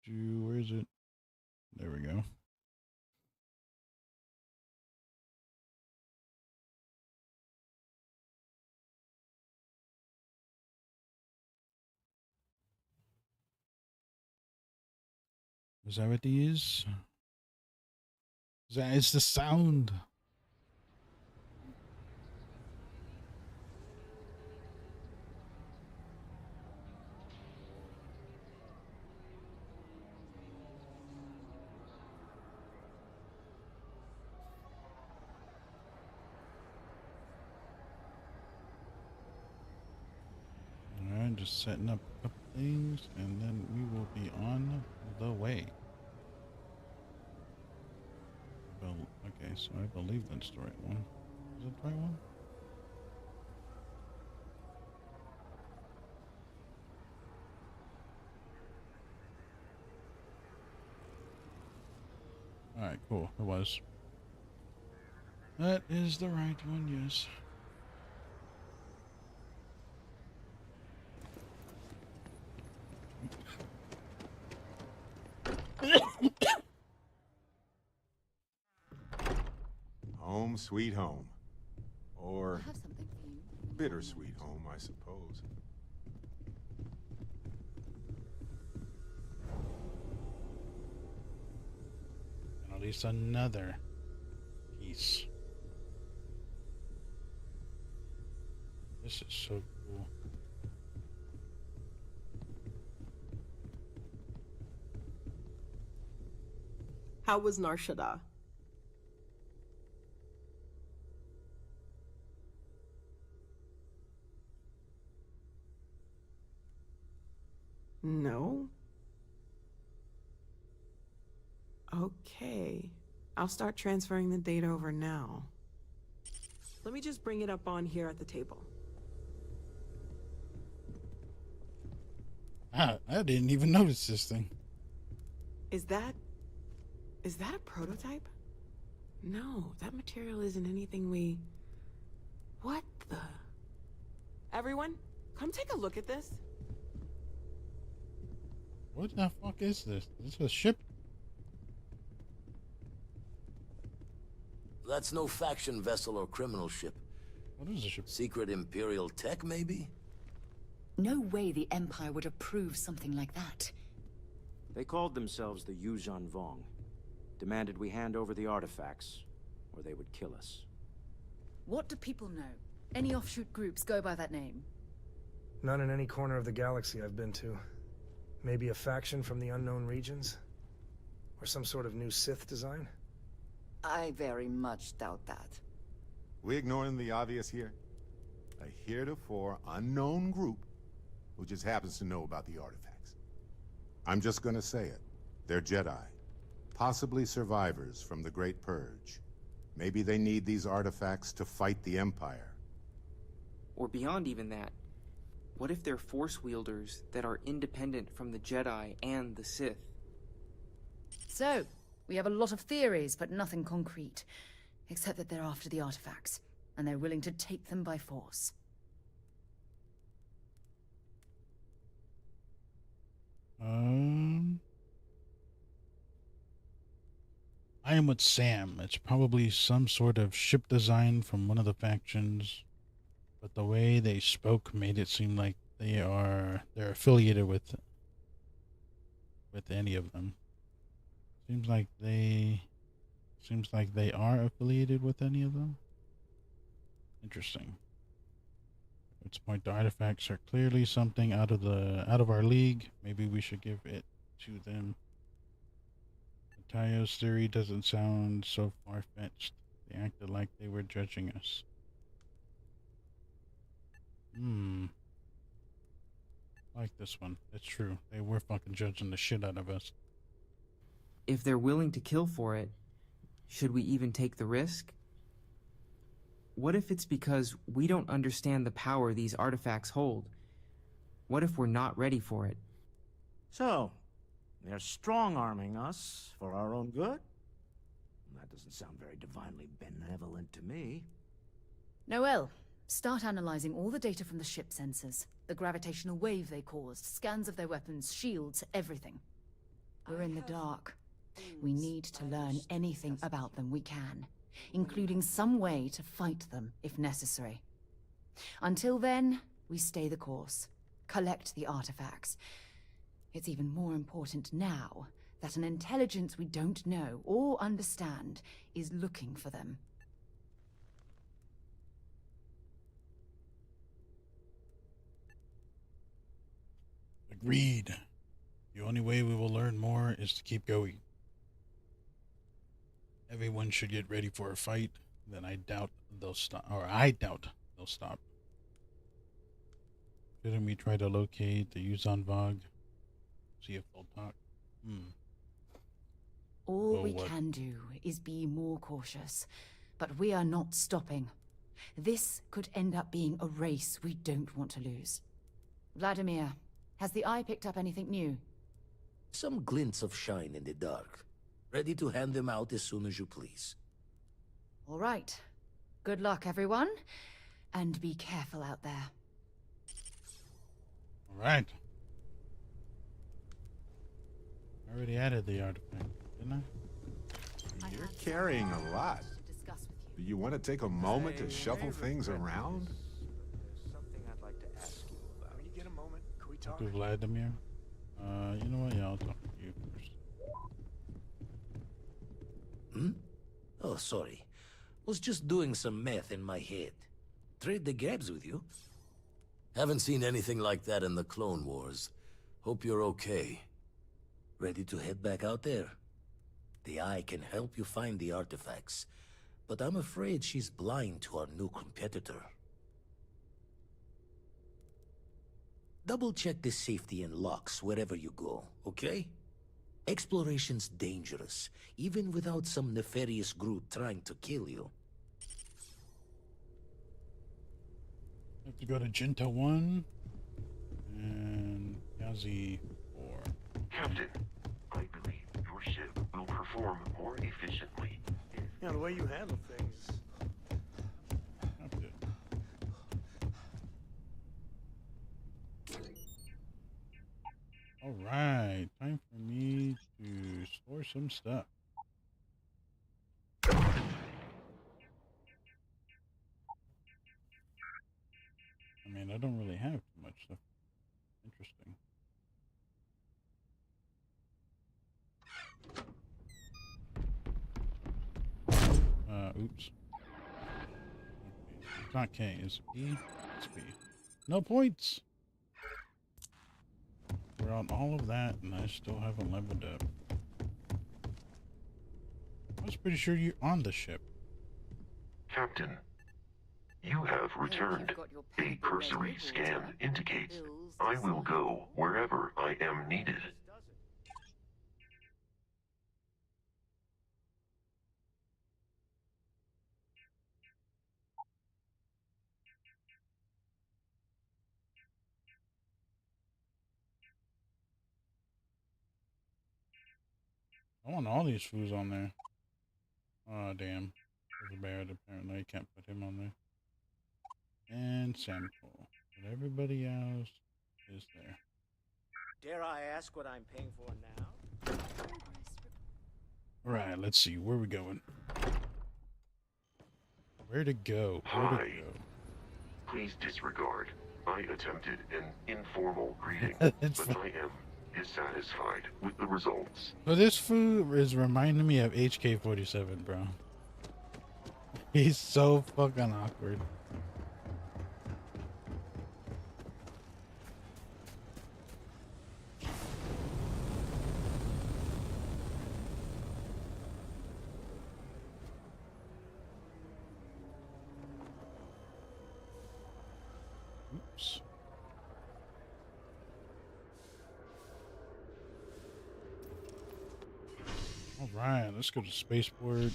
Where is it? There we go. Is that what it is? That is the sound. Alright, just setting up a couple things, and then we will be on the way. Well, okay, so I believe that's the right one. Is that the right one? Alright, cool. It was. That is the right one, yes. Home sweet home. Or I have something for you. bittersweet home, I suppose. And at least another piece. This is so cool. How was Nar Shaddaa? No? Okay. I'll start transferring the data over now. Let me just bring it up on here at the table. I didn't even notice this thing. Is that a prototype? No, that material isn't anything we... What the... Everyone, come take a look at this. What the fuck is this? Is this a ship? That's no faction vessel or criminal ship. What is a ship? Secret Imperial tech, maybe? No way the Empire would approve something like that. They called themselves the Yuuzhan Vong. Demanded we hand over the artifacts, or they would kill us. What do people know? Any offshoot groups go by that name? None in any corner of the galaxy I've been to. Maybe a faction from the unknown regions? Or some sort of new Sith design? I very much doubt that. We ignoring the obvious here? A heretofore unknown group who just happens to know about the artifacts. I'm just gonna say it. They're Jedi. Possibly survivors from the Great Purge. Maybe they need these artifacts to fight the Empire. Or beyond even that. What if they're Force wielders that are independent from the Jedi and the Sith? So, we have a lot of theories, but nothing concrete. Except that they're after the artifacts, and they're willing to take them by force. I am with Sam. It's probably some sort of ship design from one of the factions, but the way they spoke made it seem like they're affiliated with any of them. Seems like they are affiliated with any of them. Interesting. At this point, the artifacts are clearly something out of our league. Maybe we should give it to them. Tayo's theory doesn't sound so far-fetched. They acted like they were judging us. I like this one. It's true. They were fucking judging the shit out of us. If they're willing to kill for it, should we even take the risk? What if it's because we don't understand the power these artifacts hold? What if we're not ready for it? So, they're strong-arming us for our own good? That doesn't sound very divinely benevolent to me. Noel, start analyzing all the data from the ship sensors. The gravitational wave they caused, scans of their weapons, shields, everything. We're in the dark. We need to learn anything about them we can, including some way to fight them if necessary. Until then, we stay the course, collect the artifacts. It's even more important now that an intelligence we don't know or understand is looking for them. Agreed. The only way we will learn more is to keep going. Everyone should get ready for a fight. Then I doubt they'll stop. Shouldn't we try to locate the Yuzan Vog? See if they'll talk. All we can do is be more cautious, but we are not stopping. This could end up being a race we don't want to lose. Vladimir, has the Eye picked up anything new? Some glints of shine in the dark. Ready to hand them out as soon as you please. All right. Good luck, everyone. And be careful out there. All right. I already added the artifact, didn't I? You're carrying a lot. Do you want to take a moment to shuffle things around? There's something I'd like to ask you about. When you get a moment, can we talk? To Vladimir. You know what? Yeah, I'll talk to you first. Oh, sorry. Was just doing some math in my head. Trade the grabs with you? Haven't seen anything like that in the Clone Wars. Hope you're okay. Ready to head back out there? The Eye can help you find the artifacts, but I'm afraid she's blind to our new competitor. Double-check the safety and locks wherever you go, okay? Exploration's dangerous, even without some nefarious group trying to kill you. Have to go to Jinta 1 and Yazi 4. Captain, I believe your ship will perform more efficiently. Yeah, the way you handle things. All right, time for me to store some stuff. I mean, I don't really have too much stuff. Interesting. Oops. It's not K, it's B. It's B. No points! We're on all of that, and I still haven't leveled up. I was pretty sure you're on the ship. Captain, you have returned. A cursory scan indicates I will go wherever I am needed. I want all these foods on there. Oh, damn. There's a bear, apparently. I can't put him on there. And Sample. But everybody else is there. Dare I ask what I'm paying for now? Alright, let's see. Where are we going? Where to go? Hi. Please disregard. I attempted an informal greeting, but I am dissatisfied with the results. So this food is reminding me of HK-47, bro. He's so fucking awkward. Oops. All right, let's go to spaceport.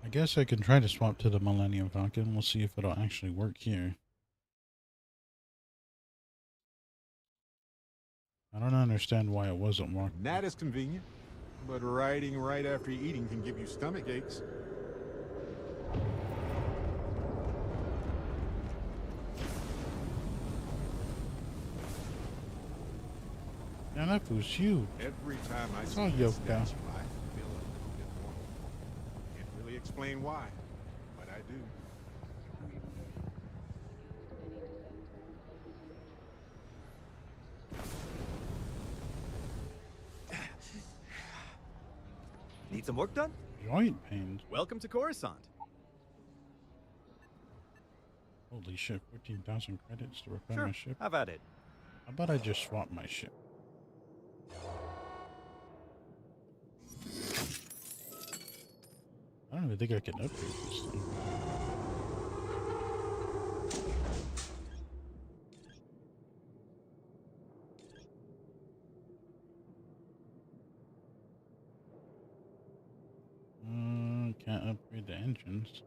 I guess I can try to swap to the Millennium Falcon. We'll see if it'll actually work here. I don't understand why it wasn't working. That is convenient, but riding right after eating can give you stomach aches. Man, that food's huge. Every time I see Oh, that yo, statue, cow. I feel a little bit more hopeful. Can't really explain why, but I do. Need some work done? Joint pains. Welcome to Coruscant. Holy shit, 14,000 credits to repair Sure, my ship. have at it. How about I just swap my ship? I don't even think I can upgrade this thing. Can't upgrade the engines.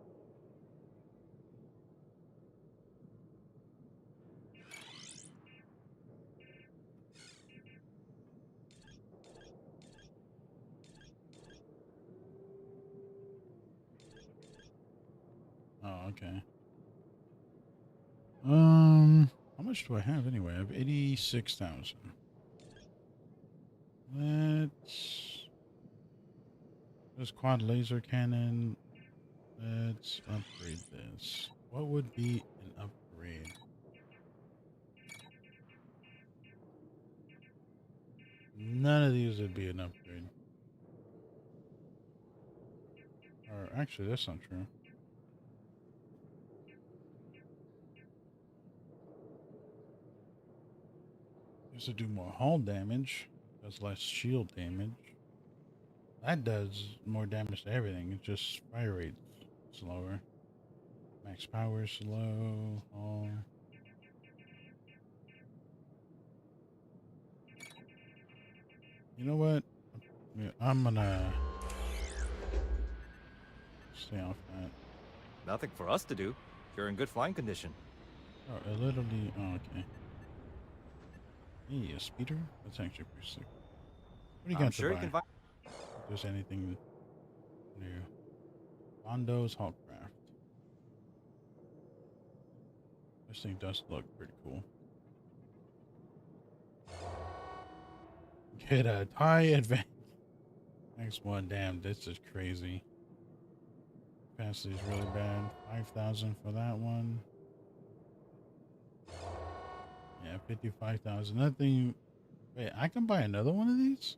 Oh, okay. How much do I have anyway? I have 86,000. This quad laser cannon. Let's upgrade this. What would be an upgrade? None of these would be an upgrade. Or actually, that's not true. Used to do more hull damage, does less shield damage. That does more damage to everything. It's just fire rate's slower. Max power is slow. Hull. You know what? I'm gonna stay off that. Nothing for us to do. You're in good flying condition. Oh, it literally. Oh, okay. Hey, a speeder? That's actually pretty sick. What do you got I'm to sure buy? you can find. If there's anything new. Bondo's Hawkcraft. This thing does look pretty cool. Get a tie advance. Next one, damn, this is crazy. Capacity is really bad. 5,000 for that one. Yeah, 55,000. That thing. Wait, I can buy another one of these?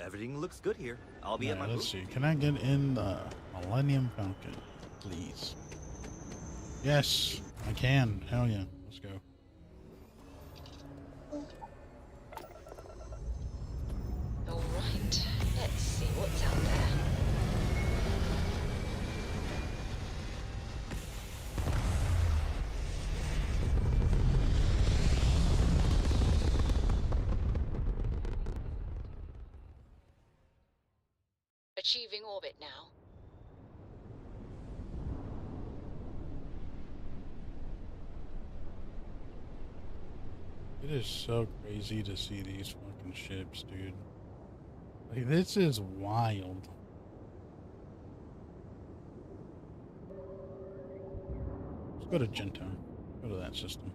Everything looks good here. I'll be at my Let's booth. see. Can I get in the Millennium Falcon, please? Yes, I can. Hell yeah. Let's go. All right. Let's see what's out there. Achieving orbit now. It is so crazy to see these fucking ships, dude. Like, this is wild. Let's go to Gento. Go to that system.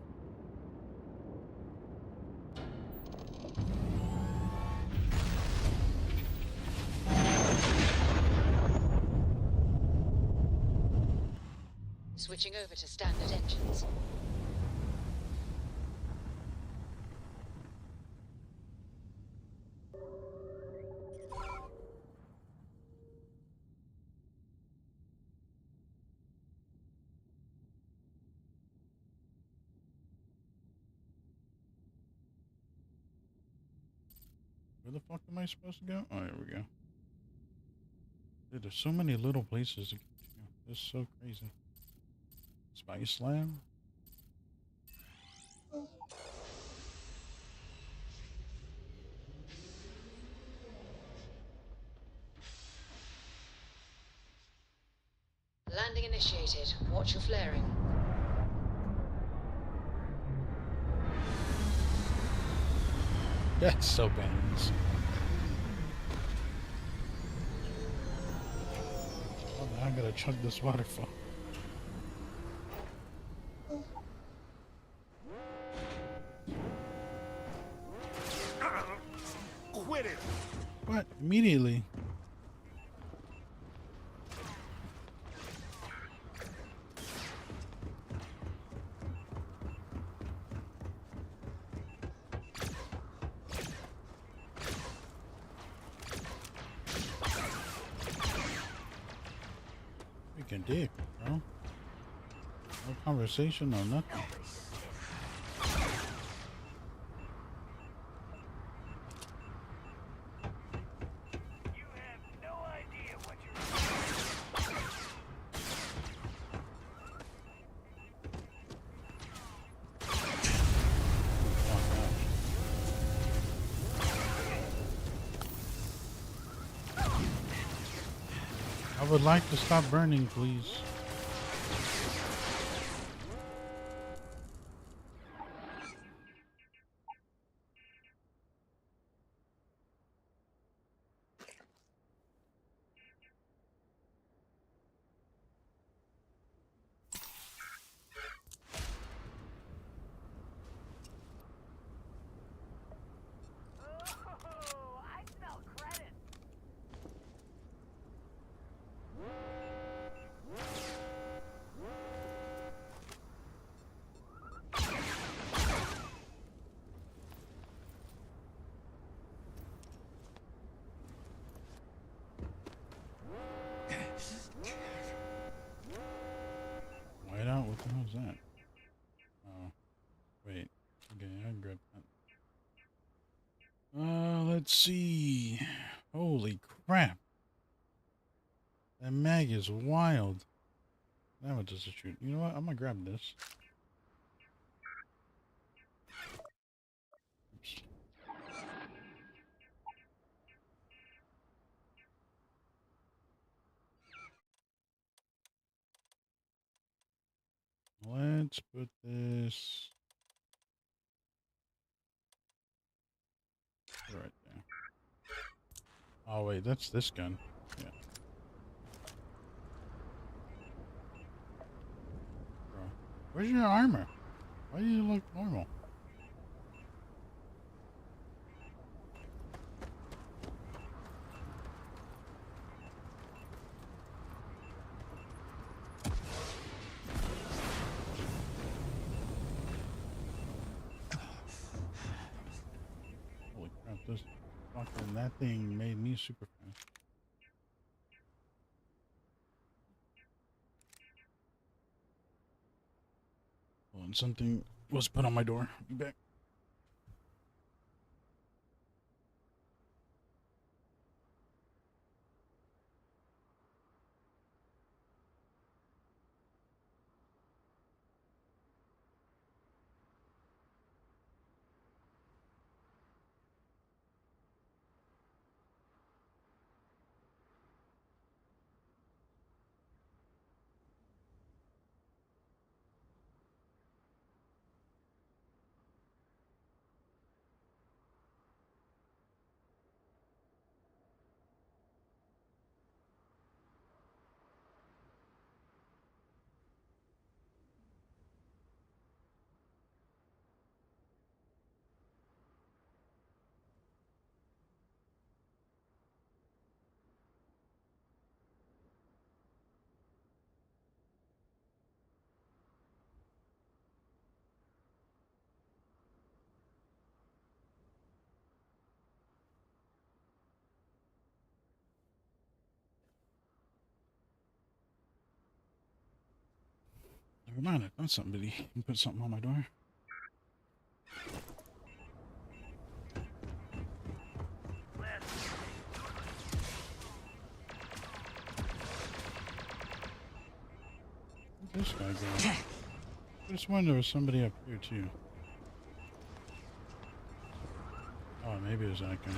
Switching over to standard engines. Where the fuck am I supposed to go? Oh, here we go. Dude, there's so many little places to get to. This is so crazy. Spice Lab? Landing initiated. Watch your flaring. That's so bad. Oh, now I gotta chug this waterfall. Quit it! What? Immediately. Freaking dick, bro. No conversation or nothing. I would like to stop burning, please. White out? What the hell is that? Oh, wait. Okay, I can grab that. Let's see. Holy crap. That mag is wild. That one doesn't shoot. You know what? I'm gonna grab this. Oops. Let's put this right there. Oh wait, that's this gun. Yeah. Bro, where's your armor? Why do you look normal? Holy crap, this fucking, that thing made me super fast. Oh, and something was put on my door. Be back. Never mind, I found somebody. You put something on my door. Where'd this guy go? I just wonder there was somebody up here too. Oh, maybe it was that guy.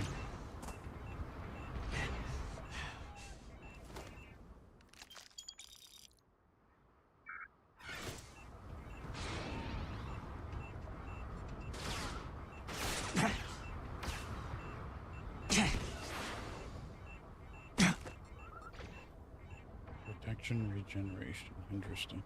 Protection regeneration. Interesting.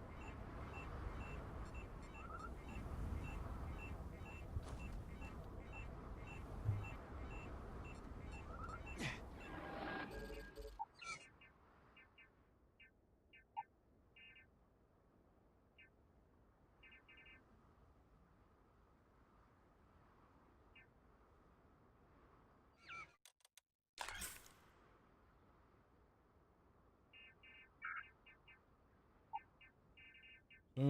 So,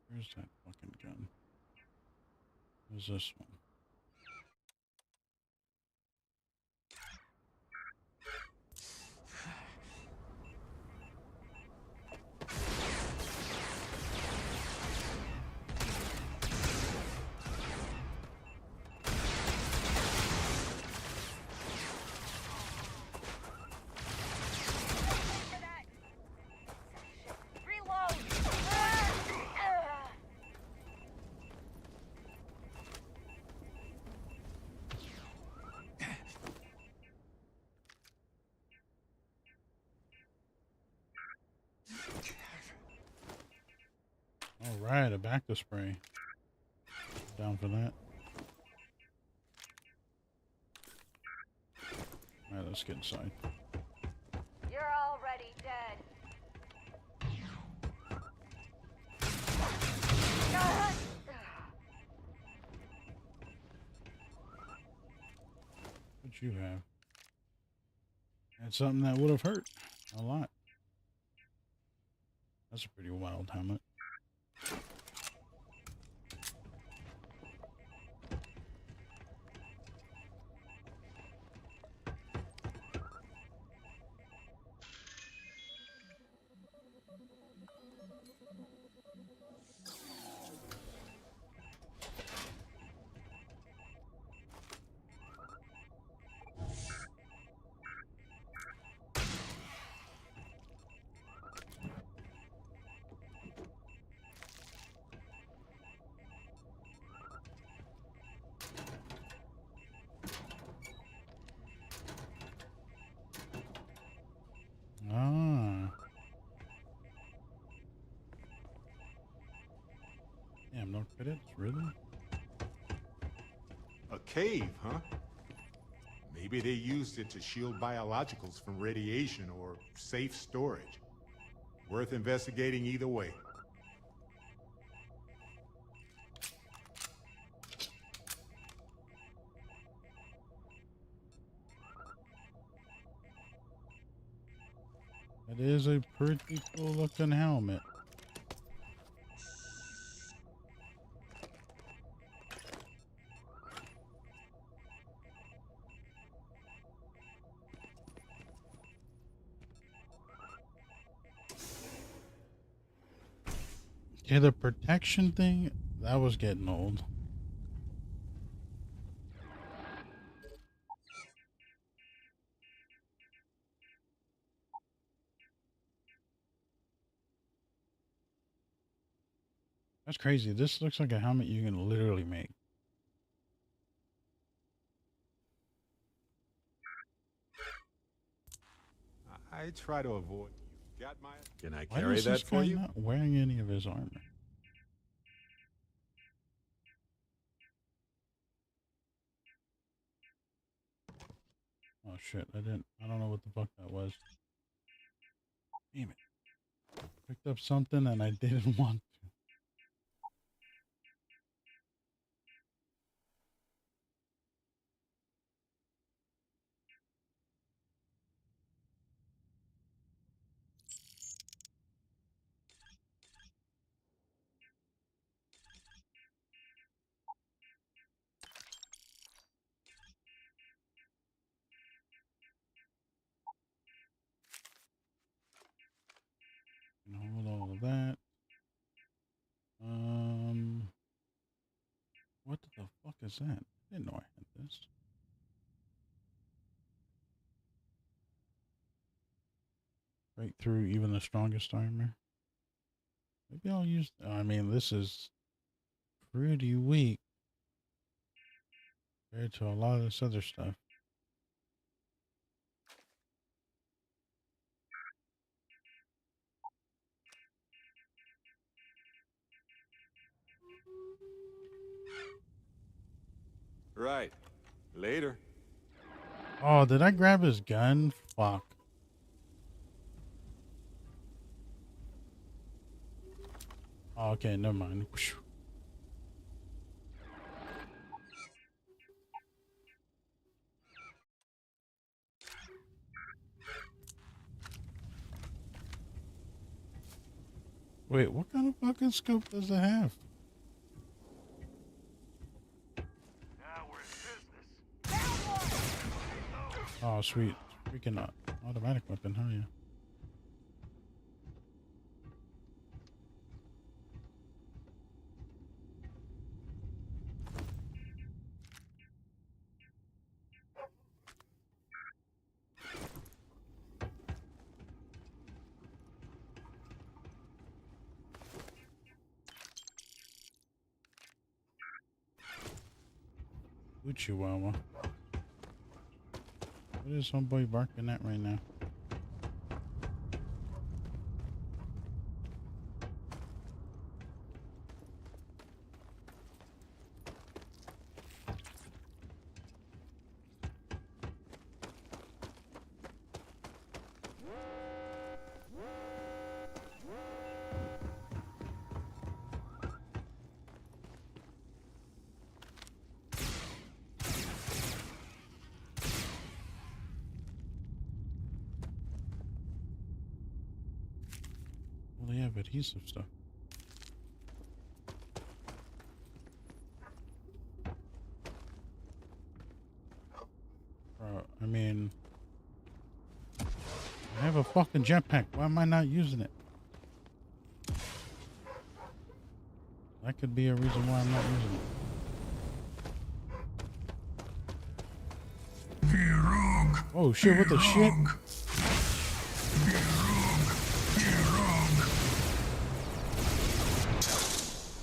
where's that fucking gun? Where's this one? All right, a back to spray. Down for that. All right, let's get inside. You're already dead. What you have? That's something that would have hurt a lot. That's a pretty wild helmet. Ah. Damn, no credits? Really? A cave, huh? Maybe they used it to shield biologicals from radiation or safe storage. Worth investigating either way. That is a pretty cool looking helmet. Yeah, the protection thing, that was getting old. That's crazy. This looks like a helmet you can literally make. I try to avoid. You got my. Can I Why carry is that this for guy you? not wearing any of his armor? Oh shit, I don't know what the fuck that was. Damn it. Picked up something and I didn't want to. Hold all of that. What the fuck is that? I didn't know I had this. Right through even the strongest armor. Maybe I'll use. I mean, this is pretty weak compared to a lot of this other stuff. Right. Later. Oh, did I grab his gun? Fuck. Oh, okay, never mind. Wait, what kind of fucking scope does it have? Oh, sweet. Freaking automatic weapon, huh? Yeah. Ooh, Chihuahua. What is homeboy barking at right now? Well, they have adhesive stuff. Bro, I mean, I have a fucking jetpack. Why am I not using it? That could be a reason why I'm not using it. Oh shit, what the shit?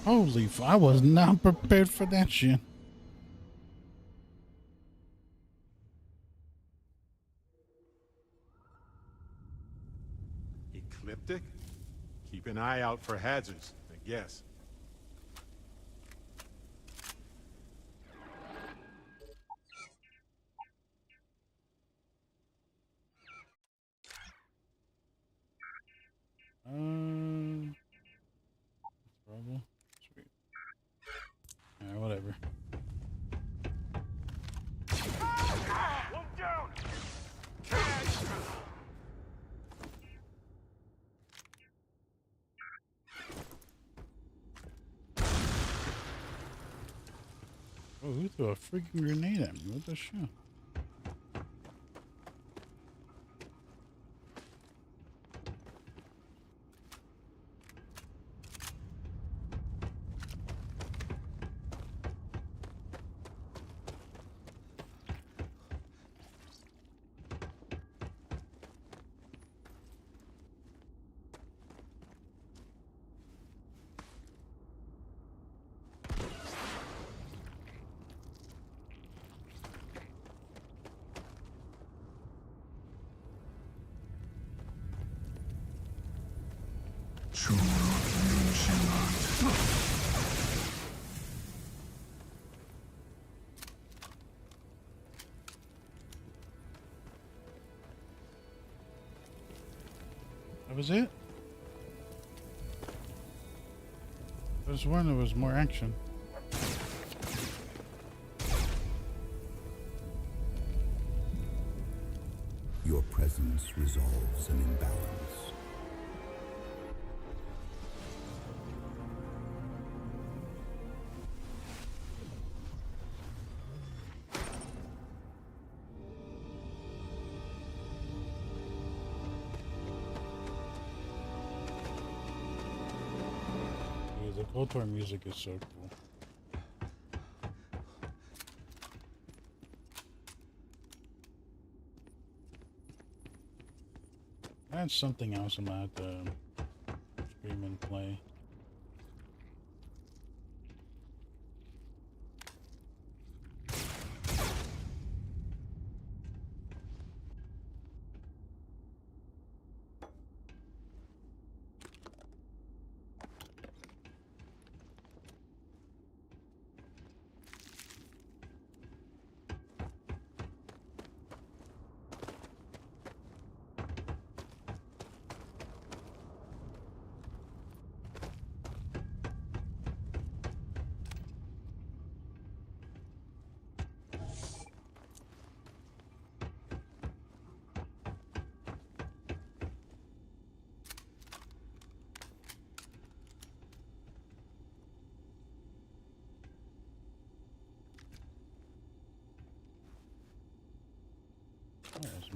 Holy f- I was not prepared for that shit. Ecliptic? Keep an eye out for hazards, I guess. Trouble. Sweet. Alright, whatever. One down! Oh, who threw a freaking grenade at me? What the shit? That was it? There's one that was more action. Your presence resolves an imbalance. The KOTOR music is so cool. That's something else I'm gonna have to stream and play.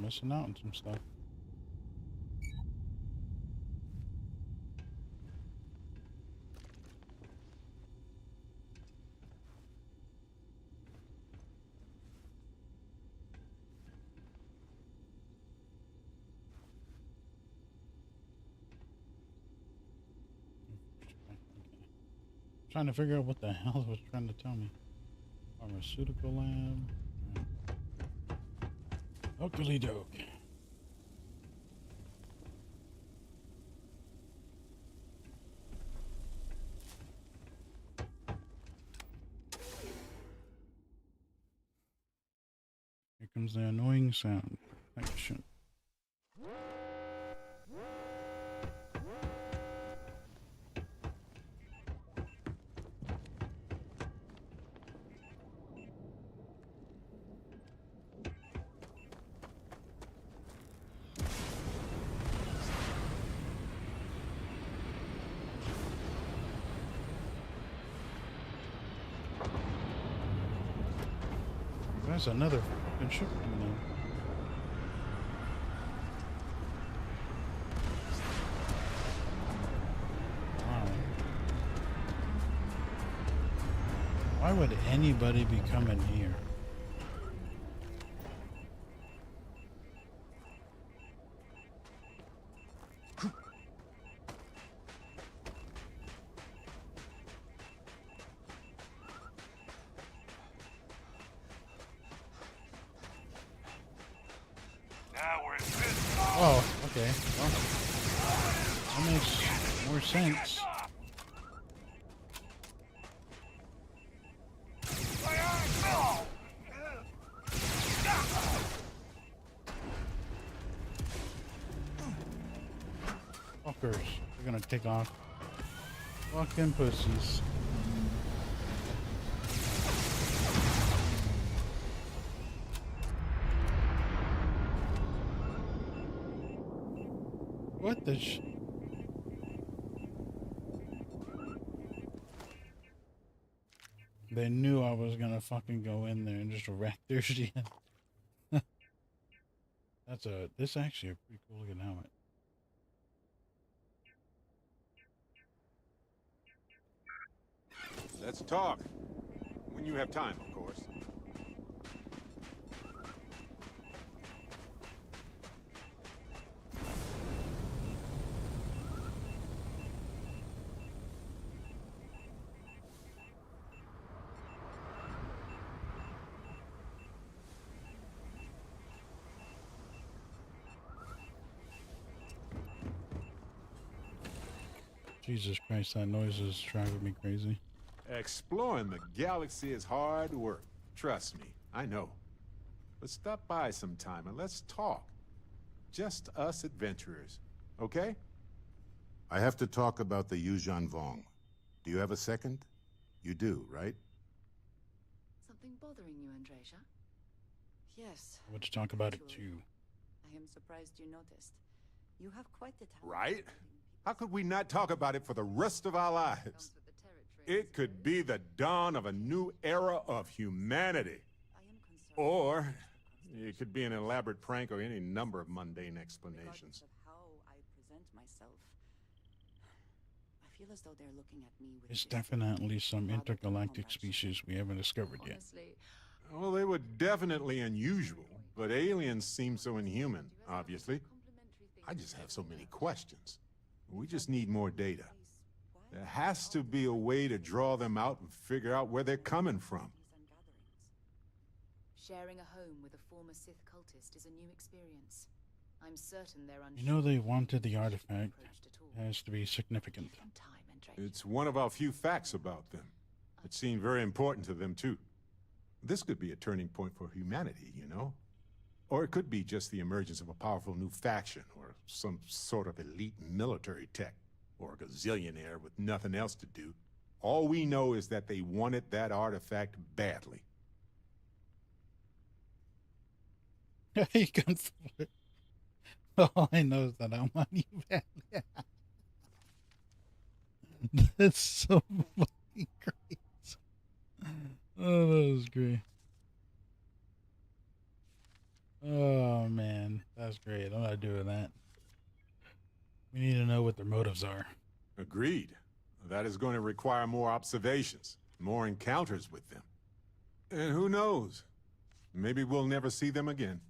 missing out on some stuff. Trying to figure out what the hell it was trying to tell me. Pharmaceutical lab. Oakley doke. Here comes the annoying sound. Action. There's another fucking ship coming in. Wow. Why would anybody be coming here? Oh, okay. Well, that makes more sense. Fuckers. They're gonna take off. Fucking pussies. What the sh... They knew I was gonna fucking go in there and just wreck their shit. This actually a pretty cool looking helmet. Let's talk. When you have time, of course. Jesus Christ, that noise is driving me crazy. Exploring the galaxy is hard work. Trust me, I know. But stop by sometime and let's talk. Just us adventurers, okay? I have to talk about the Yuuzhan Vong. Do you have a second? You do, right? Something bothering you, Andreja? Yes. I want to talk about it too. I am surprised you noticed. You have quite the talent. Right? How could we not talk about it for the rest of our lives? It could be the dawn of a new era of humanity. Or it could be an elaborate prank or any number of mundane explanations. How I present myself, I feel as though they're looking at me with It's definitely some intergalactic species we haven't discovered yet. Well, they were definitely unusual, but aliens seem so inhuman, obviously. I just have so many questions. We just need more data. There has to be a way to draw them out and figure out where they're coming from. Sharing a home with a former Sith cultist is a new experience. I'm certain they're unsure. You know they wanted the artifact. It has to be significant. It's one of our few facts about them. It seemed very important to them, too. This could be a turning point for humanity, you know? Or it could be just the emergence of a powerful new faction, or some sort of elite military tech, or a gazillionaire with nothing else to do. All we know is that they wanted that artifact badly. You can fool it. All I know is that I want you badly. That's so fucking great. Oh, that was great. Oh man, that's great. I'm not doing that. We need to know what their motives are. Agreed. That is going to require more observations, more encounters with them. And who knows? Maybe we'll never see them again.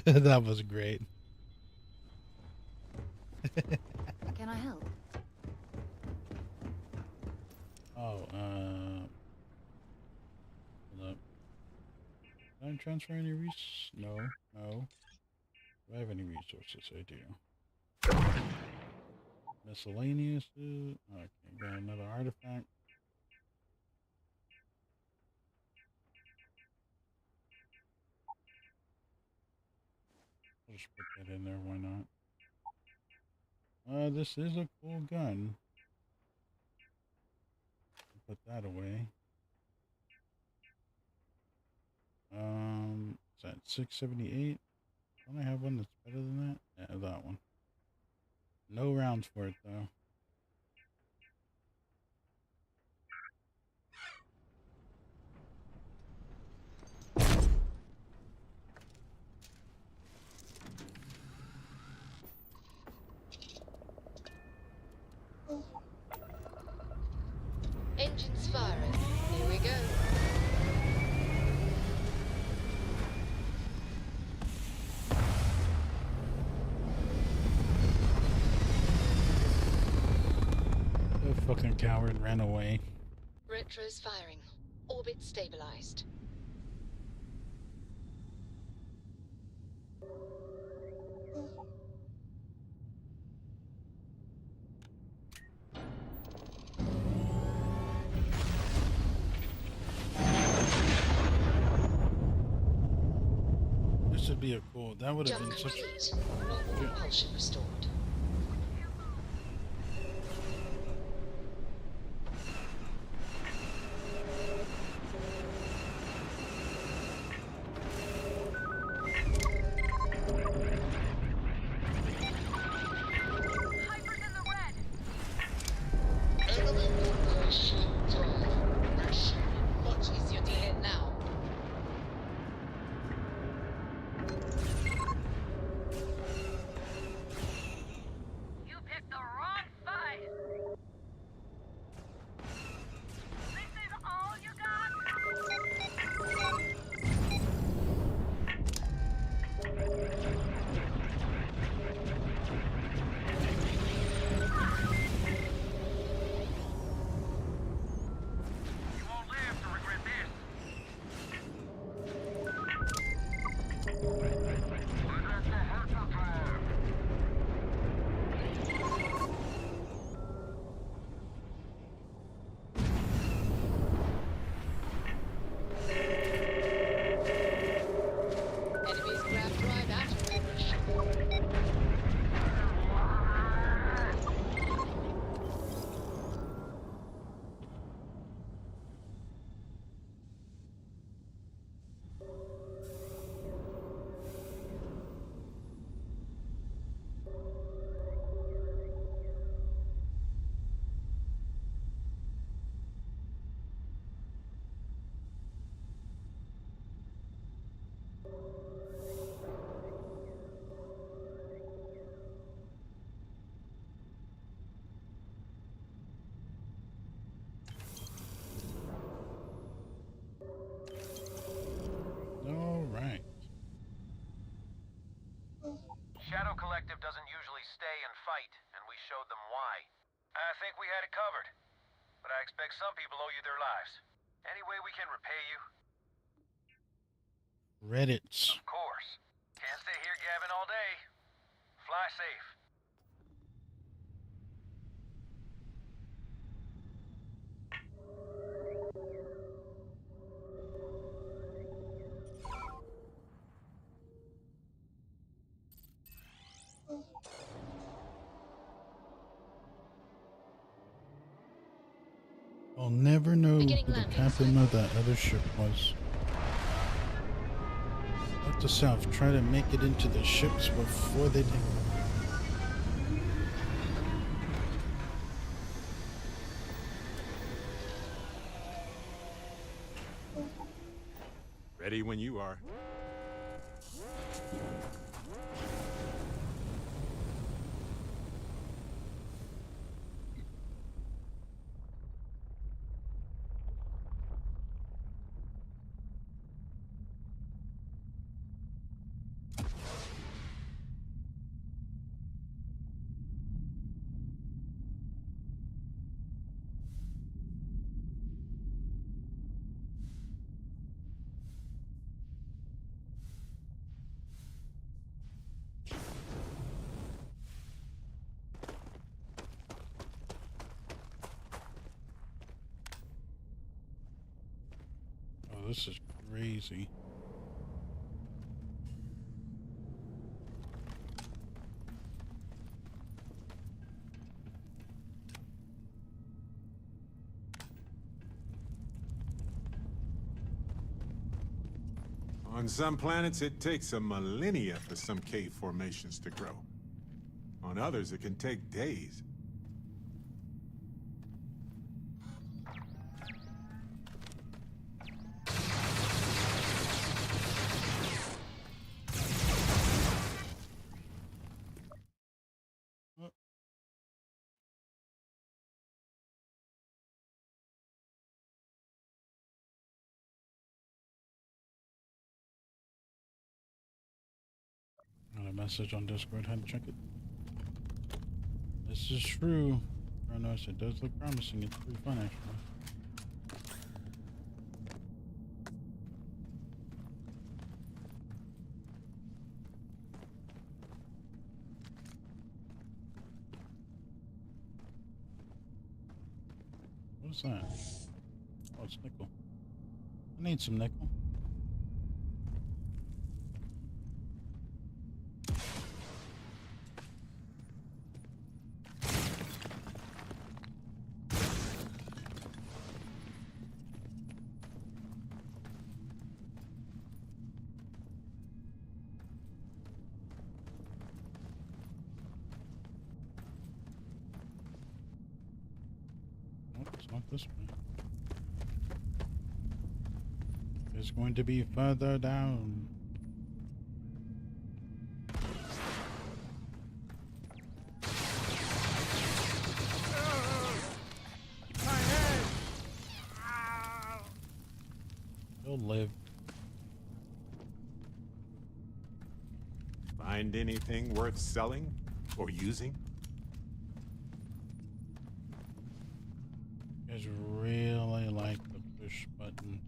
That was great. Can I help? Oh, hold up. Can I transfer any No, no. Do I have any resources? I do. Miscellaneous. Okay, got another artifact. I'll just put that in there. Why not? This is a cool gun. Put that away. Is that 678? Don't I have one that's better than that? Yeah, that one. No rounds for it though. Engines firing. Here we go. The fucking coward ran away. Retro's firing. Orbit stabilized. This would be a cool. That would have been such. Complete. Normal propulsion restored. Shadow Collective doesn't usually stay and fight, and we showed them why. I think we had it covered, but I expect some people owe you their lives. Any way we can repay you? Reddits. Of course. Can't stay here gabbing all day. Fly safe. I'll never know who the captain of that other ship was. Note to self, try to make it into the ships before they take. Ready when you are. Oh, this is crazy. On some planets, it takes a millennia for some cave formations to grow. On others, it can take days. Got a message on Discord. Had to check it. This is true. I noticed it does look promising. It's pretty fun, actually. What is that? Oh, it's nickel. I need some nickel. It's not this way. It's going to be further down. You'll live. Find anything worth selling or using? You guys really like the push button.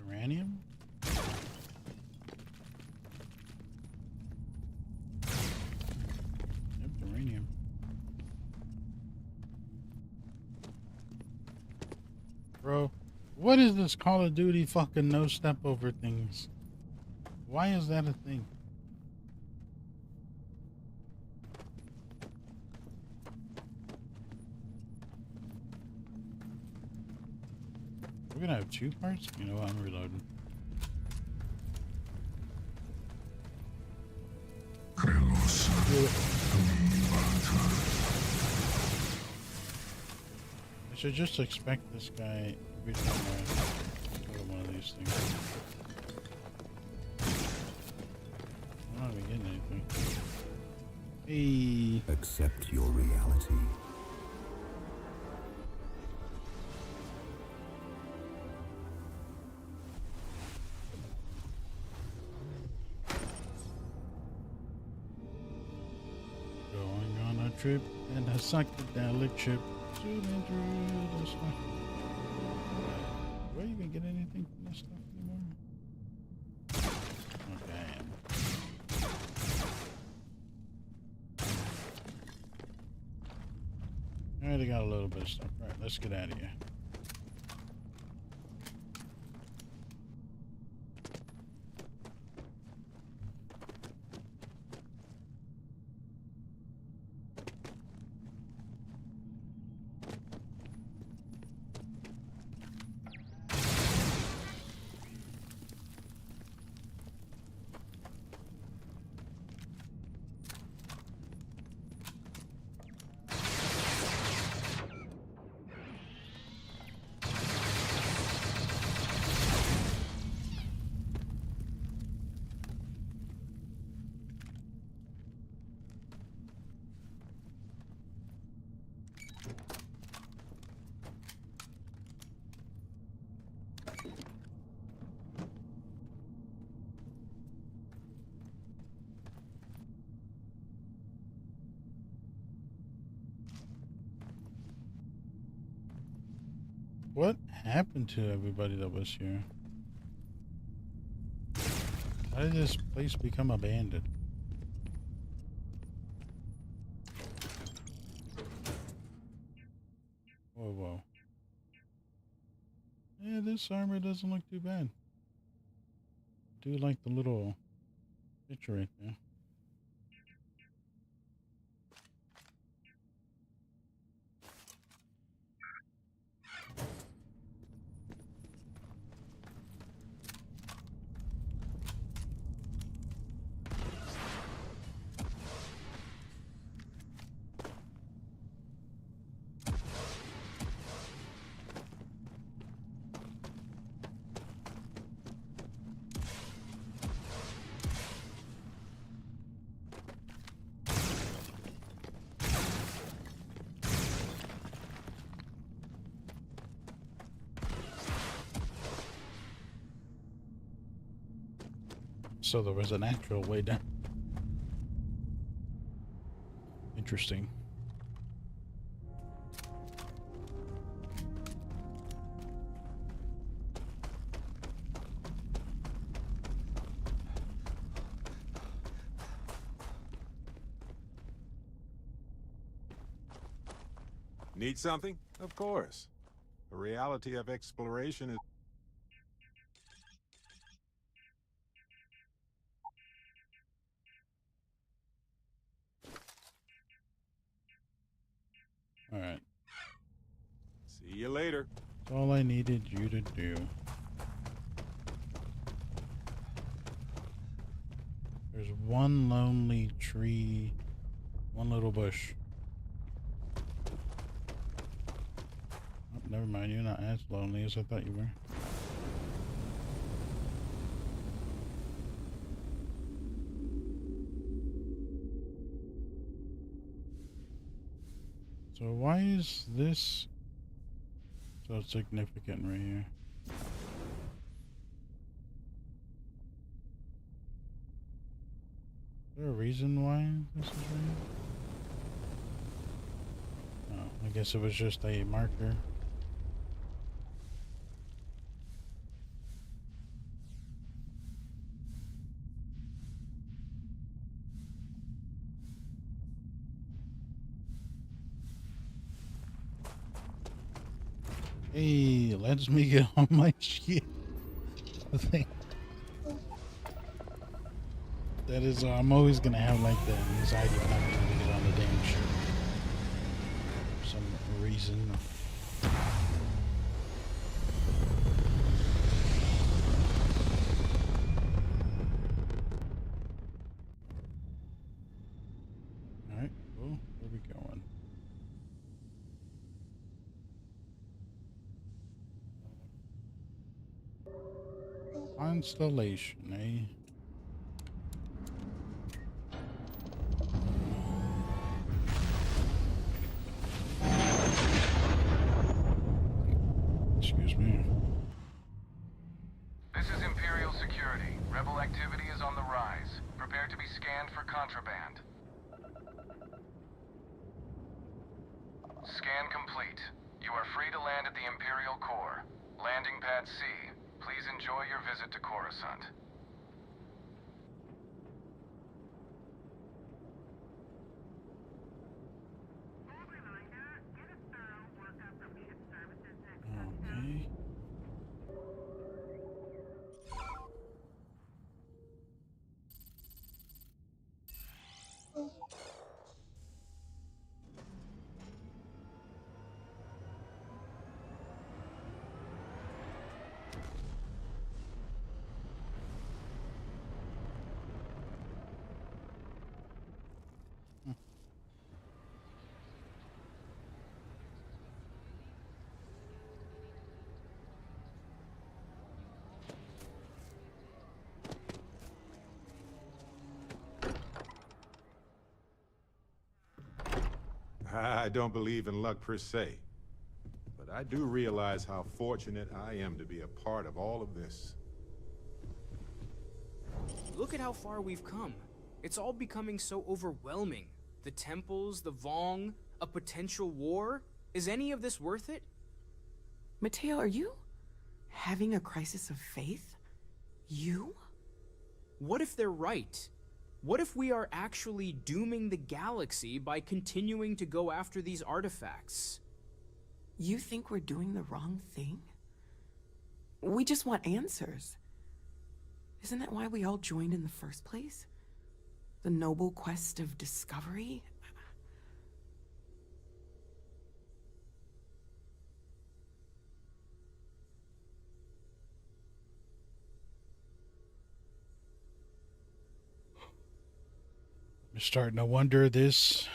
Uranium? Yep, uranium. Bro, what is this Call of Duty fucking no step over things? Why is that a thing? We're gonna have two parts? You know what? I'm reloading. I should just expect this guy every time I go to one of these things. I'm not even getting anything. Hey. Accept your reality. Trip and a psychedelic trip to the stuff. Do I even get anything from this stuff anymore? Okay. Alright, I got a little bit of stuff. Right, let's get out of here. What happened to everybody that was here? How did this place become abandoned? Whoa, whoa. Yeah, this armor doesn't look too bad. I do like the little picture right there. So there was an actual way down. Interesting. Need something? Of course. The reality of exploration is... All right. See you later. That's all I needed you to do. There's one lonely tree, one little bush. Oh, never mind, you're not as lonely as I thought you were. So why is this so significant right here? Is there a reason why this is right here? Oh, I guess it was just a marker. Hey, lets me get on my shit. That is, I'm always gonna have like the anxiety when I'm trying to get on the damn ship for some reason. All right, cool. Where we going? Constellation, eh? Excuse me. This is Imperial Security. Rebel activity is on the rise. Prepare to be scanned for contraband. Scan complete. You are free to land at the Imperial core. Landing pad C. Please enjoy your visit to Coruscant. I don't believe in luck per se, but I do realize how fortunate I am to be a part of all of this. Look at how far we've come. It's all becoming so overwhelming. The temples, the Vong, a potential war. Is any of this worth it? Mateo, are you having a crisis of faith? You? What if they're right? What if we are actually dooming the galaxy by continuing to go after these artifacts? You think we're doing the wrong thing? We just want answers. Isn't that why we all joined in the first place? The noble quest of discovery? I'm starting to wonder if this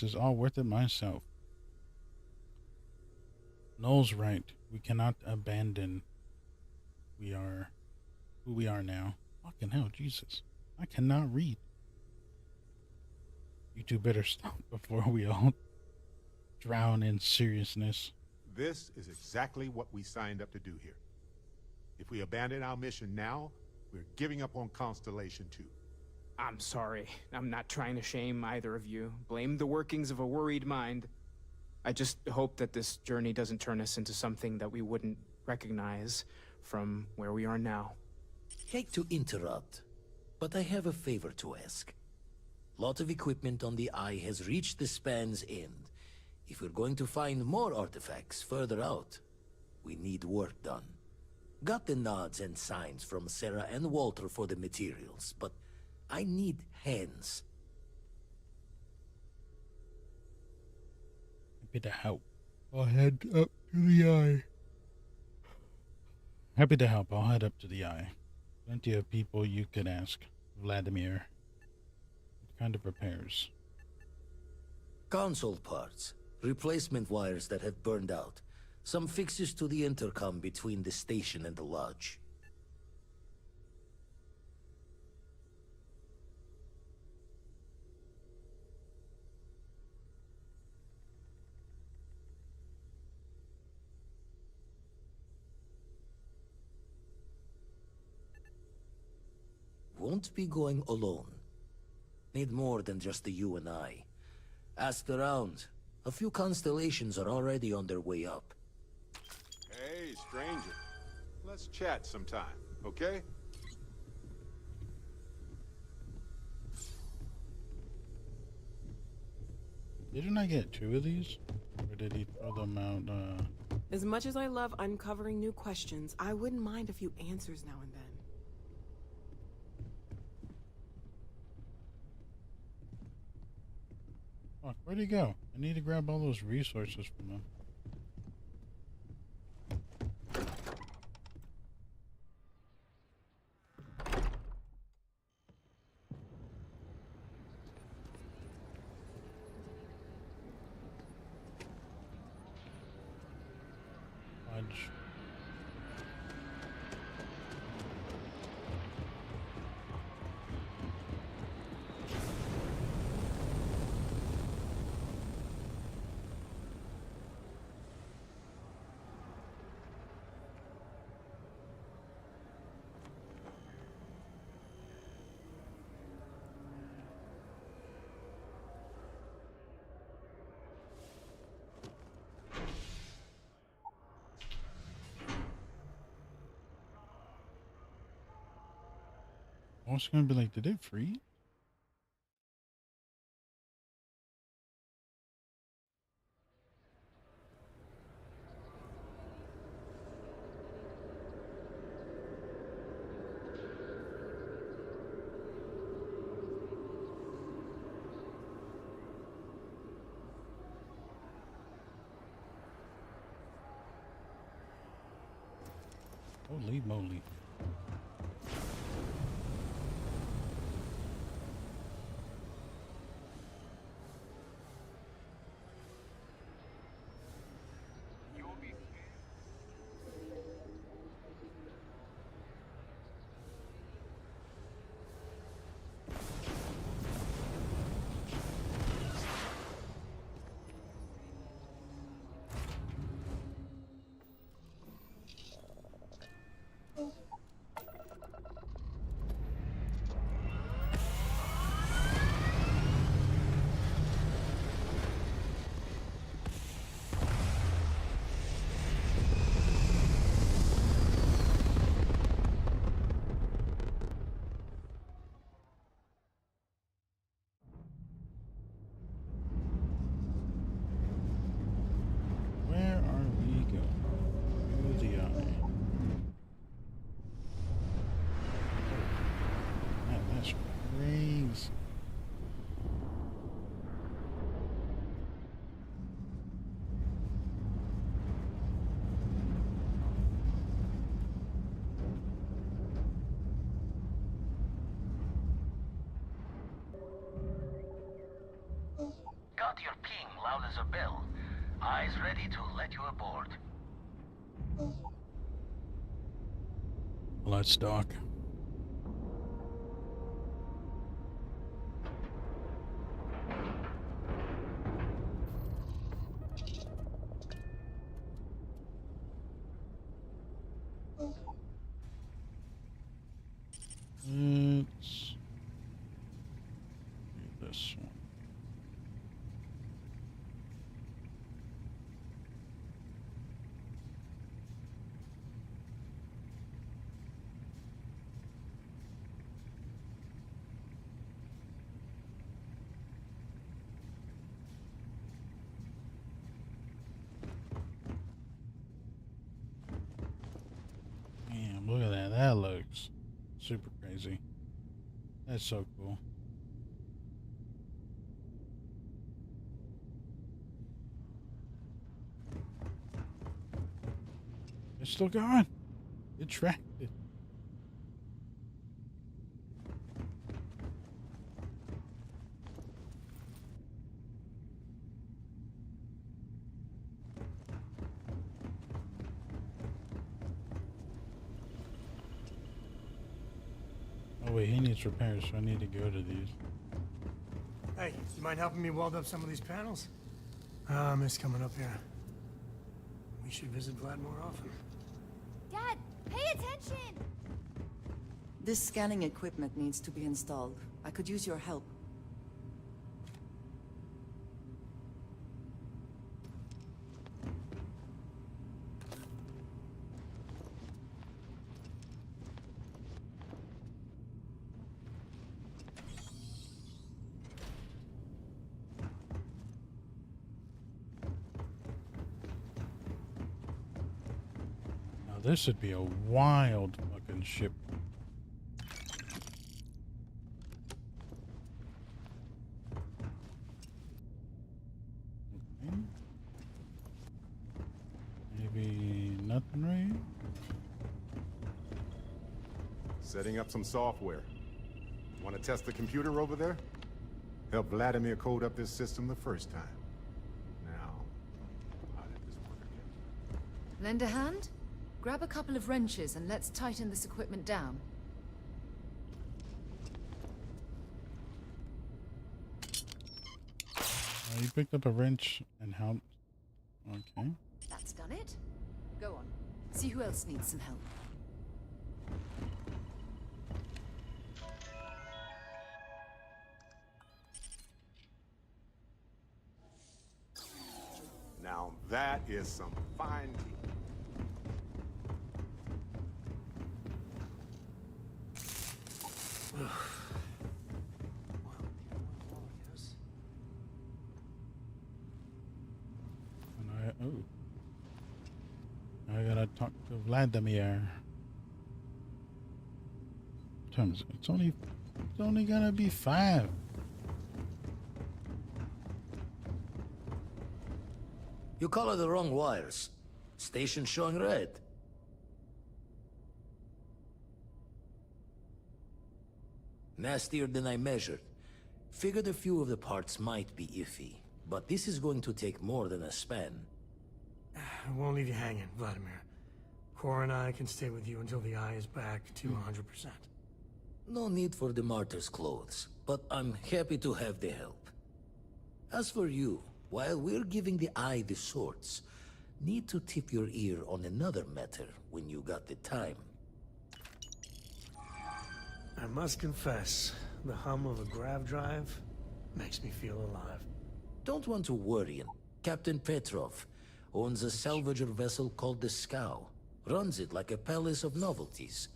is all worth it myself. Noel's right. We cannot abandon. We are who we are now. Fucking hell, Jesus. I cannot read. You two better stop before we all drown in seriousness. This is exactly what we signed up to do here. If we abandon our mission now, we're giving up on Constellation too. I'm sorry. I'm not trying to shame either of you. Blame the workings of a worried mind. I just hope that this journey doesn't turn us into something that we wouldn't recognize from where we are now. Hate to interrupt, but I have a favor to ask. Lot of equipment on the Eye has reached the span's end. If we're going to find more artifacts further out, we need work done. Got the nods and signs from Sarah and Walter for the materials, but I need hands. Happy to help. I'll head up to the Eye. Happy to help. I'll head up to the Eye. Plenty of people you could ask. Vladimir. What kind of repairs? Console parts. Replacement wires that have burned out. Some fixes to the intercom between the station and the lodge. Won't be going alone. Need more than just the you and I. Asked around. A few constellations are already on their way up. Hey, stranger. Let's chat sometime, okay? Didn't I get 2 of these? Or did he throw them out, As much as I love uncovering new questions, I wouldn't mind a few answers now and then. Fuck, where'd he go? I need to grab all those resources from him. Fudge. I was gonna be like, did it freeze? Holy moly. loud as a bell. Eyes ready to let you aboard. Let's dock. Let's do this one. Damn, look at that. That looks super crazy. That's so cool. It's still going. It tracked it. Oh wait, he needs repairs, so I need to go to these. Hey, you mind helping me weld up some of these panels? I miss coming up here. We should visit Vlad more often. Dad, pay attention! This scanning equipment needs to be installed. I could use your help. This would be a wild fucking ship. Okay. Maybe nothing right? Setting up some software. Want to test the computer over there? Help Vladimir code up this system the first time. Now, how did this work again? Lend a hand? Grab a couple of wrenches and let's tighten this equipment down. You picked up a wrench and helped. Okay. That's done it. Go on. See who else needs some help. Now that is some fine tea. And I gotta talk to Vladimir. What time is it? It's only gonna be 5. You color the wrong wires. Station showing red. Nastier than I measured. Figured a few of the parts might be iffy, but this is going to take more than a span. I won't leave you hanging, Vladimir. Cora and I can stay with you until the eye is back to 100%. No need for the martyr's clothes, but I'm happy to have the help. As for you, while we're giving the eye the sorts, need to tip your ear on another matter when you got the time. I must confess, the hum of a grav drive makes me feel alive. Don't want to worry. Captain Petrov owns a salvager vessel called the Scow. Runs it like a palace of novelties.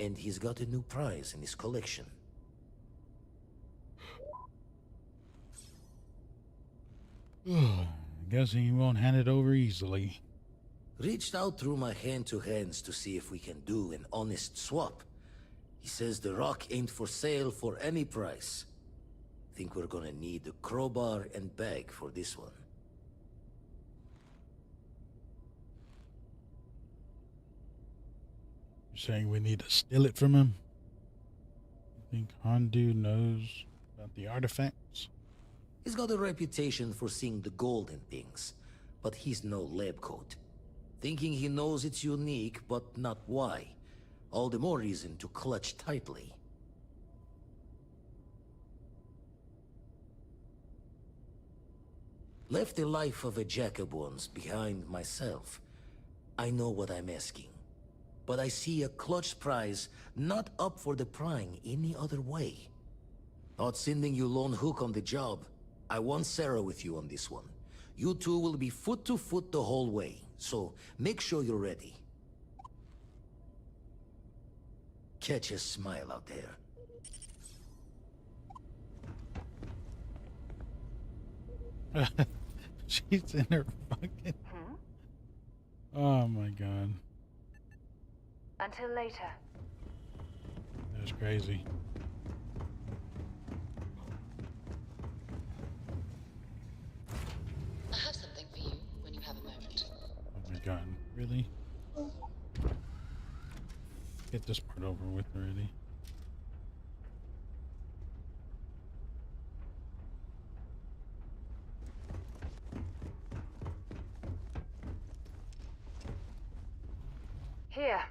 And he's got a new prize in his collection. Guess he won't hand it over easily. Reached out through my hand-to-hands to see if we can do an honest swap. He says the rock ain't for sale for any price. Think we're gonna need a crowbar and bag for this one. You're saying we need to steal it from him? You think Hondu knows about the artifacts? He's got a reputation for seeing the gold in things, but he's no lab coat. Thinking he knows it's unique, but not why. All the more reason to clutch tightly. Left the life of a jacob once behind myself. I know what I'm asking. But I see a clutch prize not up for the prying any other way. Not sending you lone hook on the job. I want Sarah with you on this one. You two will be foot to foot the whole way, so make sure you're ready. Catch a smile out there. She's in her fucking... Oh my god. Until later. That's crazy. I have something for you when you have a moment. Oh my god, really? Get this part over with already. Here,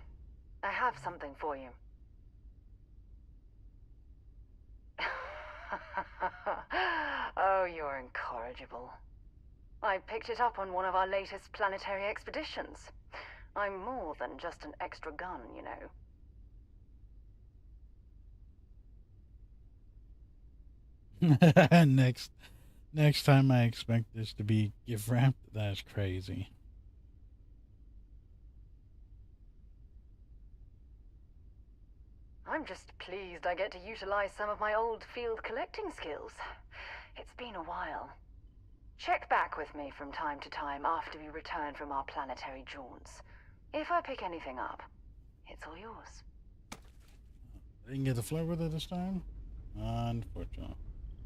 I have something for you. Oh, you're incorrigible. I picked it up on one of our latest planetary expeditions. I'm more than just an extra gun, you know. Next time I expect this to be gift wrapped. That's crazy. I'm just pleased I get to utilize some of my old field collecting skills. It's been a while. Check back with me from time to time after we return from our planetary jaunts. If I pick anything up, it's all yours. I didn't get to flirt with her this time? Unfortunate.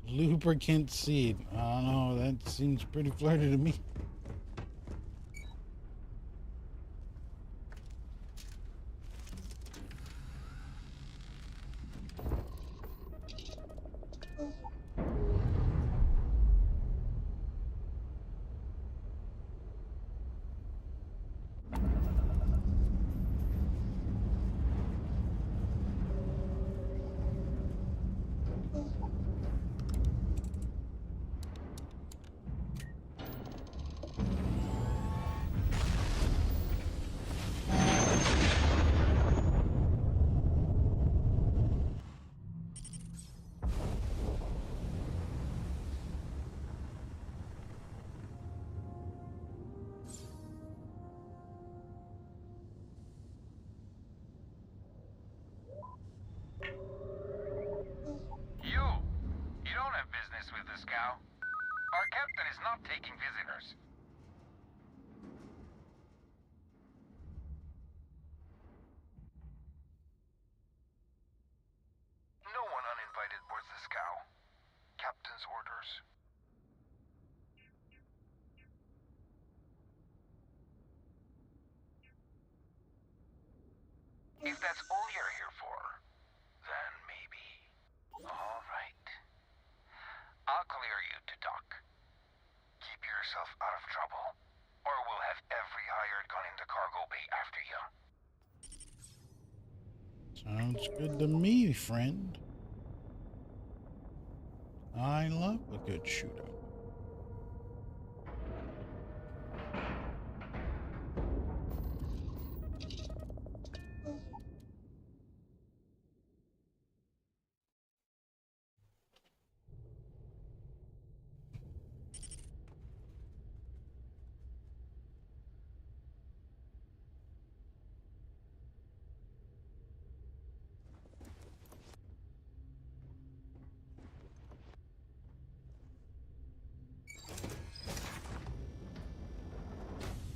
Lubricant seed. I don't know, that seems pretty flirty to me. You don't have business with this cow. Our captain is not taking visitors. No one uninvited boards this cow. Captain's orders. If that's all you're here for, then maybe. All right. I'll clear you to dock. Keep yourself out of trouble, or we'll have every hired gun in the cargo bay after you. Sounds good to me, friend. I love a good shootout.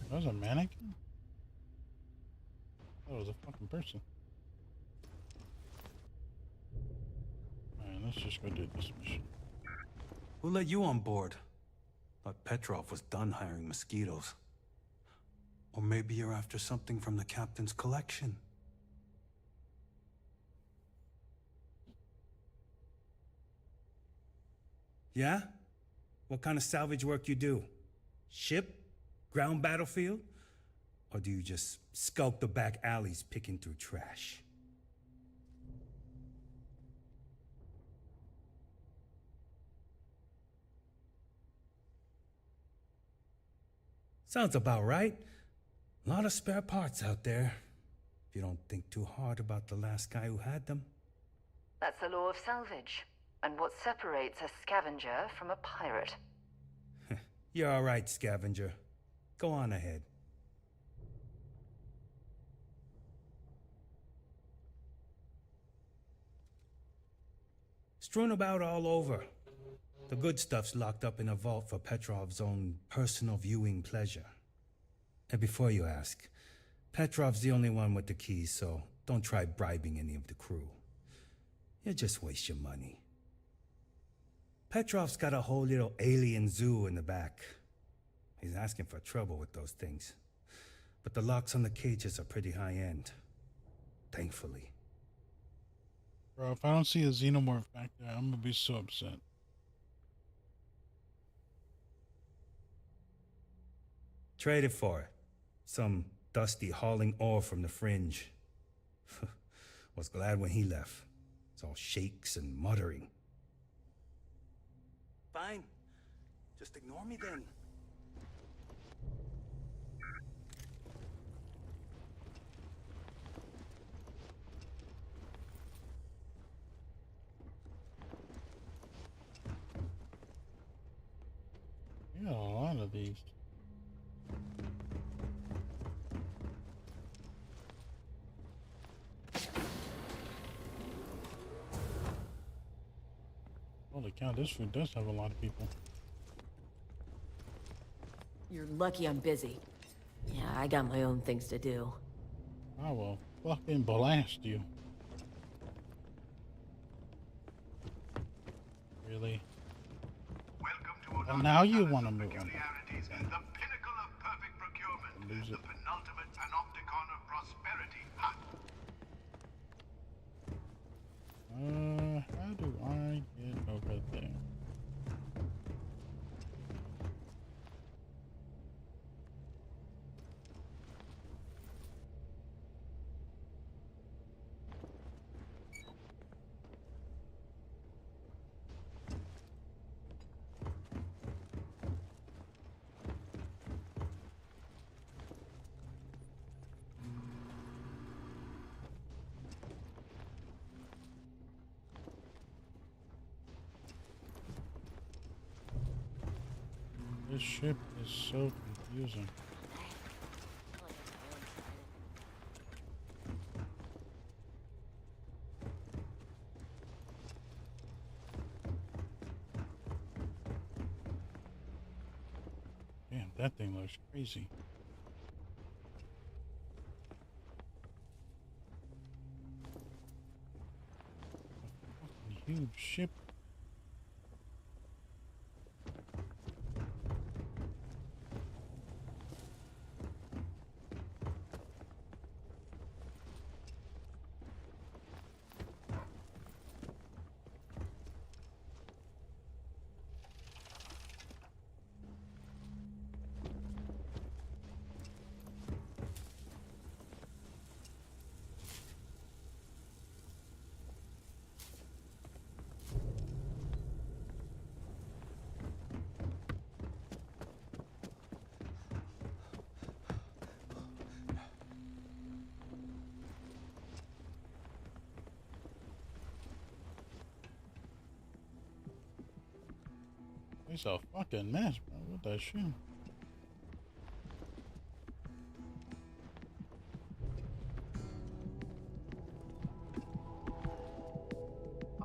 That was a mannequin? That was a fucking person. Alright, let's just go do this mission. Who let you on board? Thought Petrov was done hiring mosquitoes. Or maybe you're after something from the captain's collection. Yeah? What kind of salvage work you do? Ship? Ground battlefield? Or do you just skulk the back alleys picking through trash? Sounds about right. A lot of spare parts out there. If you don't think too hard about the last guy who had them. That's the law of salvage, and what separates a scavenger from a pirate. You're all right, scavenger. Go on ahead. Strewn about all over. The good stuff's locked up in a vault for Petrov's own personal viewing pleasure. And before you ask, Petrov's the only one with the keys, so don't try bribing any of the crew. You'll just waste your money. Petrov's got a whole little alien zoo in the back. He's asking for trouble with those things. But the locks on the cages are pretty high-end. Thankfully. Bro, if I don't see a xenomorph back there, I'm gonna be so upset. Traded for it. Some dusty hauling ore from the fringe. Was glad when he left. It's all shakes and muttering. Fine. Just ignore me then. You got a lot of these. Holy cow, this food does have a lot of people. You're lucky I'm busy. Yeah, I got my own things to do. I will fucking blast you. Really? Well, now you want to move on. And the pinnacle of perfect procurement. The penultimate panopticon of prosperity. Ha! How do I get over there? This ship is so confusing. Damn, that thing looks crazy. A fucking huge ship. It's a fucking mess, bro. What the shit?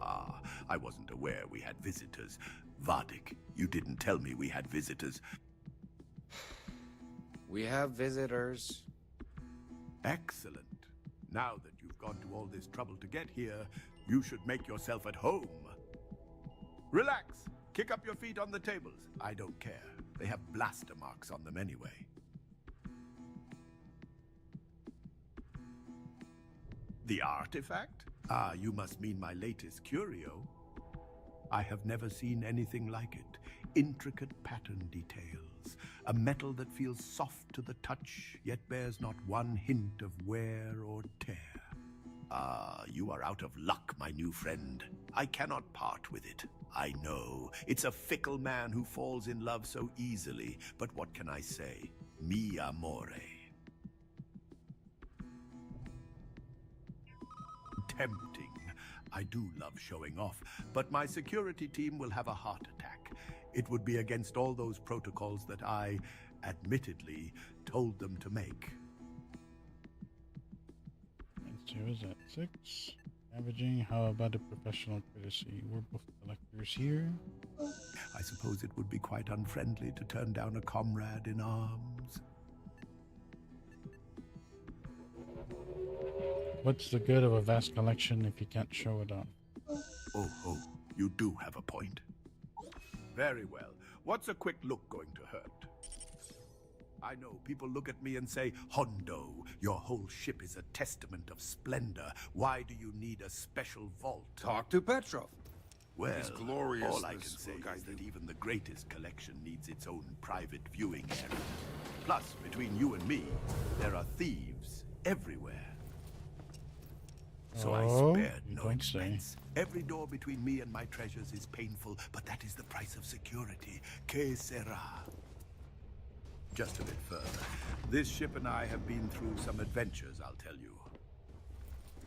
Ah, I wasn't aware we had visitors. Vardik, you didn't tell me we had visitors. We have visitors. Excellent. Now that you've gone to all this trouble to get here, you should make yourself at home. Relax. Kick up your feet on the tables. I don't care. They have blaster marks on them anyway. The artifact? Ah, you must mean my latest curio. I have never seen anything like it. Intricate pattern details. A metal that feels soft to the touch, yet bears not one hint of wear or tear. Ah, you are out of luck, my new friend. I cannot part with it. I know, it's a fickle man who falls in love so easily, but what can I say? Mi amore. Tempting. I do love showing off, but my security team will have a heart attack. It would be against all those protocols that I, admittedly, told them to make. Two is at 6. Averaging, how about a professional courtesy? We're both collectors here. I suppose it would be quite unfriendly to turn down a comrade in arms. What's the good of a vast collection if you can't show it off? Oh, you do have a point. Very well. What's a quick look going to hurt? I know, people look at me and say, Hondo, your whole ship is a testament of splendor. Why do you need a special vault? Talk to Petrov. Well, His gloriousness all I can say is that even the greatest collection needs its own private viewing area. Plus, between you and me, there are thieves everywhere. So I spared no expense. Every door between me and my treasures is painful, but that is the price of security. Que sera? Just a bit further. This ship and I have been through some adventures, I'll tell you.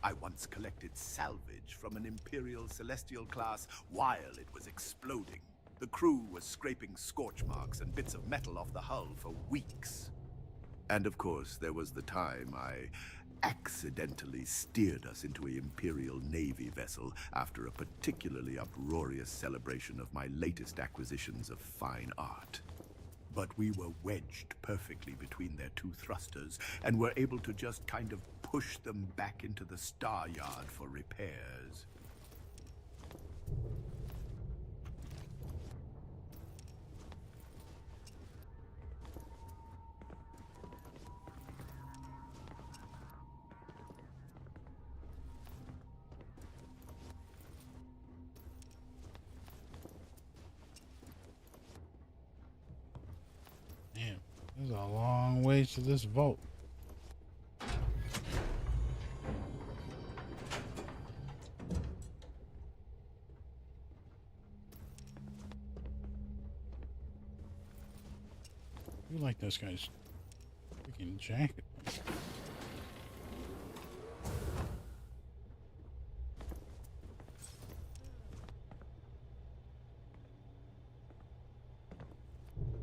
I once collected salvage from an Imperial Celestial class while it was exploding. The crew was scraping scorch marks and bits of metal off the hull for weeks. And of course, there was the time I accidentally steered us into an Imperial Navy vessel after a particularly uproarious celebration of my latest acquisitions of fine art. But we were wedged perfectly between their two thrusters and were able to just kind of push them back into the star yard for repairs. Damn, there's a long ways to this vault. You like this guy's freaking jacket?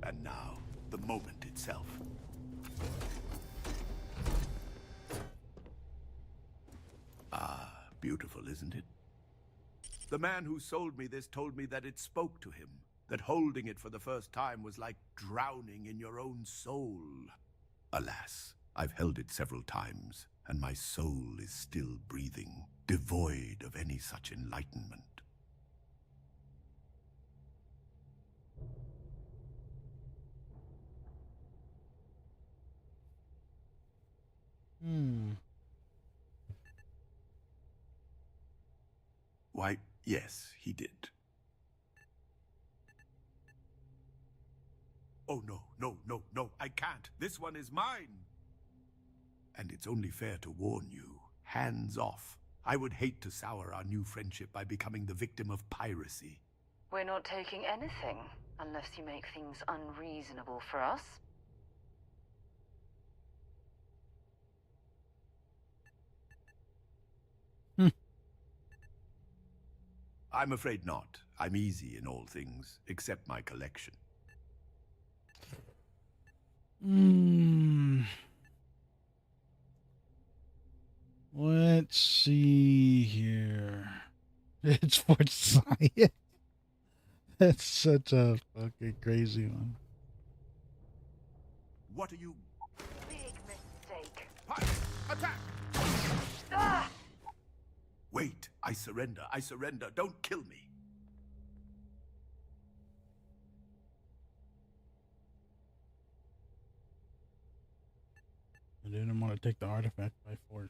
And now, the moment itself. Ah, beautiful, isn't it? The man who sold me this told me that it spoke to him, that holding it for the first time was like drowning in your own soul. Alas, I've held it several times, and my soul is still breathing, devoid of any such enlightenment. Why, yes, he did. Oh, no, I can't. This one is mine. And it's only fair to warn you, hands off. I would hate to sour our new friendship by becoming the victim of piracy. We're not taking anything, unless you make things unreasonable for us. I'm afraid not. I'm easy in all things, except my collection. Let's see here. It's for science. That's such a fucking crazy one. What are you... Big mistake. Attack! Ah! Wait, I surrender. Don't kill me. I didn't want to take the artifact by force.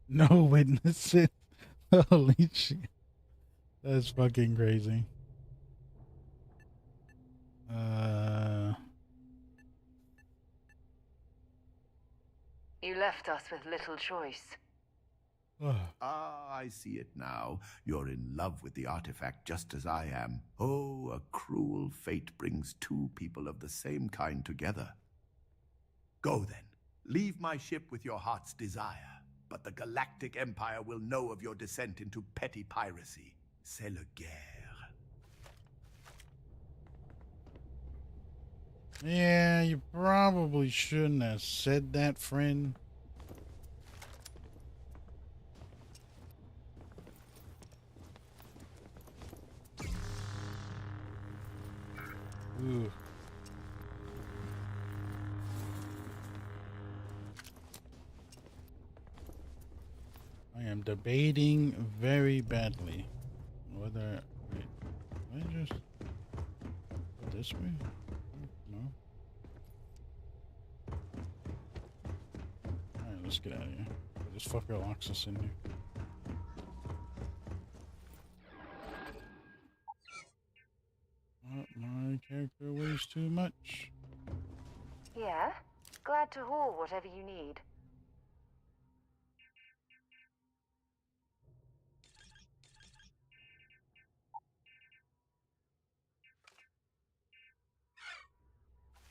No witnesses. Holy shit. That's fucking crazy. You left us with little choice. Ah, I see it now. You're in love with the artifact just as I am. Oh, a cruel fate brings two people of the same kind together. Go then. Leave my ship with your heart's desire. But the Galactic Empire will know of your descent into petty piracy. C'est la guerre. Yeah, you probably shouldn't have said that, friend. Ooh. I am debating very badly whether. Wait, did I just go this way? No. Alright, let's get out of here. This fucker locks us in here. Oh, my character weighs too much. Yeah? Glad to haul whatever you need.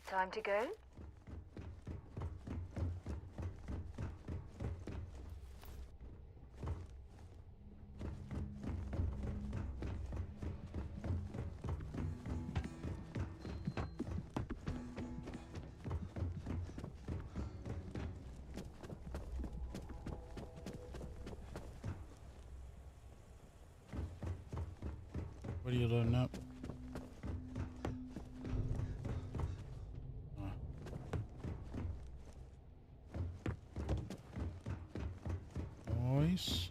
Time to go? What are you loading up? Voice.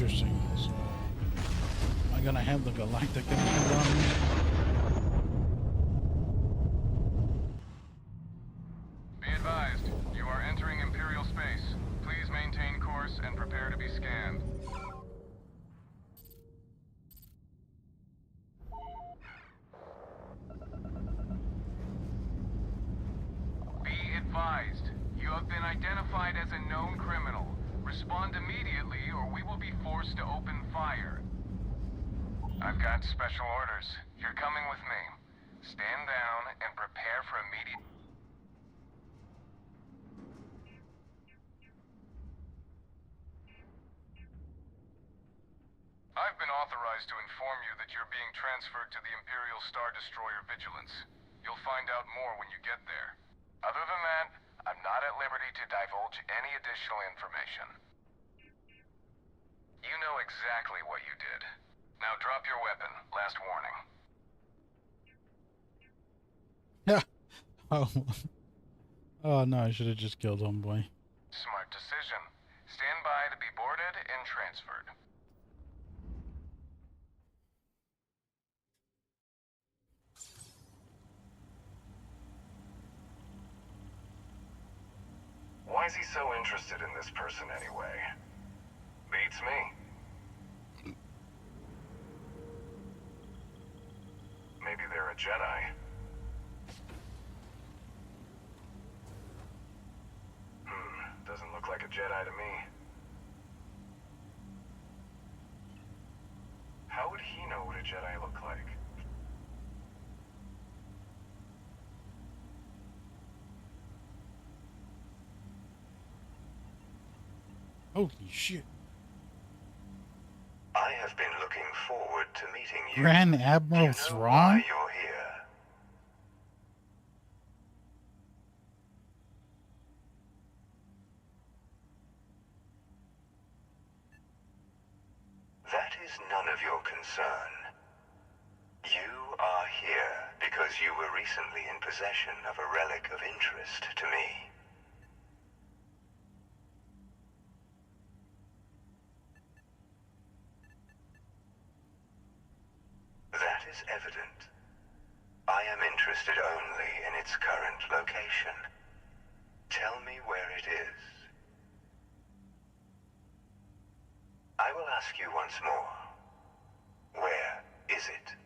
Interesting. So, am I gonna have the Galactic Empire on me? Be advised, you are entering Imperial space. Please maintain course and prepare to be scanned. Be advised, you have been identified as a known criminal. Respond immediately or we will be forced to open fire. I've got special orders. You're coming with me. Stand down and prepare for immediate... I've been authorized to inform you that you're being transferred to the Imperial Star Destroyer Vigilance. You'll find out more when you get there. Other than that, I'm not at liberty to divulge any additional information. You know exactly what you did. Now drop your weapon. Last warning. Yeah. Oh no, I should have just killed homeboy. Smart decision. Stand by to be boarded and transferred. Why is he so interested in this person anyway? Beats me. Maybe they're a Jedi. Jedi to me. How would he know what a Jedi looked like? Holy shit. I have been looking forward to meeting you. Grand Admiral Why Thrawn? you're here? That is none of your concern. You are here because you were recently in possession of a relic of interest to me. That is evident. I am interested only in its current location. Tell me where it is. I will ask you once more. Where is it?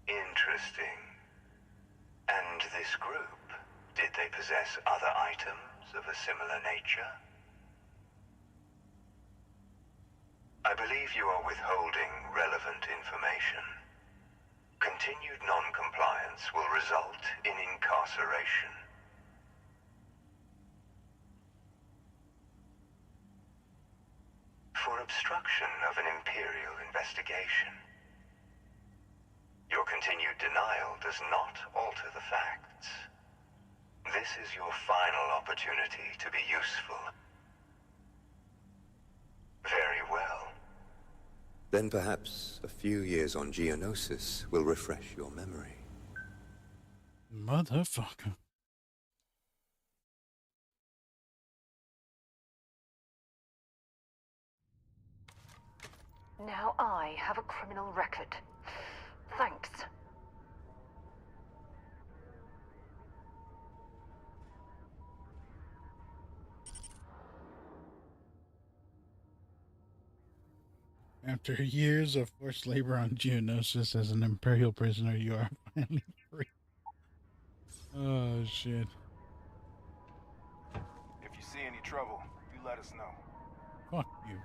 Interesting. And this group, did they possess other items of a similar nature? I believe you are withholding relevant information. Continued non-compliance will result in incarceration. For obstruction of an Imperial investigation. Your continued denial does not alter the facts. This is your final opportunity to be useful. Very well. Then perhaps a few years on Geonosis will refresh your memory. Motherfucker. Now I have a criminal record. Thanks. After years of forced labor on Geonosis as an Imperial prisoner, you are finally free. Oh, shit. If you see any trouble, you let us know. Fuck you.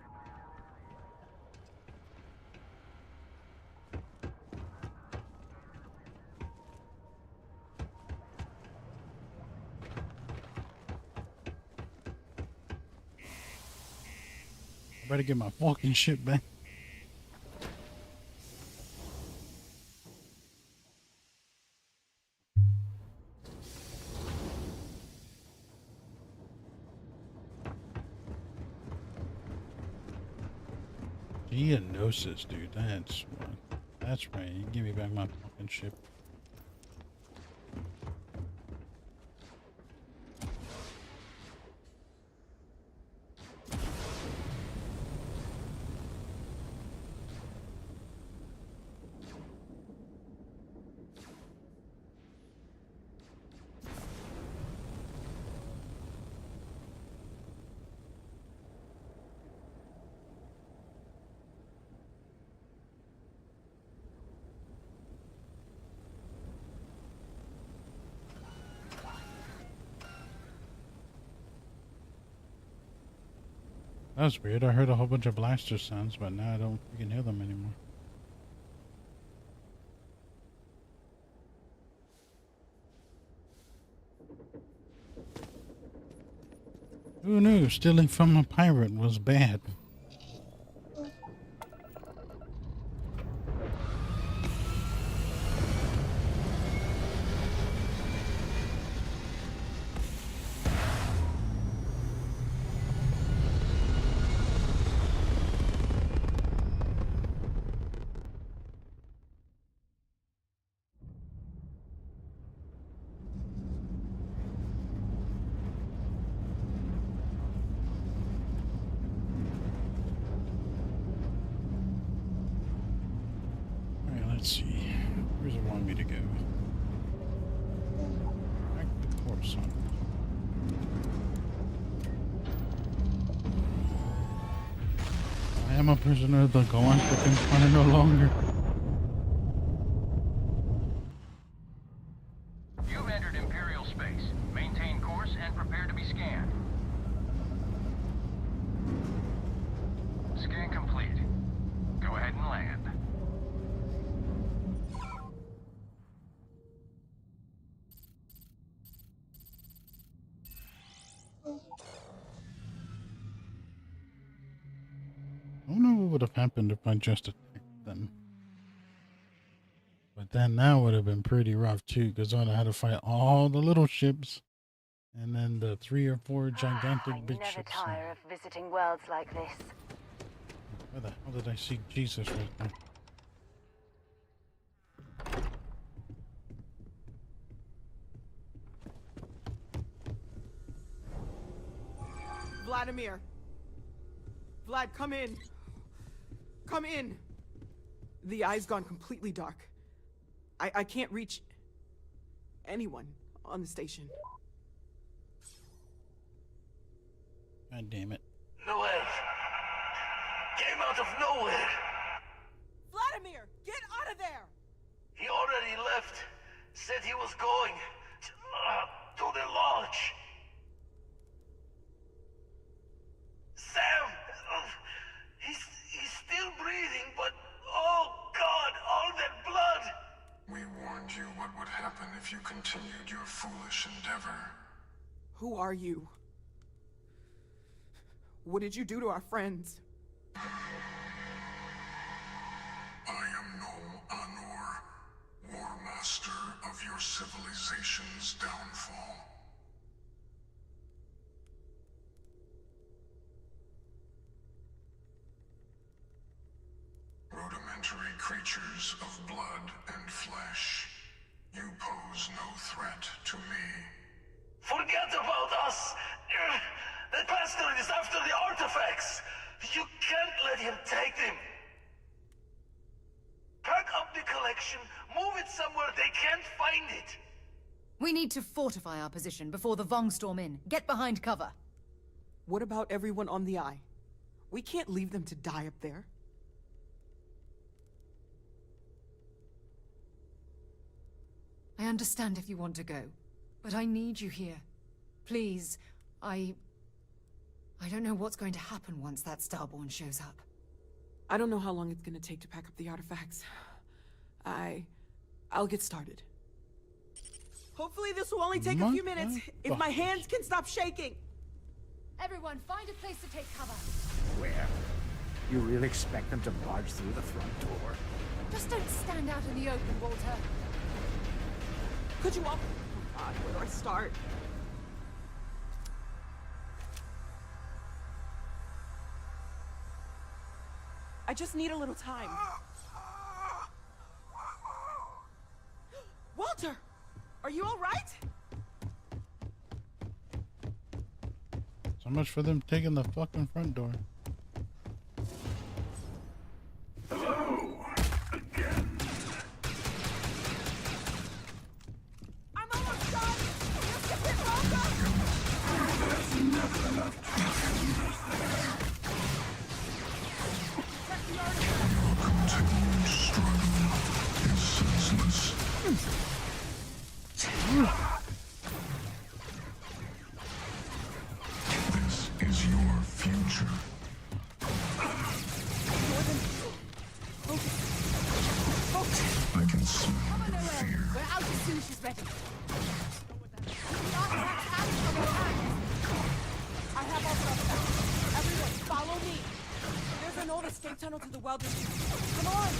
I better get my fucking shit back. Geonosis, dude. That's right. You give me back my fucking ship. That was weird. I heard a whole bunch of blaster sounds, but now I don't freaking hear them anymore. Who knew stealing from a pirate was bad? Let's see. Where's it want me to go? Back to Coruscant. I am a prisoner of the Galactic Empire no longer. would have happened if I just attacked them. But then that would have been pretty rough too, because I would have had to fight all the little ships, and then the 3 or 4 gigantic big ships. I never tire of visiting worlds like this. Where the hell did I see Jesus right there? Vladimir! Vlad, come in! Come in! The eye's gone completely dark. I can't reach anyone on the station. God damn it. Noel! Came out of nowhere! Vladimir! Get out of there! He already left. Said he was going to the lodge. Sam! He's still breathing, but oh God, all that blood! We warned you what would happen if you continued your foolish endeavor. Who are you? What did you do to our friends? I am Noel Anor, War Master of your civilization's downfall. Rudimentary creatures of blood and flesh, you pose no threat to me. Forget about us! The bastard is after the artifacts! You can't let him take them! Pack up the collection, move it somewhere they can't find it! We need to fortify our position before the Vong storm in. Get behind cover. What about everyone on the Eye? We can't leave them to die up there. I understand if you want to go, but I need you here. Please, I don't know what's going to happen once that Starborn shows up. I don't know how long it's gonna take to pack up the artifacts. I'll get started. Hopefully this will only take a few minutes, if my hands can stop shaking! Everyone, find a place to take cover. Where? You really expect them to barge through the front door? Just don't stand out in the open, Walter. Could you all... Oh God, where do I start? I just need a little time. Walter! Are you all right? So much for them taking the fucking front door. Hello, again. I'm almost done! Just a bit longer! There's never enough time, is there? Your continued struggle is senseless. This is your future. I can smell your fear. We're out as soon as she's ready. The artifacts have from her hands. I have all stuff. Everyone, follow me. There's an old escape tunnel to the welding. Come on!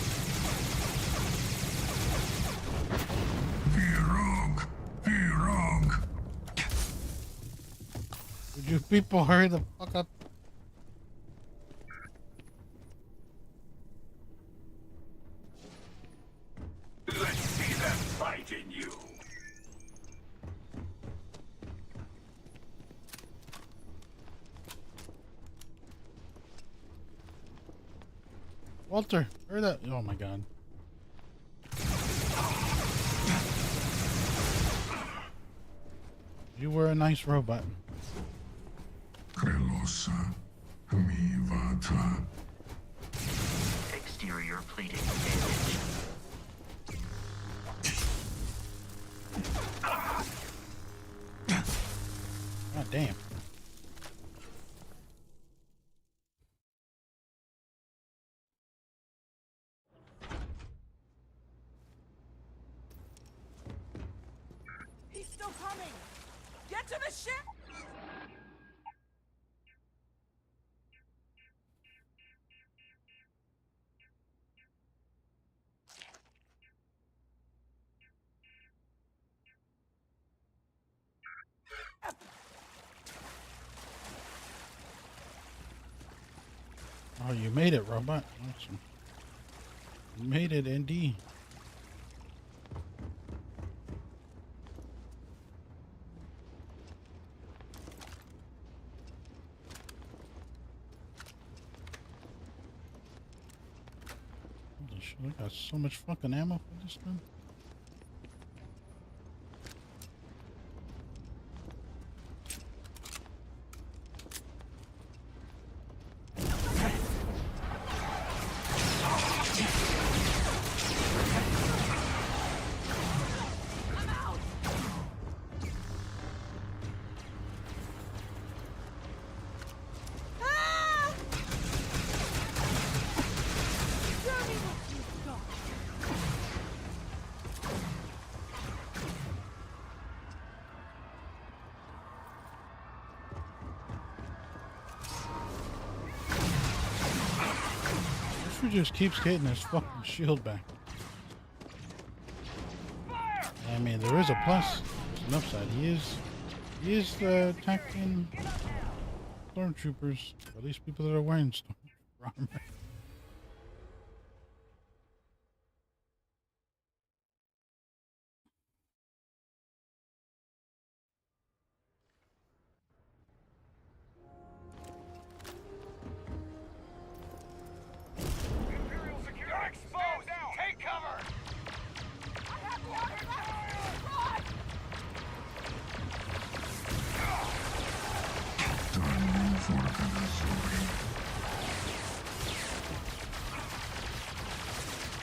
Virog! Virog! Would you people hurry the fuck up? Let's see that fight in you. Walter, hurry that. Oh my god. You were a nice robot. Krelosa, mi vata. Exterior plating damaged. God damn. He's still coming! Get to the ship! Oh, you made it, robot. Awesome. You made it, indeed. Holy shit, I got so much fucking ammo for this thing. Just keeps getting his fucking shield back. I mean, there is a plus. There's an upside. He is attacking stormtroopers. At least people that are wearing stormtrooper armor.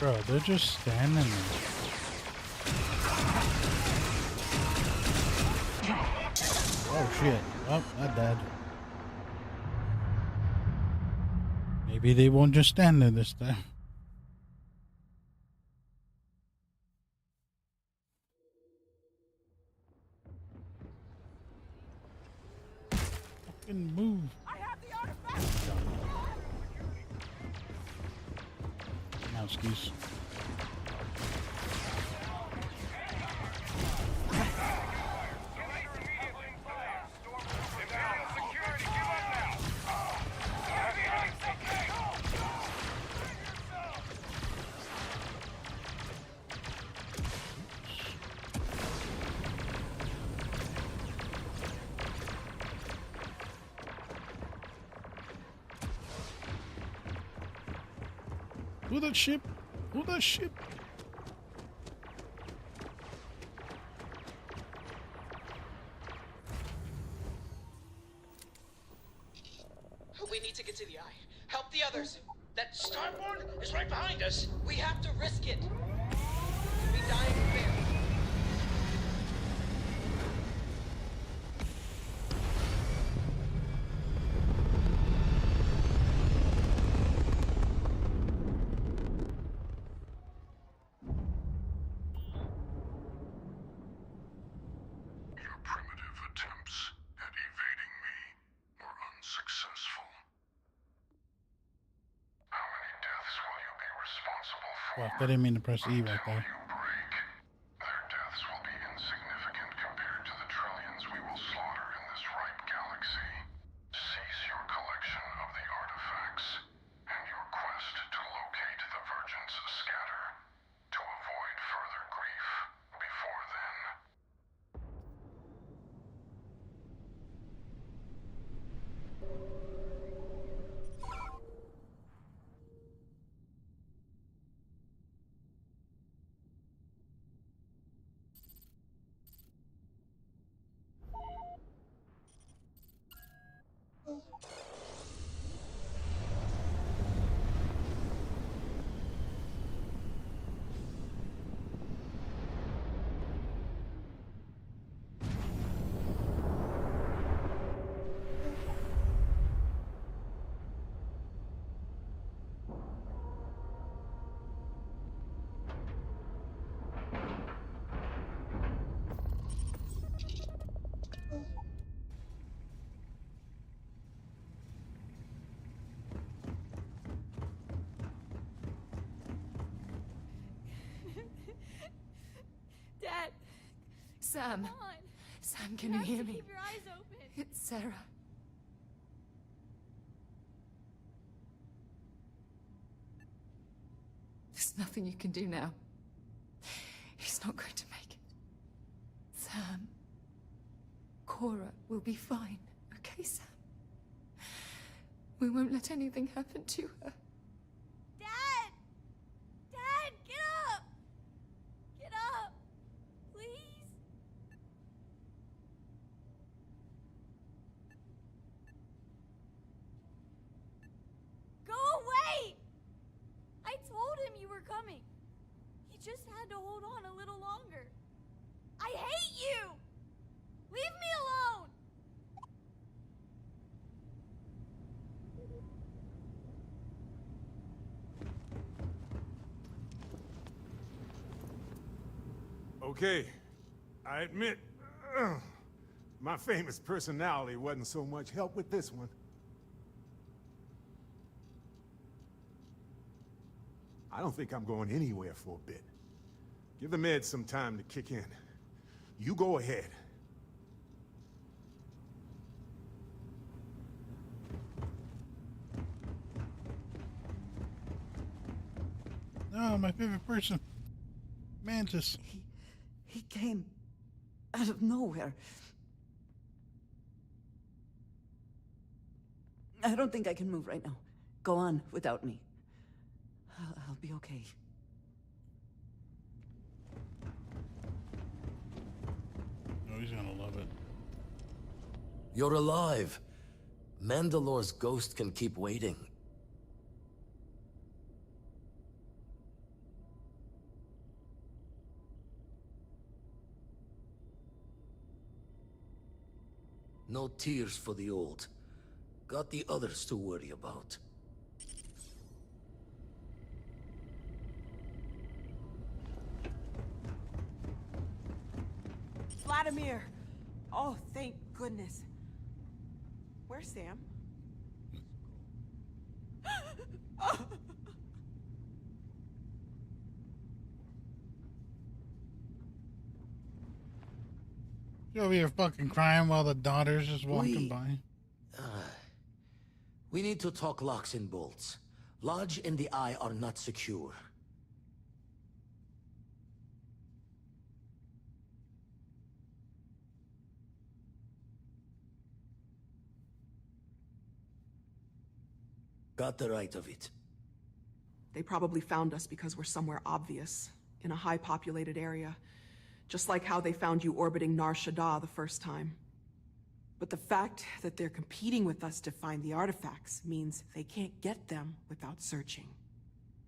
Bro, they're just standing there. Oh shit. Oh, not dead. Maybe they won't just stand there this time. Fucking move. No excuse. Who that ship? Who that ship? We need to get to the eye. Help the others. That starborn is right behind us. We have to risk it. We dying fair. Fuck, I didn't mean to press E right there. Sam. Sam, Sam, can you hear me? Keep your eyes open. It's Sarah. There's nothing you can do now. He's not going to make it. Sam. Cora will be fine. Okay, Sam? We won't let anything happen to her. Dad! Dad, get up! Get up! Please? Go away! I told him you were coming. He just had to hold on a little longer. I hate you! Leave me alone! Okay, I admit, my famous personality wasn't so much help with this one. I don't think I'm going anywhere for a bit. Give the meds some time to kick in. You go ahead. Oh, my favorite person. Mantis. He came out of nowhere. I don't think I can move right now. Go on without me. I'll be okay. Oh, he's gonna love it. You're alive. Mandalore's ghost can keep waiting. No tears for the old. Got the others to worry about. Vladimir! Oh, thank goodness. Where's Sam? You over here fucking crying while the daughter's just walking by. We need to talk locks and bolts. Lodge and the Eye are not secure. Got the right of it. They probably found us because we're somewhere obvious, in a high-populated area. Just like how they found you orbiting Nar Shaddaa the first time. But the fact that they're competing with us to find the artifacts means they can't get them without searching.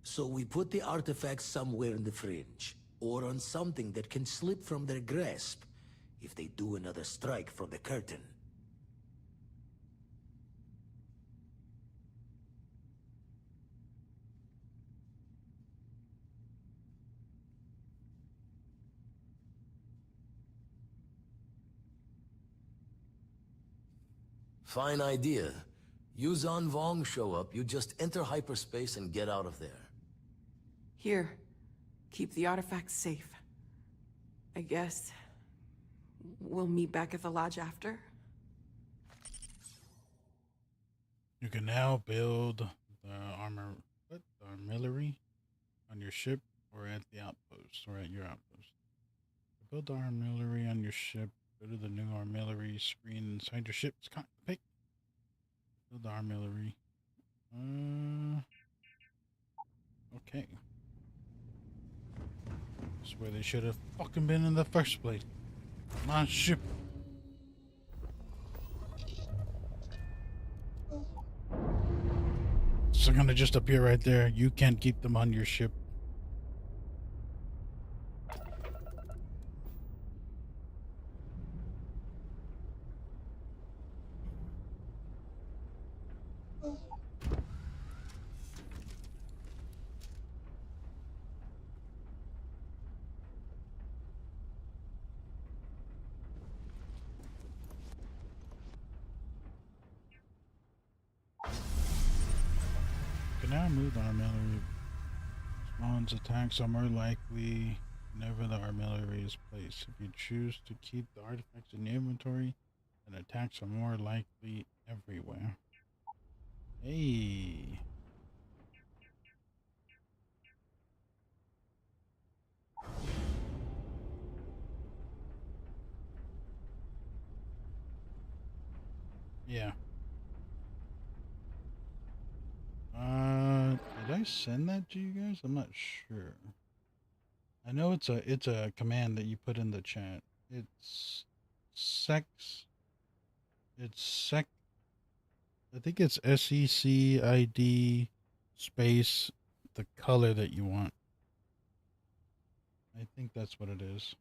So we put the artifacts somewhere in the fringe, or on something that can slip from their grasp if they do another strike from the curtain. Fine idea. Yuzan Vong show up, you just enter hyperspace and get out of there. Here, keep the artifacts safe. I guess we'll meet back at the lodge after. You can now build the artillery on your ship or at the outpost or at your outpost. Build the artillery on your ship. Go to the new artillery screen inside your ship's cockpit. Build the artillery. Okay. That's where they should have fucking been in the first place. My ship. So they're gonna just appear right there. You can't keep them on your ship. Now move the artillery. Spawn's attacks are more likely whenever the artillery is placed. If you choose to keep the artifacts in your inventory, then attacks are more likely everywhere. Hey. Yeah. Did I send that to you guys? I'm not sure. I know it's a command that you put in the chat. It's sex. It's sec. I think it's SECID space the color that you want. I think that's what it is.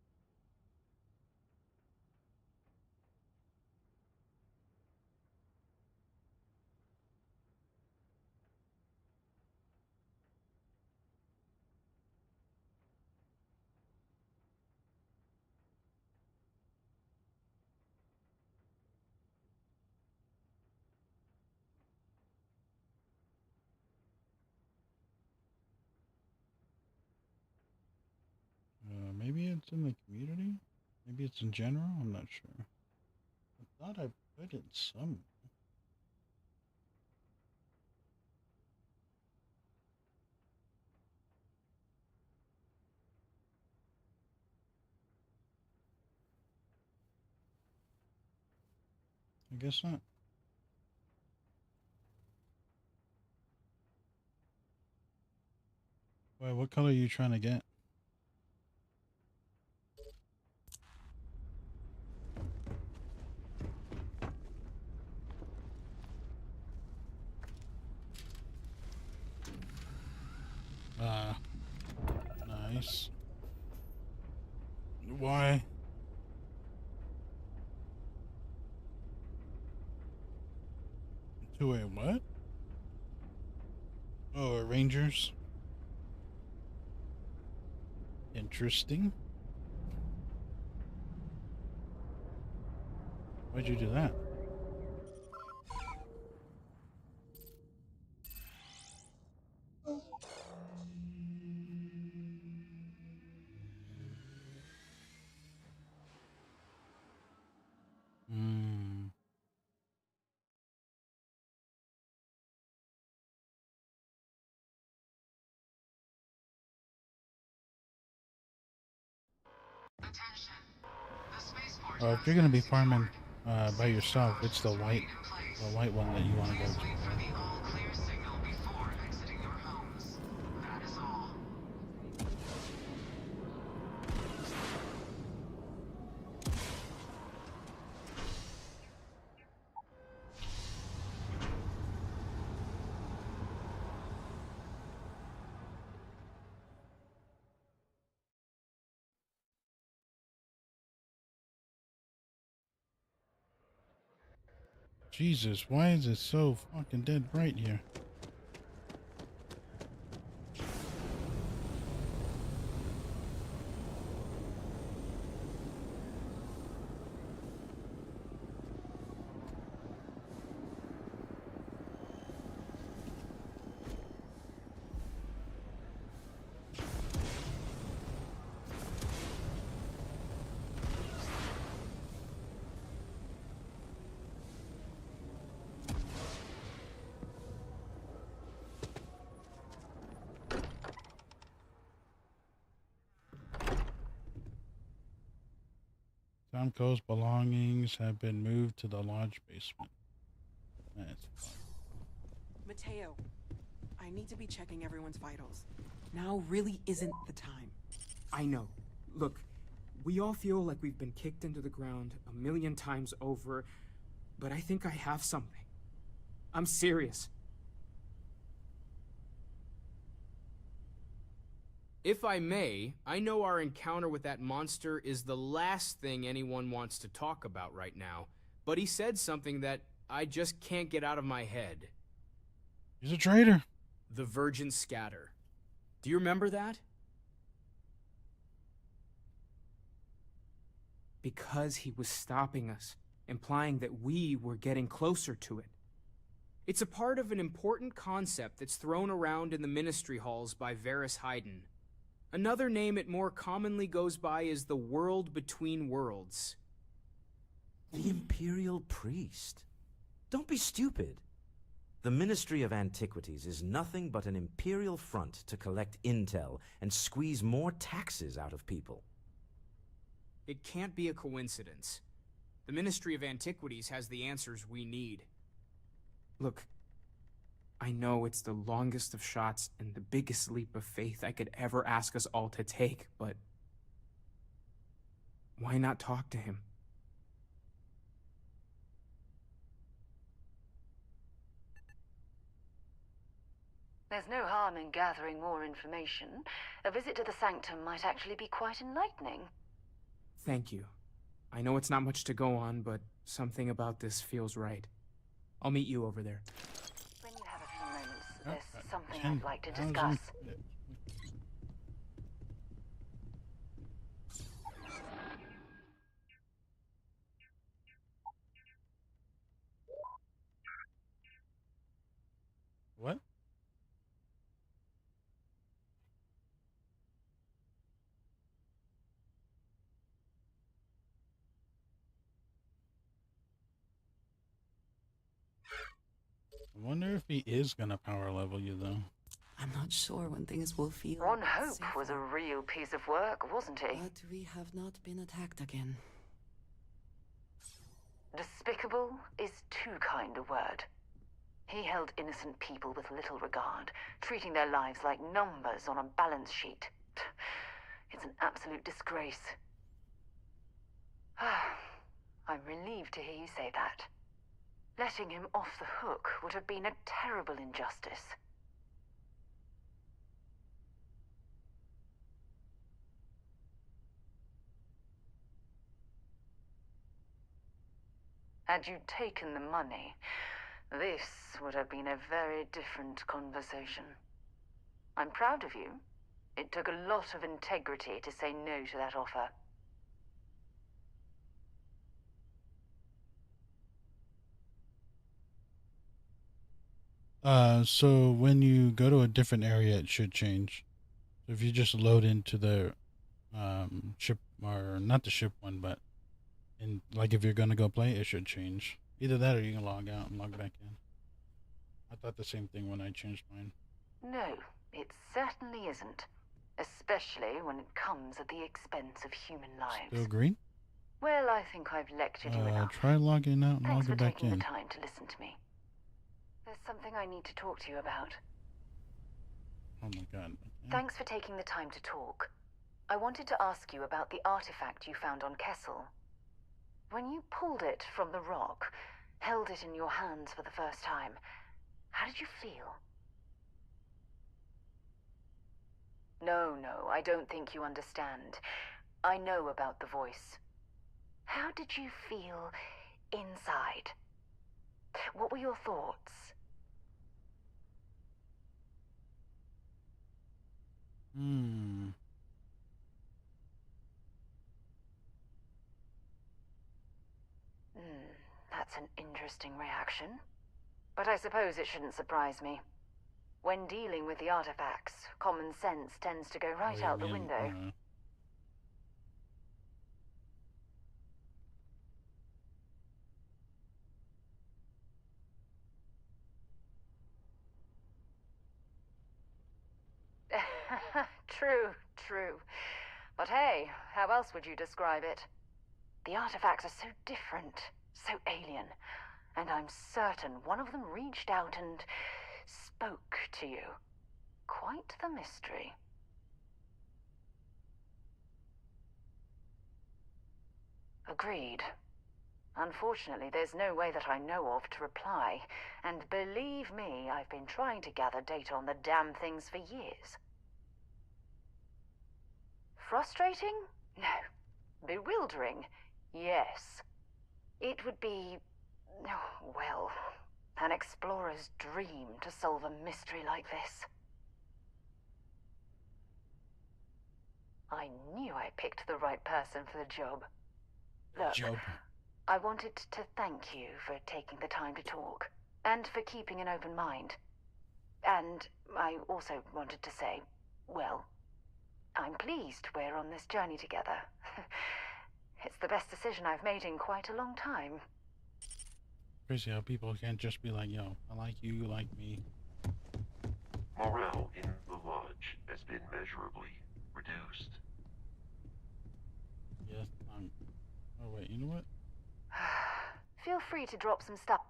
Maybe it's in the community? Maybe it's in general? I'm not sure. I thought I put it somewhere. I guess not. Wait, what color are you trying to get? Nice. Why? To a what? Oh, a Rangers. Interesting. Why'd you do that? Hmm. Oh, if you're gonna be farming by yourself, it's the white one that you want to go to. Jesus, why is it so fucking dead bright here? Samco's belongings have been moved to the lodge basement. That's fun. Mateo, I need to be checking everyone's vitals. Now really isn't the time. I know. Look, we all feel like we've been kicked into the ground 1,000,000 times over, but I think I have something. I'm serious. If I may, I know our encounter with that monster is the last thing anyone wants to talk about right now, but he said something that I just can't get out of my head. He's a traitor. The Virgin Scatter. Do you remember that? Because he was stopping us, implying that we were getting closer to it. It's a part of an important concept that's thrown around in the ministry halls by Varys Hayden. Another name it more commonly goes by is the World Between Worlds. The Imperial Priest. Don't be stupid. The Ministry of Antiquities is nothing but an imperial front to collect intel and squeeze more taxes out of people. It can't be a coincidence. The Ministry of Antiquities has the answers we need. Look, I know it's the longest of shots and the biggest leap of faith I could ever ask us all to take, but why not talk to him? There's no harm in gathering more information. A visit to the Sanctum might actually be quite enlightening. Thank you. I know it's not much to go on, but something about this feels right. I'll meet you over there. When you have a few moments, there's something I'd like to discuss. What? I wonder if he is gonna power level you, though. I'm not sure when things will feel One Hope safer. was a real piece of work, wasn't he? But we have not been attacked again. Despicable is too kind a word. He held innocent people with little regard, treating their lives like numbers on a balance sheet. It's an absolute disgrace. I'm relieved to hear you say that. Letting him off the hook would have been a terrible injustice. Had you taken the money, this would have been a very different conversation. I'm proud of you. It took a lot of integrity to say no to that offer. So when you go to a different area, it should change. So if you just load into the ship, or not the ship one, but in, like, if you're gonna go play, it should change. Either that or you can log out and log back in. I thought the same thing when I changed mine. No, it certainly isn't. Especially when it comes at the expense of human lives. Still green? Well, I think I've lectured you enough. Try logging out and Thanks for logging back taking in. the time to listen to me. There's something I need to talk to you about. Oh my god. Okay. Thanks for taking the time to talk. I wanted to ask you about the artifact you found on Kessel. When you pulled it from the rock, held it in your hands for the first time, how did you feel? No, I don't think you understand. I know about the voice. How did you feel inside? What were your thoughts? That's an interesting reaction. But I suppose it shouldn't surprise me. When dealing with the artifacts, common sense tends to go right out the window. True. But hey, how else would you describe it? The artifacts are so different, so alien, and I'm certain one of them reached out and spoke to you. Quite the mystery. Agreed. Unfortunately, there's no way that I know of to reply, and believe me, I've been trying to gather data on the damn things for years. Frustrating? No. Bewildering? Yes. It would be, well, an explorer's dream to solve a mystery like this. I knew I picked the right person for the job. Look, I wanted to thank you for taking the time to talk, and for keeping an open mind. And I also wanted to say, well, I'm pleased we're on this journey together. It's the best decision I've made in quite a long time. Crazy how people can't just be like, yo, I like you, you like me. Morale in the lodge has been measurably reduced. Yes, oh wait, you know what? Feel free to drop some stuff.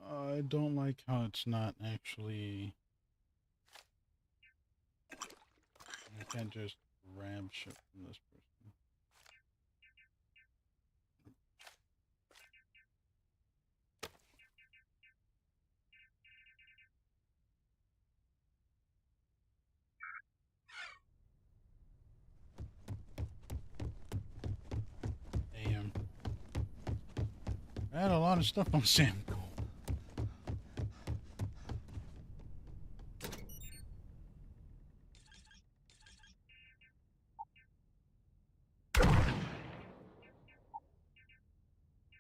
I don't like how it's not actually... I can't just grab shit from this person. Damn. I had a lot of stuff on Sam.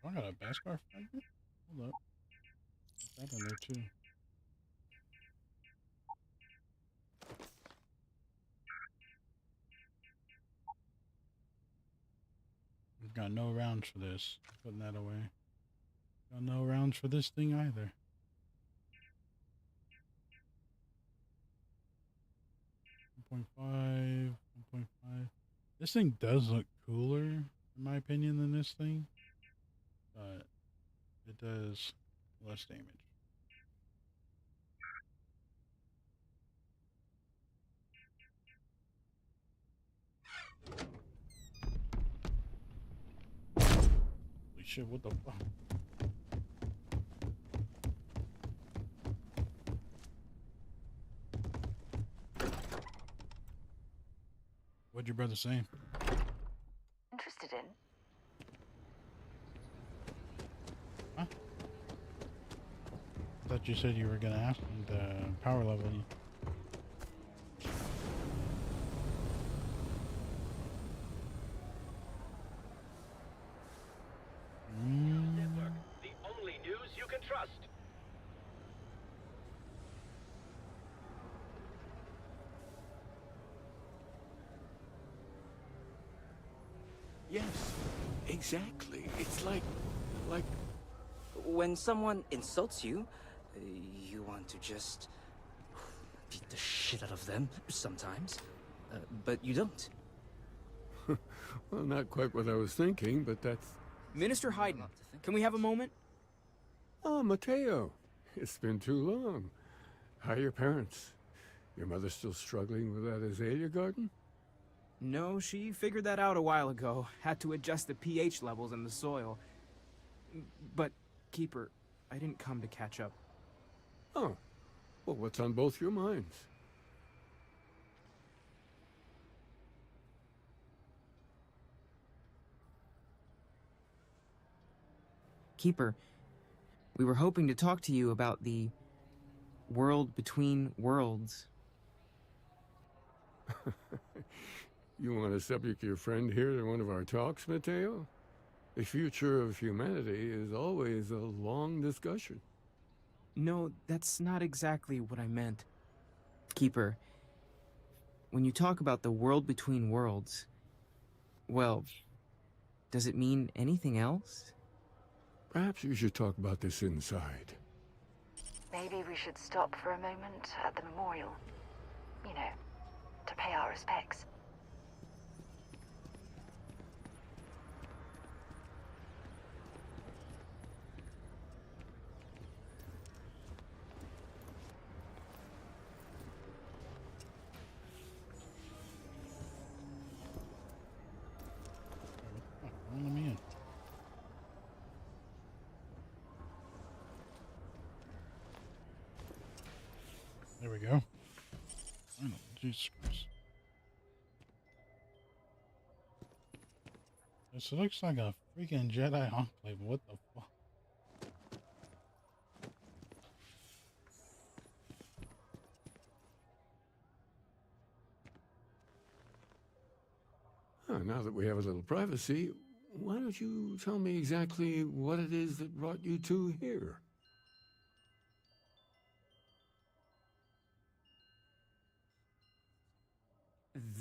I got a Beskar fragment? Hold up. Put that in there too. We've got no rounds for this. Putting that away. Got no rounds for this thing either. .5, 1.5. This thing does look cooler, in my opinion, than this thing. But it does less damage. Holy shit, what the fuck? What'd your brother say? Interested in? Huh? I thought you said you were gonna ask me the power level. Network, the only news you can trust. Yes, exactly. It's like... When someone insults you, you want to just beat the shit out of them sometimes, but you don't. Well, not quite what I was thinking, but that's... Minister Hayden, can we have a moment? Oh, Mateo. It's been too long. How are your parents? Your mother still struggling with that azalea garden? No, she figured that out a while ago. Had to adjust the pH levels in the soil. But, Keeper, I didn't come to catch up. Oh. Well, what's on both your minds? Keeper, we were hoping to talk to you about the world between worlds. You want to subject your friend here to one of our talks, Mateo? The future of humanity is always a long discussion. No, that's not exactly what I meant. Keeper, when you talk about the world between worlds, well, does it mean anything else? Perhaps you should talk about this inside. Maybe we should stop for a moment at the memorial. You know, to pay our respects. Let me in. There we go. I know, Jesus Christ. This looks like a freaking Jedi Enclave. What the fuck? Now that we have a little privacy, why don't you tell me exactly what it is that brought you two here?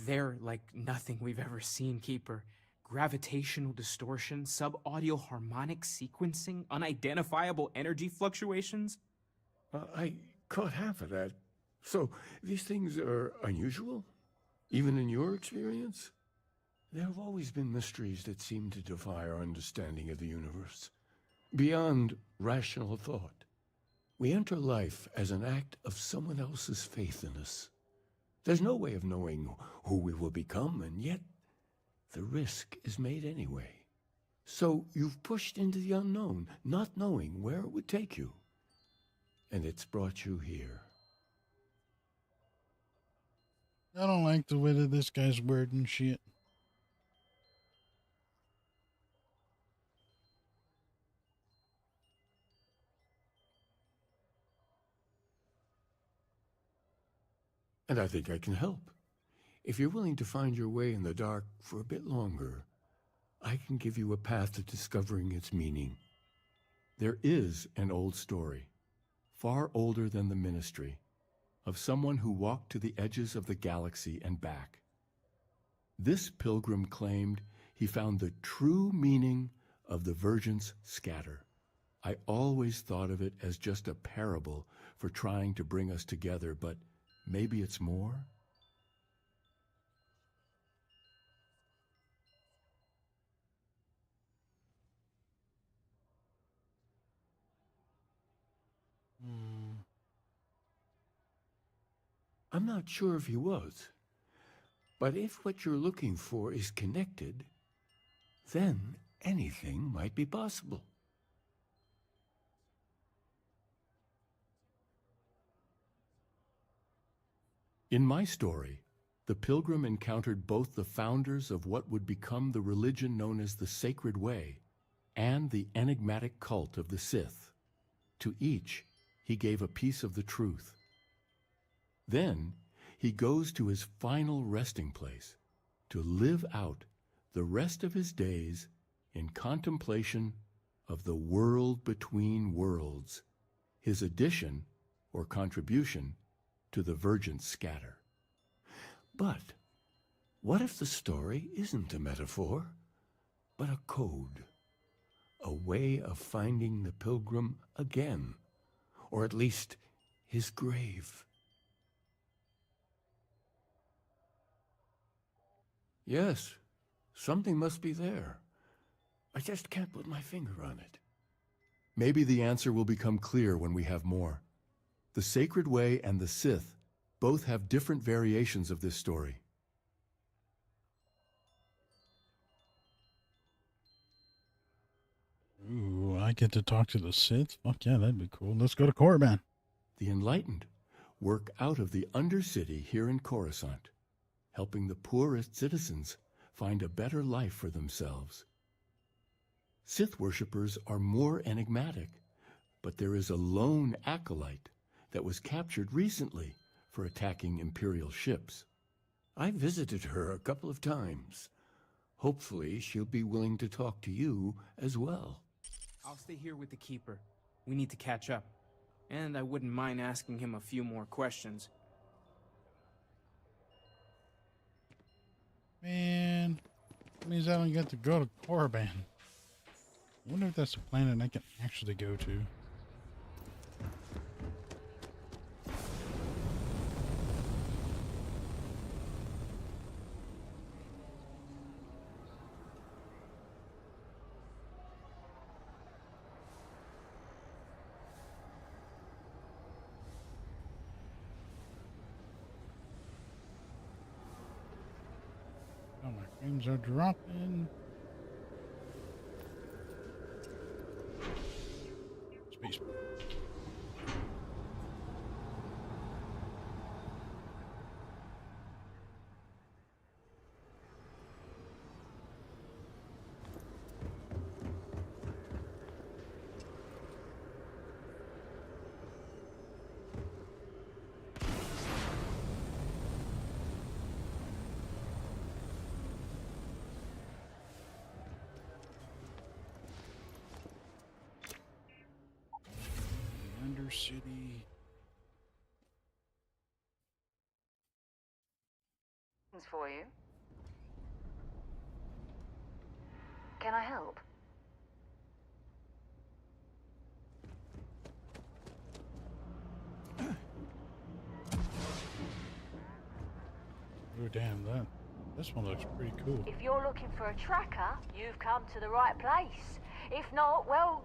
They're like nothing we've ever seen, Keeper. Gravitational distortion, sub-audio harmonic sequencing, unidentifiable energy fluctuations. I caught half of that. So, these things are unusual? Even in your experience? There have always been mysteries that seem to defy our understanding of the universe. Beyond rational thought. We enter life as an act of someone else's faith in us. There's no way of knowing who we will become, and yet the risk is made anyway. So you've pushed into the unknown, not knowing where it would take you. And it's brought you here. I don't like the way that this guy's wording shit. And I think I can help. If you're willing to find your way in the dark for a bit longer, I can give you a path to discovering its meaning. There is an old story, far older than the Ministry, of someone who walked to the edges of the galaxy and back. This pilgrim claimed he found the true meaning of the Virgins' scatter. I always thought of it as just a parable for trying to bring us together, but maybe it's more? I'm not sure if he was. But if what you're looking for is connected, then anything might be possible. In my story, the pilgrim encountered both the founders of what would become the religion known as the Sacred Way and the enigmatic cult of the Sith. To each, he gave a piece of the truth. Then, he goes to his final resting place to live out the rest of his days in contemplation of the world between worlds, his addition or contribution to the Virgin scatter. But what if the story isn't a metaphor, but a code? A way of finding the pilgrim again, or at least his grave. Yes, something must be there. I just can't put my finger on it. Maybe the answer will become clear when we have more. The Sacred Way and the Sith both have different variations of this story. Ooh, I get to talk to the Sith? Fuck yeah, that'd be cool. Let's go to Korriban. The enlightened work out of the Undercity here in Coruscant, helping the poorest citizens find a better life for themselves. Sith worshippers are more enigmatic, but there is a lone acolyte that was captured recently for attacking Imperial ships. I visited her a couple of times. Hopefully, she'll be willing to talk to you as well. I'll stay here with the Keeper. We need to catch up. And I wouldn't mind asking him a few more questions. Man, that means I don't get to go to Korriban. I wonder if that's a planet I can actually go to. Oh, my frames are dropping. Space. River City. For you. Can I help? Oh damn, this one looks pretty cool. If you're looking for a tracker, you've come to the right place. If not, well,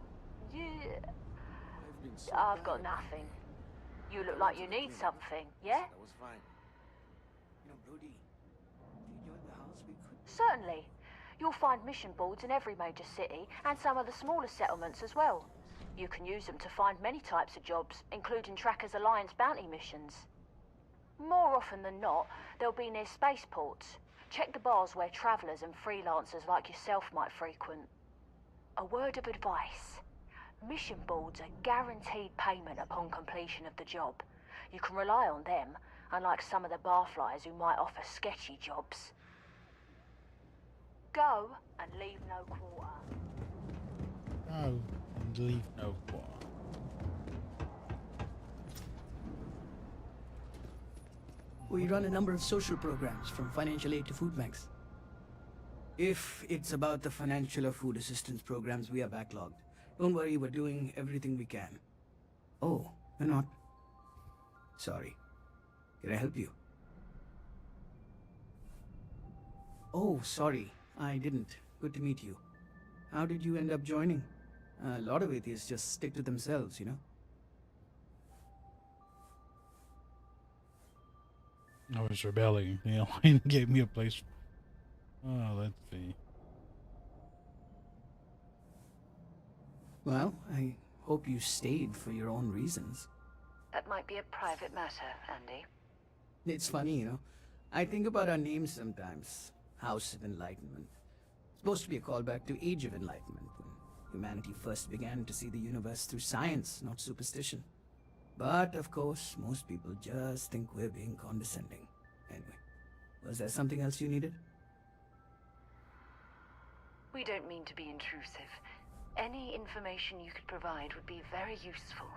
I've got nothing. You look like you need something, yeah? That was fine. You know, Brody, if you join the house, we could... Certainly. You'll find mission boards in every major city and some of the smaller settlements as well. You can use them to find many types of jobs, including Trackers Alliance bounty missions. More often than not, they'll be near spaceports. Check the bars where travelers and freelancers like yourself might frequent. A word of advice. Mission boards are guaranteed payment upon completion of the job. You can rely on them, unlike some of the barflies who might offer sketchy jobs. Go and leave no quarter. Go and leave no quarter. We run a number of social programs, from financial aid to food banks. If it's about the financial or food assistance programs, we are backlogged. Don't worry, we're doing everything we can. Oh, you're not? Sorry. Can I help you? Oh, sorry. I didn't. Good to meet you. How did you end up joining? A lot of atheists just stick to themselves, you know? I was rebelling. The airline gave me a place. Oh, let's see. Well, I hope you stayed for your own reasons. That might be a private matter, Andy. It's funny, you know. I think about our names sometimes. House of Enlightenment. Supposed to be a callback to Age of Enlightenment, when humanity first began to see the universe through science, not superstition. But, of course, most people just think we're being condescending. Anyway, was there something else you needed? We don't mean to be intrusive. Any information you could provide would be very useful.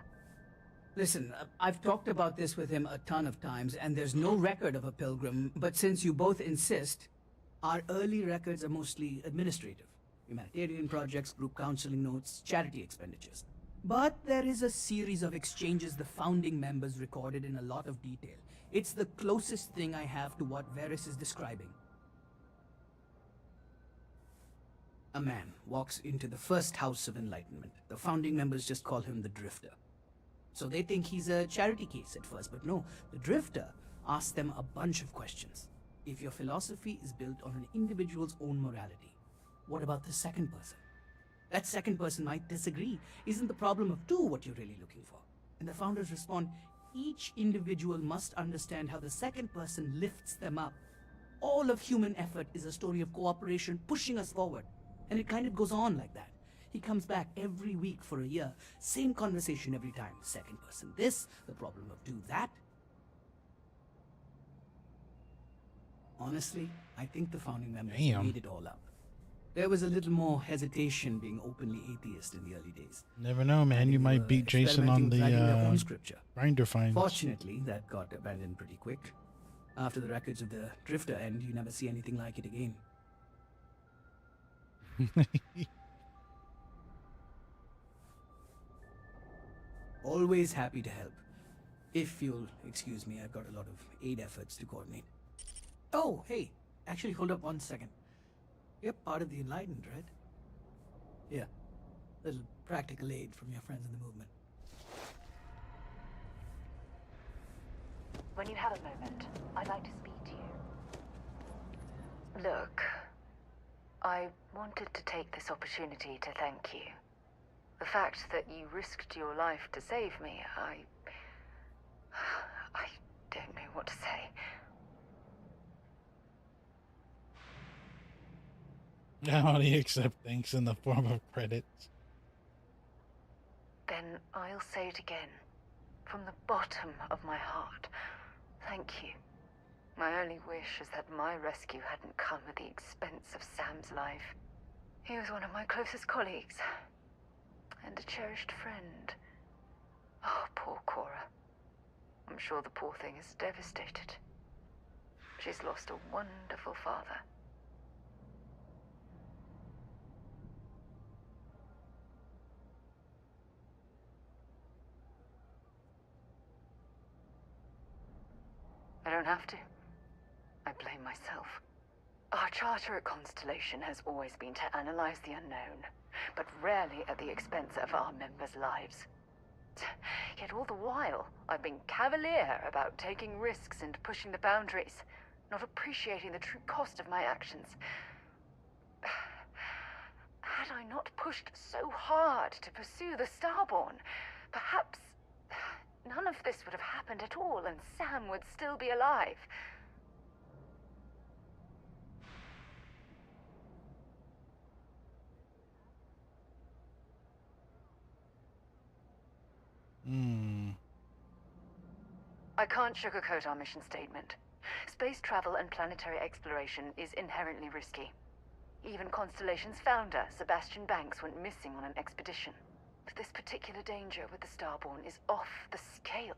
Listen, I've talked about this with him a ton of times, and there's no record of a pilgrim, but since you both insist, our early records are mostly administrative. Humanitarian projects, group counseling notes, charity expenditures. But there is a series of exchanges the founding members recorded in a lot of detail. It's the closest thing I have to what Varys is describing. A man walks into the first House of Enlightenment. The founding members just call him the Drifter. So they think he's a charity case at first, but no. The Drifter asks them a bunch of questions. If your philosophy is built on an individual's own morality, what about the second person? That second person might disagree. Isn't the problem of two what you're really looking for? And the founders respond, each individual must understand how the second person lifts them up. All of human effort is a story of cooperation pushing us forward. And it kind of goes on like that. He comes back every week for a year. Same conversation every time. Second person this, the problem of do that. Honestly, I think the founding members made it all up. There was a little more hesitation being openly atheist in the early days. Never know, man. You might beat Jason on the scripture. grinder finds. Fortunately, that got abandoned pretty quick. After the records of the Drifter end, you never see anything like it again. Always happy to help. If you'll excuse me, I've got a lot of aid efforts to coordinate. Oh, hey, actually hold up 1 second. You're part of the Enlightened, right? Yeah. Little practical aid from your friends in the movement. When you have a moment, I'd like to speak to you. Look, I wanted to take this opportunity to thank you. The fact that you risked your life to save me, I don't know what to say. I only accept thanks in the form of credits. Then I'll say it again. From the bottom of my heart. Thank you. My only wish is that my rescue hadn't come at the expense of Sam's life. He was one of my closest colleagues. And a cherished friend. Oh, poor Cora. I'm sure the poor thing is devastated. She's lost a wonderful father. I don't have to. I blame myself. Our charter at Constellation has always been to analyze the unknown, but rarely at the expense of our members' lives. Yet all the while, I've been cavalier about taking risks and pushing the boundaries, not appreciating the true cost of my actions. Had I not pushed so hard to pursue the Starborn, perhaps none of this would have happened at all, and Sam would still be alive. I can't sugarcoat our mission statement. Space travel and planetary exploration is inherently risky. Even Constellation's founder, Sebastian Banks, went missing on an expedition. But this particular danger with the Starborn is off the scale.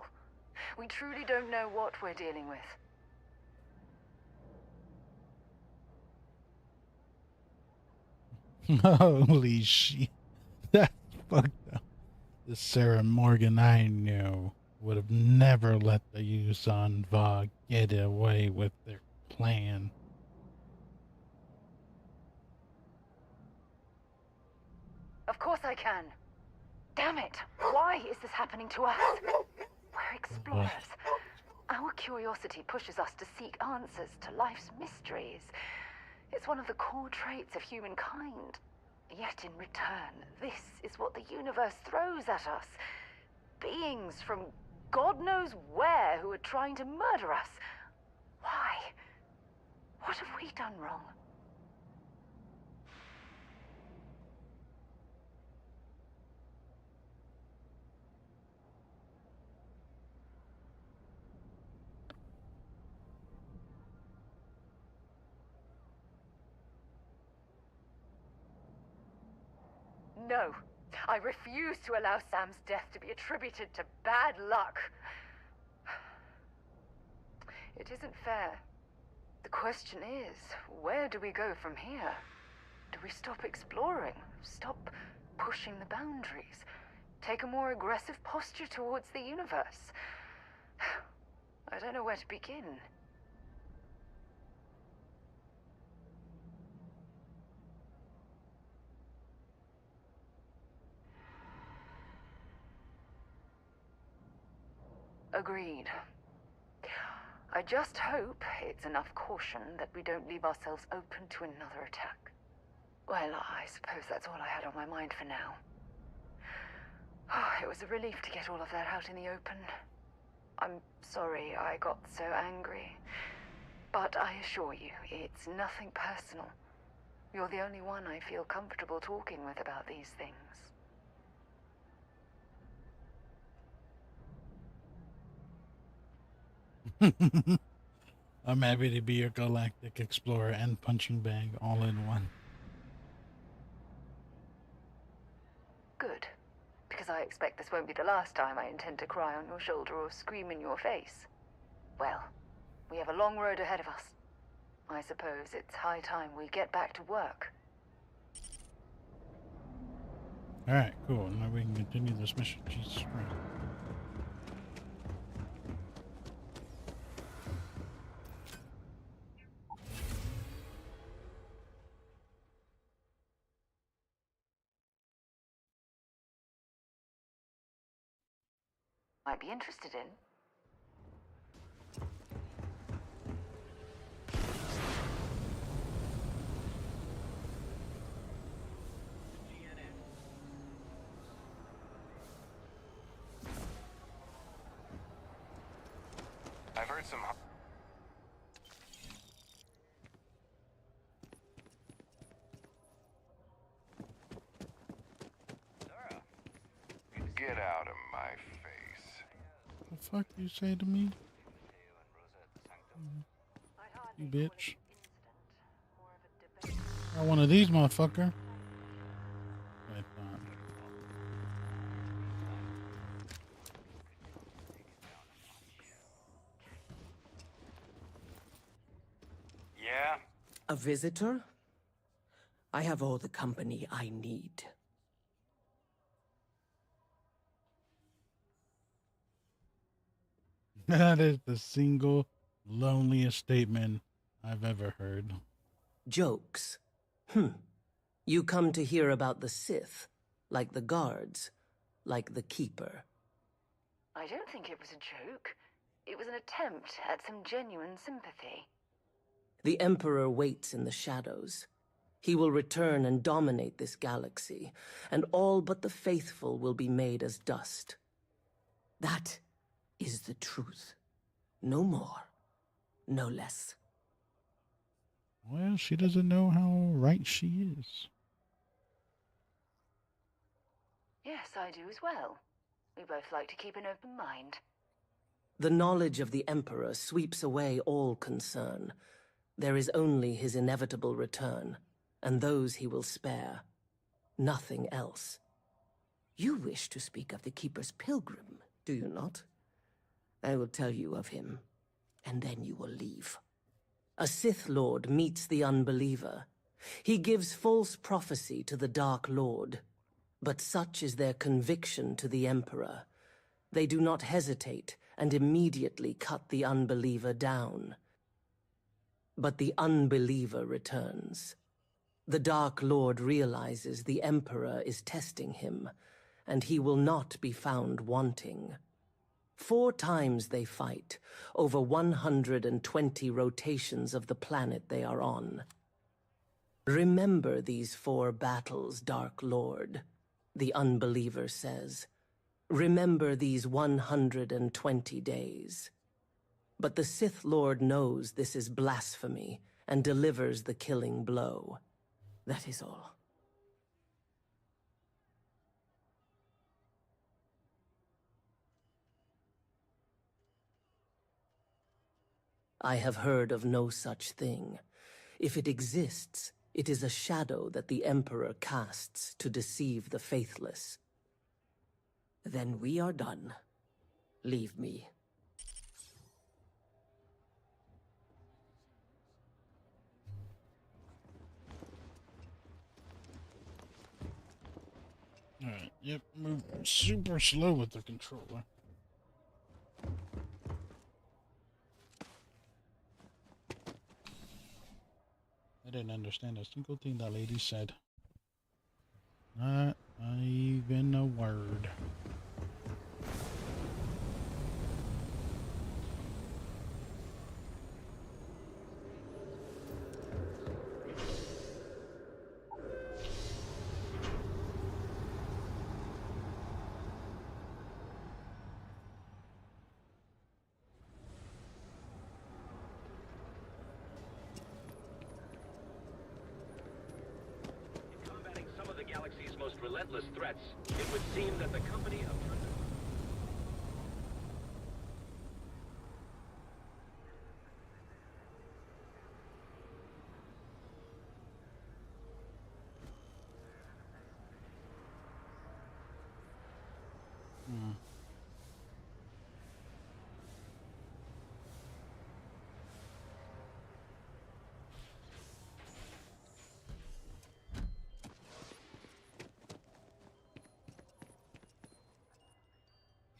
We truly don't know what we're dealing with. Holy shit. That's fucked up. The Sarah Morgan I knew would have never let the Yuuzhan Vong get away with their plan. Of course I can. Damn it! Why is this happening to us? We're explorers. Our curiosity pushes us to seek answers to life's mysteries. It's one of the core traits of humankind. Yet in return, this is what the universe throws at us. Beings from God knows where who are trying to murder us. Why? What have we done wrong? No. I refuse to allow Sam's death to be attributed to bad luck. It isn't fair. The question is, where do we go from here? Do we stop exploring? Stop pushing the boundaries? Take a more aggressive posture towards the universe? I don't know where to begin. Agreed. I just hope it's enough caution that we don't leave ourselves open to another attack. Well, I suppose that's all I had on my mind for now. It was a relief to get all of that out in the open. I'm sorry I got so angry. But I assure you, it's nothing personal. You're the only one I feel comfortable talking with about these things. I'm happy to be your galactic explorer and punching bag all in one. Good. Because I expect this won't be the last time I intend to cry on your shoulder or scream in your face. Well, we have a long road ahead of us. I suppose it's high time we get back to work. Alright, cool. Now we can continue this mission. Jesus Christ. Might be interested in. I've heard some... Get out of my face. What the fuck you say to me? You bitch. I one of these motherfucker. I thought. A visitor? I have all the company I need. That is the single loneliest statement I've ever heard. Jokes. You come to hear about the Sith, like the guards, like the Keeper. I don't think it was a joke. It was an attempt at some genuine sympathy. The Emperor waits in the shadows. He will return and dominate this galaxy, and all but the faithful will be made as dust. That is the truth. No more, no less. Well, she doesn't know how right she is. Yes, I do as well. We both like to keep an open mind. The knowledge of the Emperor sweeps away all concern. There is only his inevitable return, and those he will spare. Nothing else. You wish to speak of the Keeper's pilgrim, do you not? I will tell you of him, and then you will leave. A Sith Lord meets the unbeliever. He gives false prophecy to the Dark Lord, but such is their conviction to the Emperor. They do not hesitate and immediately cut the unbeliever down. But the unbeliever returns. The Dark Lord realizes the Emperor is testing him, and he will not be found wanting. 4 times they fight, over 120 rotations of the planet they are on. Remember these 4 battles, Dark Lord, the unbeliever says. Remember these 120 days. But the Sith Lord knows this is blasphemy and delivers the killing blow. That is all. I have heard of no such thing. If it exists, it is a shadow that the Emperor casts to deceive the faithless. Then we are done. Leave me. Alright, yep, move super slow with the controller. I didn't understand a single thing that lady said. Not even a word. Most relentless threats, it would seem that the company of...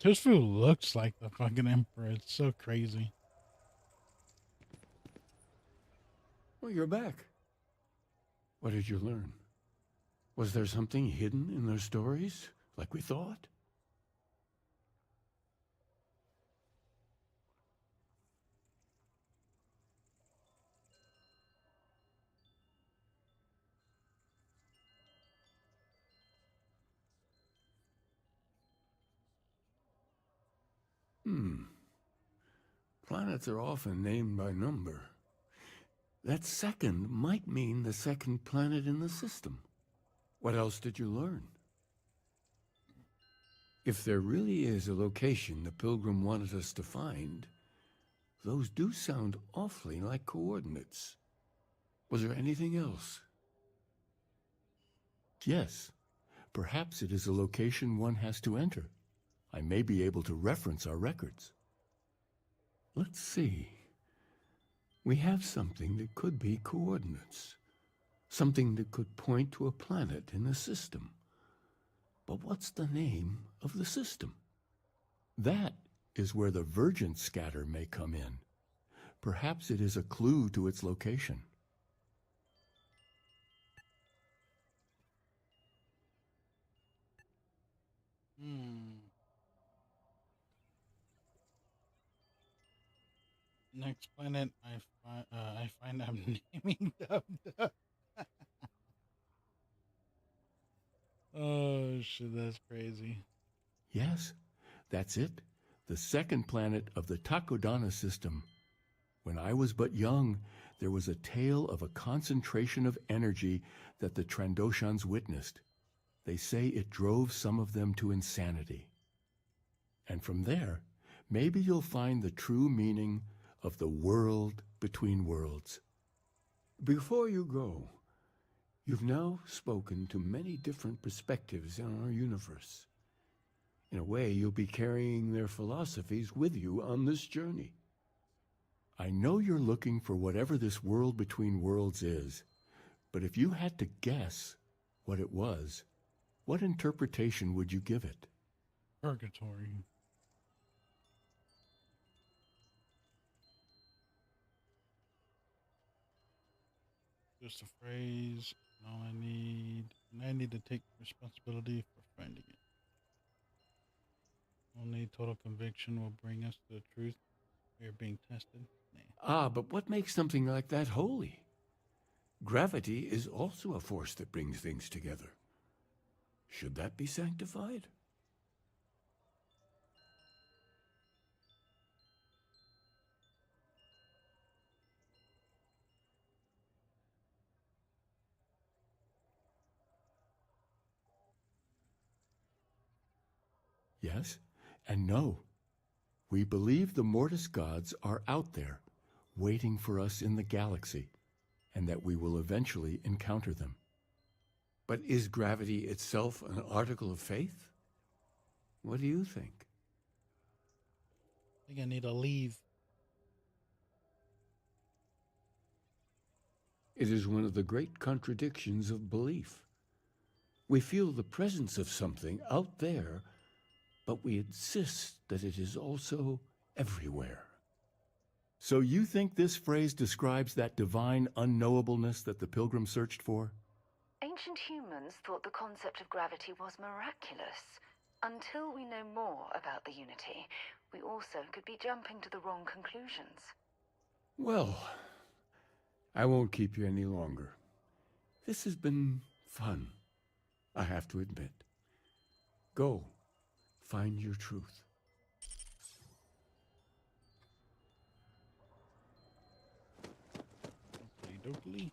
This fool looks like the fucking Emperor. It's so crazy. Well, you're back. What did you learn? Was there something hidden in their stories, like we thought? Planets are often named by number. That second might mean the second planet in the system. What else did you learn? If there really is a location the Pilgrim wanted us to find, those do sound awfully like coordinates. Was there anything else? Yes. Perhaps it is a location one has to enter. I may be able to reference our records. Let's see. We have something that could be coordinates. Something that could point to a planet in the system. But what's the name of the system? That is where the Vergent scatter may come in. Perhaps it is a clue to its location. Next planet I find I'm naming them. Oh shit, that's crazy. Yes, that's it. The second planet of the Takodana system. When I was but young, there was a tale of a concentration of energy that the Trandoshans witnessed. They say it drove some of them to insanity. And from there, maybe you'll find the true meaning of the world between worlds. Before you go, you've now spoken to many different perspectives in our universe. In a way, you'll be carrying their philosophies with you on this journey. I know you're looking for whatever this world between worlds is, but if you had to guess what it was, what interpretation would you give it? Purgatory. Just a phrase. All I need to take responsibility for finding it. Only total conviction will bring us to the truth. We are being tested. Ah, but what makes something like that holy? Gravity is also a force that brings things together. Should that be sanctified? Yes and no. We believe the Mortis gods are out there, waiting for us in the galaxy, and that we will eventually encounter them. But is gravity itself an article of faith? What do you think? I think I need to leave. It is one of the great contradictions of belief. We feel the presence of something out there, but we insist that it is also everywhere. So you think this phrase describes that divine unknowableness that the pilgrim searched for? Ancient humans thought the concept of gravity was miraculous. Until we know more about the Unity, we also could be jumping to the wrong conclusions. Well, I won't keep you any longer. This has been fun, I have to admit. Go, find your truth. Dokey.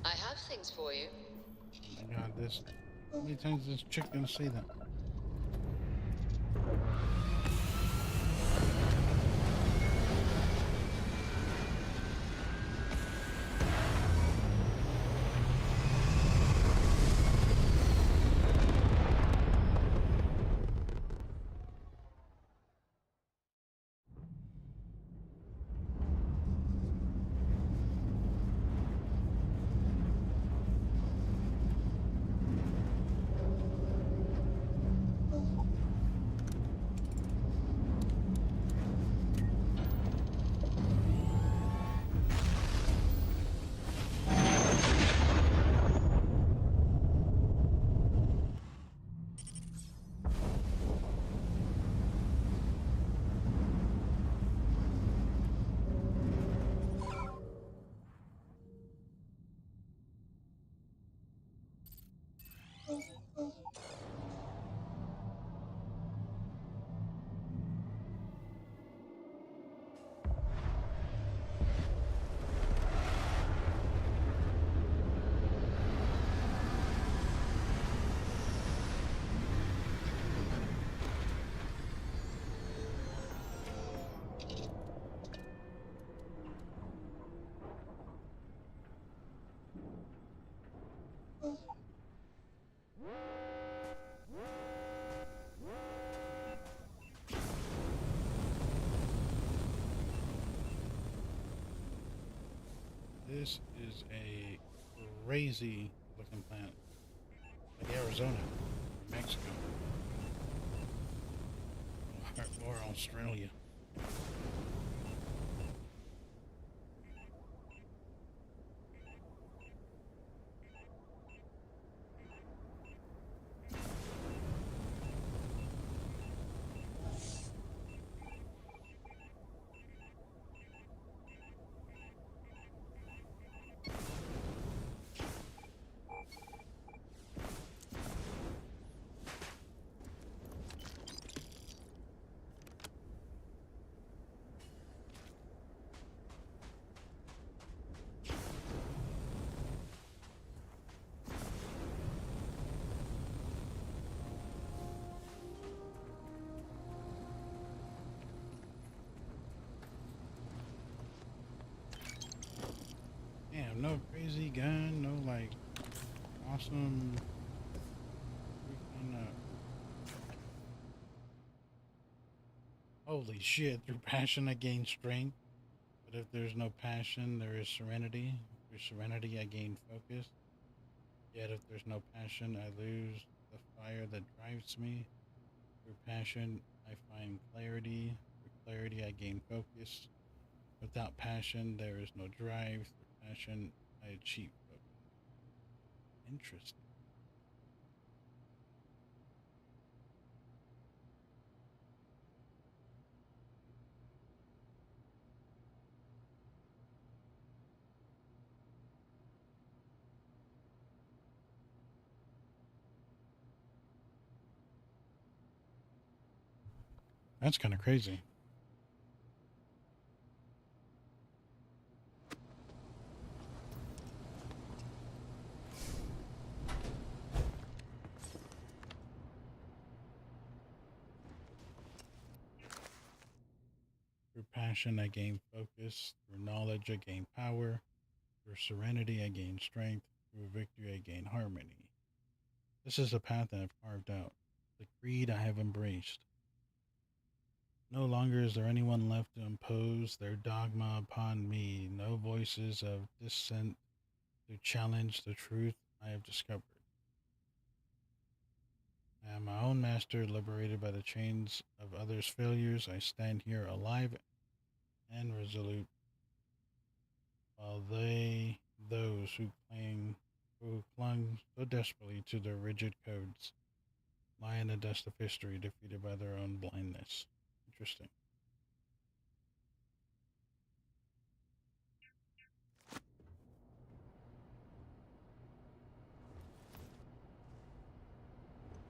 I have things for you. Oh my god, this. How many times is this chick gonna say that? This is a crazy looking planet. Like Arizona, Mexico, or Australia. Damn, no crazy gun, no like awesome freaking holy shit, through passion I gain strength. But if there's no passion, there is serenity. Through serenity I gain focus. Yet if there's no passion, I lose the fire that drives me. Through passion I find clarity. Through clarity I gain focus. Without passion, there is no drive. Through passion, I achieve focus. Interesting. That's kind of crazy. Through passion, I gain focus. Through knowledge, I gain power. Through serenity, I gain strength. Through victory, I gain harmony. This is the path that I've carved out, the creed I have embraced. No longer is there anyone left to impose their dogma upon me, no voices of dissent to challenge the truth I have discovered. I am my own master, liberated by the chains of others' failures. I stand here alive and resolute, while those who clung so desperately to their rigid codes, lie in the dust of history, defeated by their own blindness. Interesting.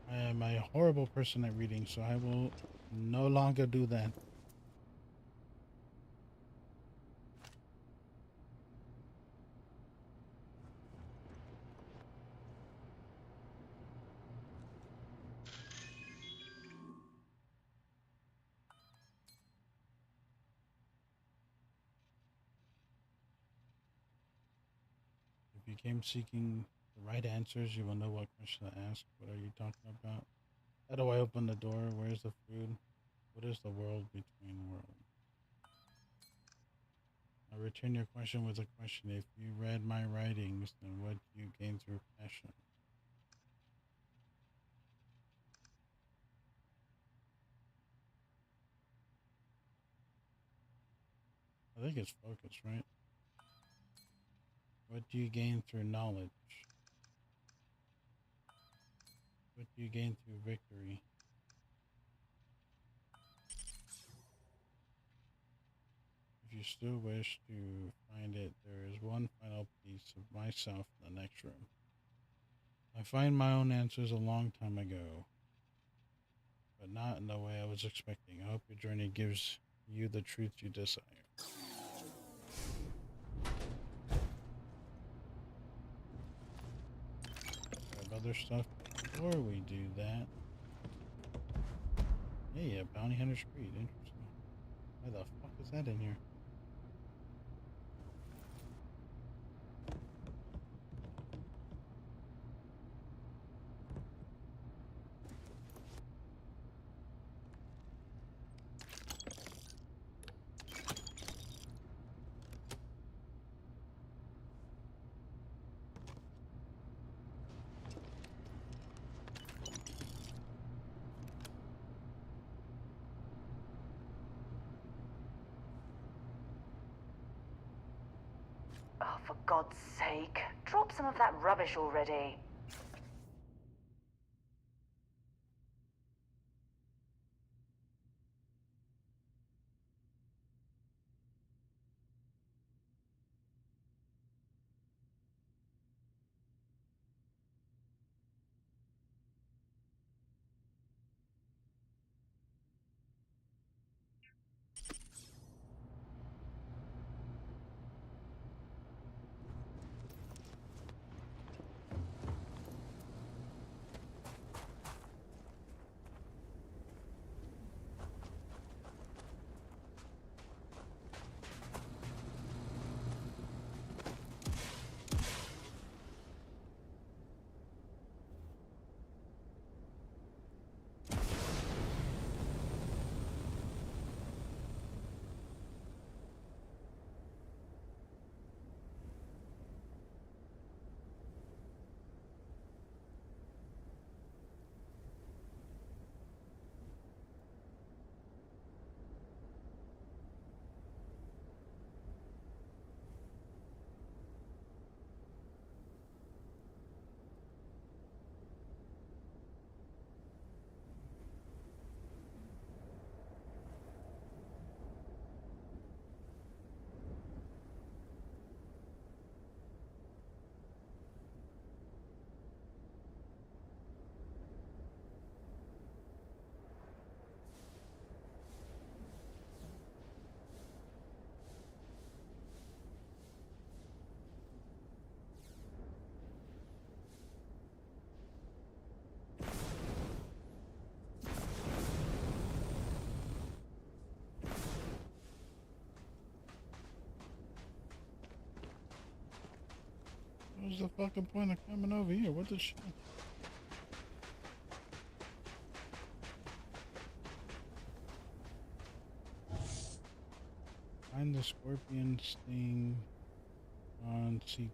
I am a horrible person at reading, so I will no longer do that. If you came seeking the right answers, you will know what question to ask. What are you talking about? How do I open the door? Where's the food? What is the world between worlds? I return your question with a question. If you read my writings, then what do you gain through passion? I think it's focus, right? What do you gain through knowledge? What do you gain through victory? If you still wish to find it, there is one final piece of myself in the next room. I find my own answers a long time ago, but not in the way I was expecting. I hope your journey gives you the truth you desire. Grab other stuff before we do that. Hey, a bounty hunter's creed. Interesting. Why the fuck is that in here? Oh, for God's sake, drop some of that rubbish already. What's the fucking point of coming over here? What the shit? Find the scorpion sting on sequence.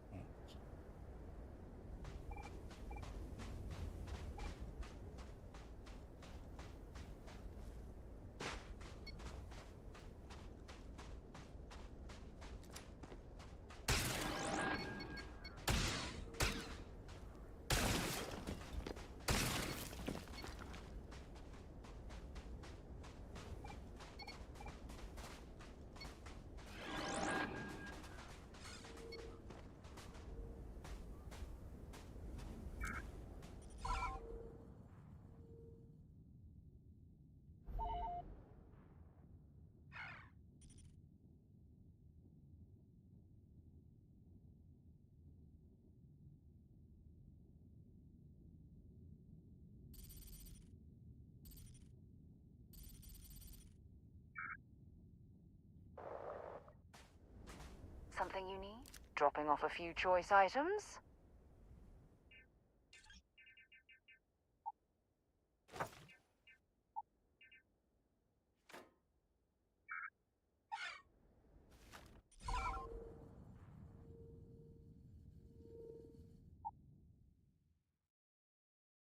Something you need? Dropping off a few choice items?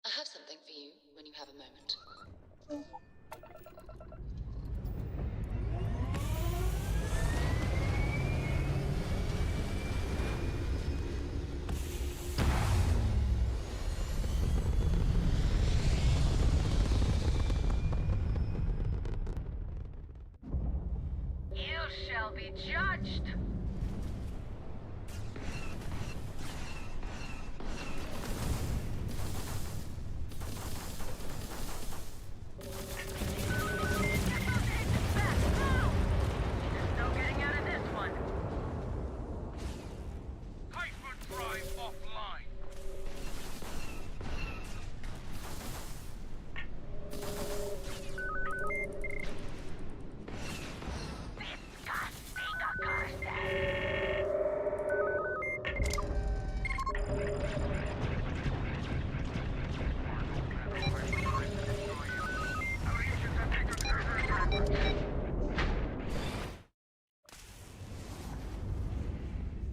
I have something for you when you have a moment. You shall be judged.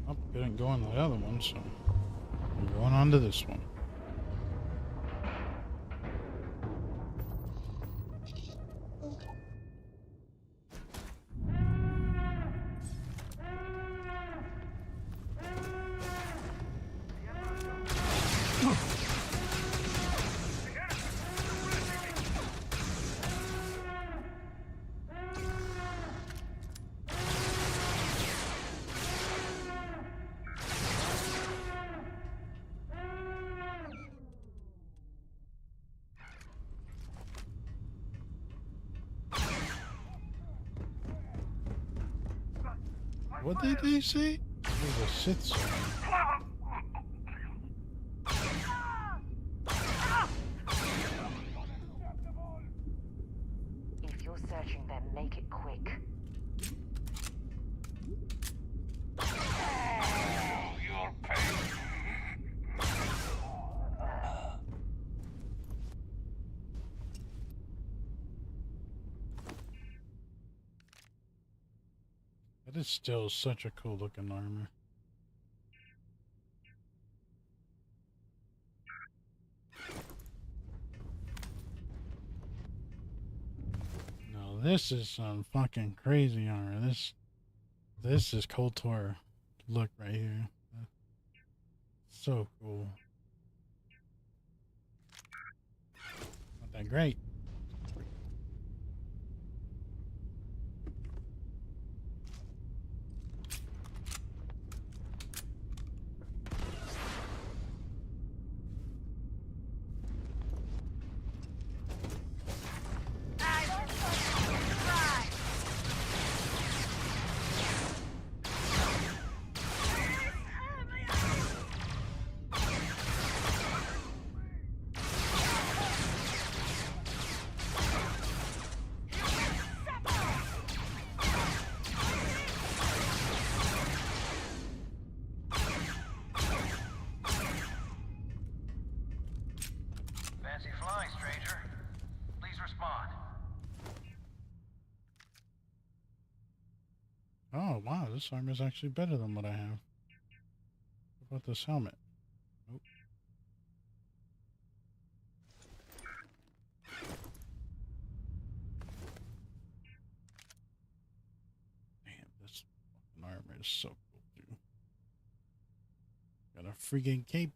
Oh, couldn't go on the other one, so I'm going on to this one. What did they say? It was a Sith sword. If you're searching them, make it quick. You'll pay. That is still such a cool looking armor. No, this is some fucking crazy armor. This is KOTOR look right here. So cool. Not that great. Fancy flying, stranger. Please respond. Oh wow, this armor is actually better than what I have. What about this helmet? Nope. Damn, this fucking armor is so cool, dude. Got a freaking cape.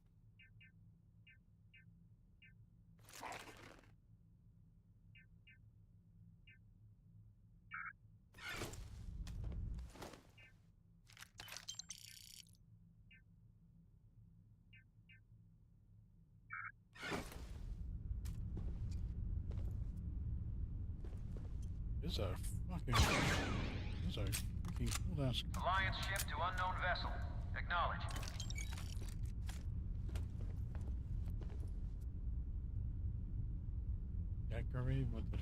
These are freaking cool ass. Alliance ship to unknown vessel. Acknowledge. Decorate with the.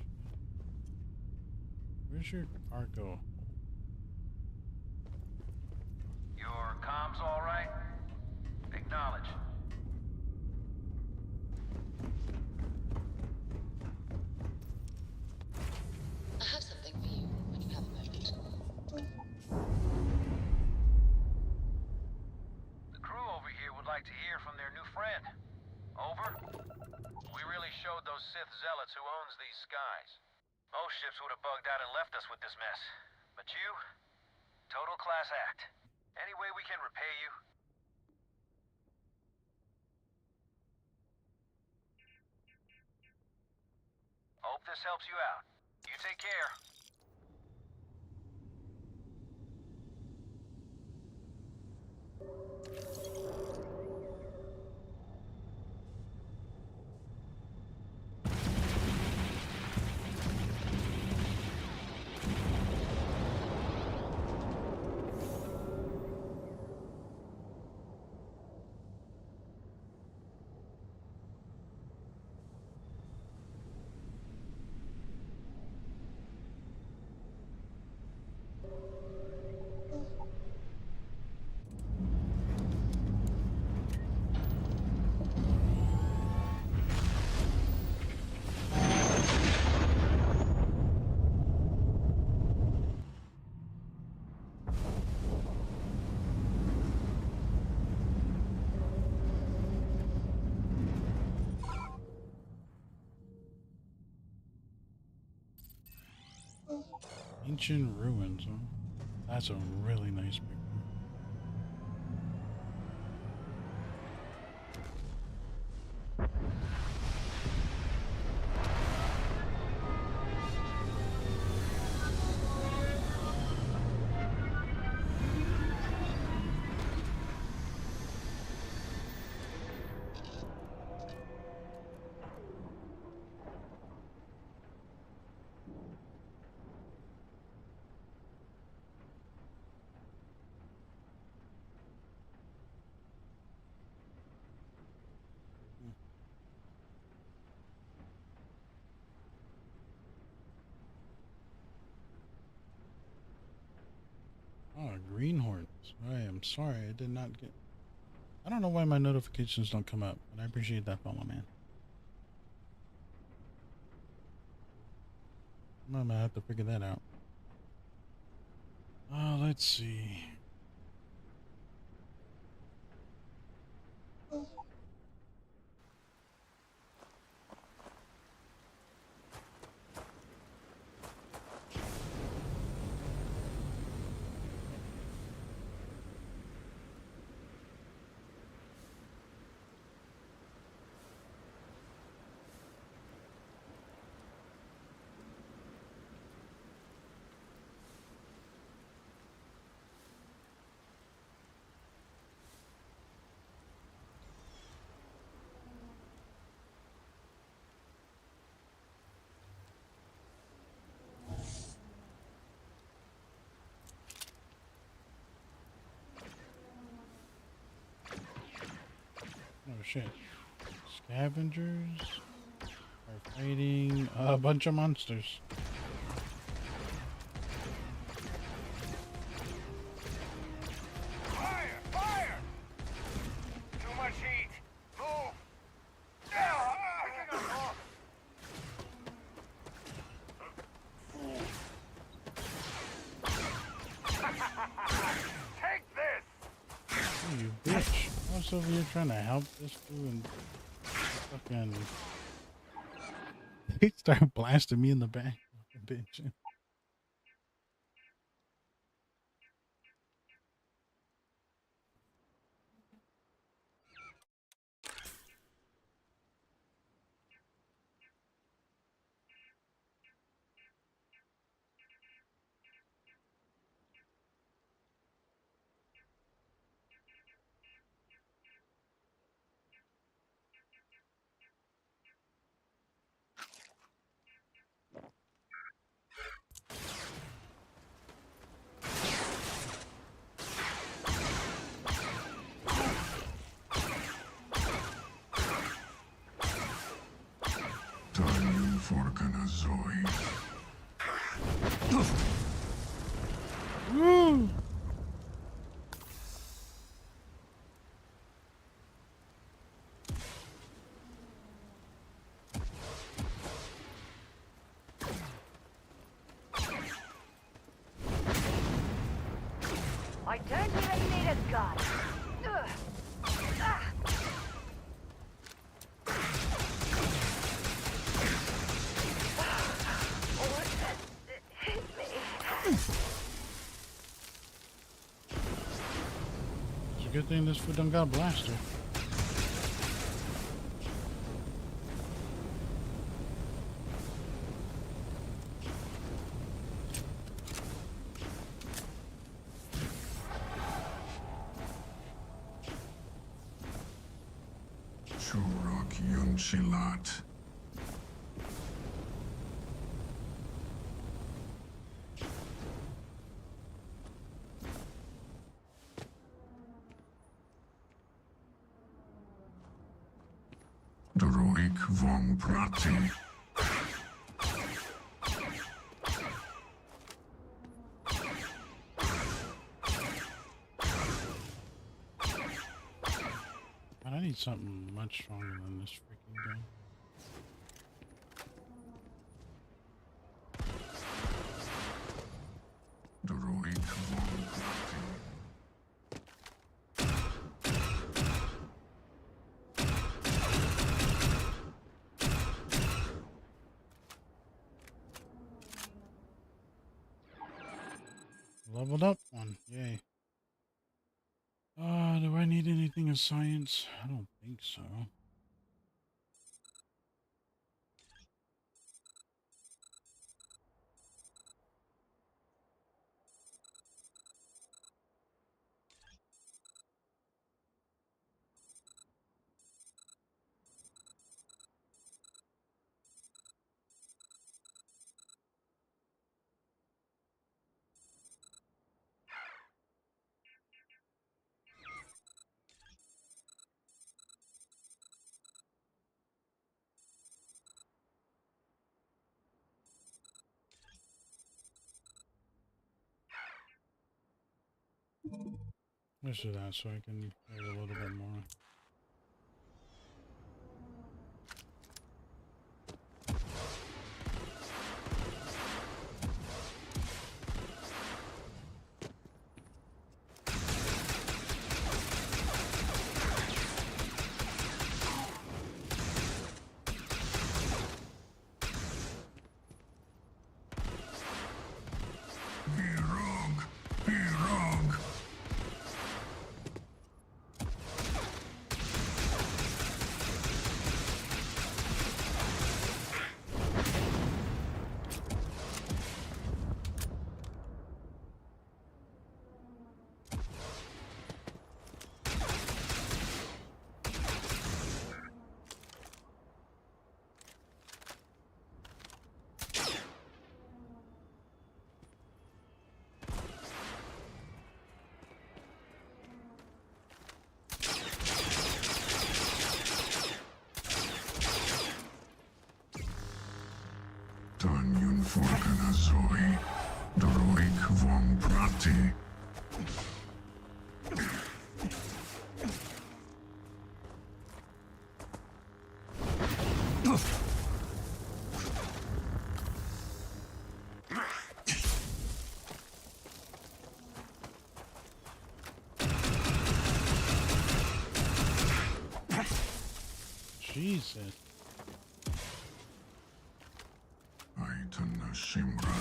Where's your cargo? Your comms all right? Acknowledge. I have something for you when you have a moment. The crew over here would like to hear from their new friend. Over? We really showed those Sith zealots who owns these skies. Most ships would have bugged out and left us with this mess. But you? Total class act. Any way we can repay you? Hope this helps you out. You take care. Ancient ruins, huh? That's a really nice picture. green horns. I am sorry, I did not get. I don't know why my notifications don't come up, but I appreciate that follow, man. I'm gonna have to figure that out. Let's see. Oh shit. Scavengers are fighting a bunch of monsters. Fire! Fire! Too much heat. Move! Take this! Oh, you bitch. I was over here trying to help this dude and fucking... They start blasting me in the back. Bitch. Woo! I don't even need a gun. Ugh. Ah. Hit me. It's a good thing this foot done got a blaster. Churak Yun Shilat. Droik von Prati. I need something much stronger than this freaking gun. Droik von Prati. Leveled up one. Yay. Do I need anything in science? I don't think so. Let's do that so I can hear a little bit more. Daniun Forkana Zoe, Doroik Von Prati. Jesus. Aitana Shimra,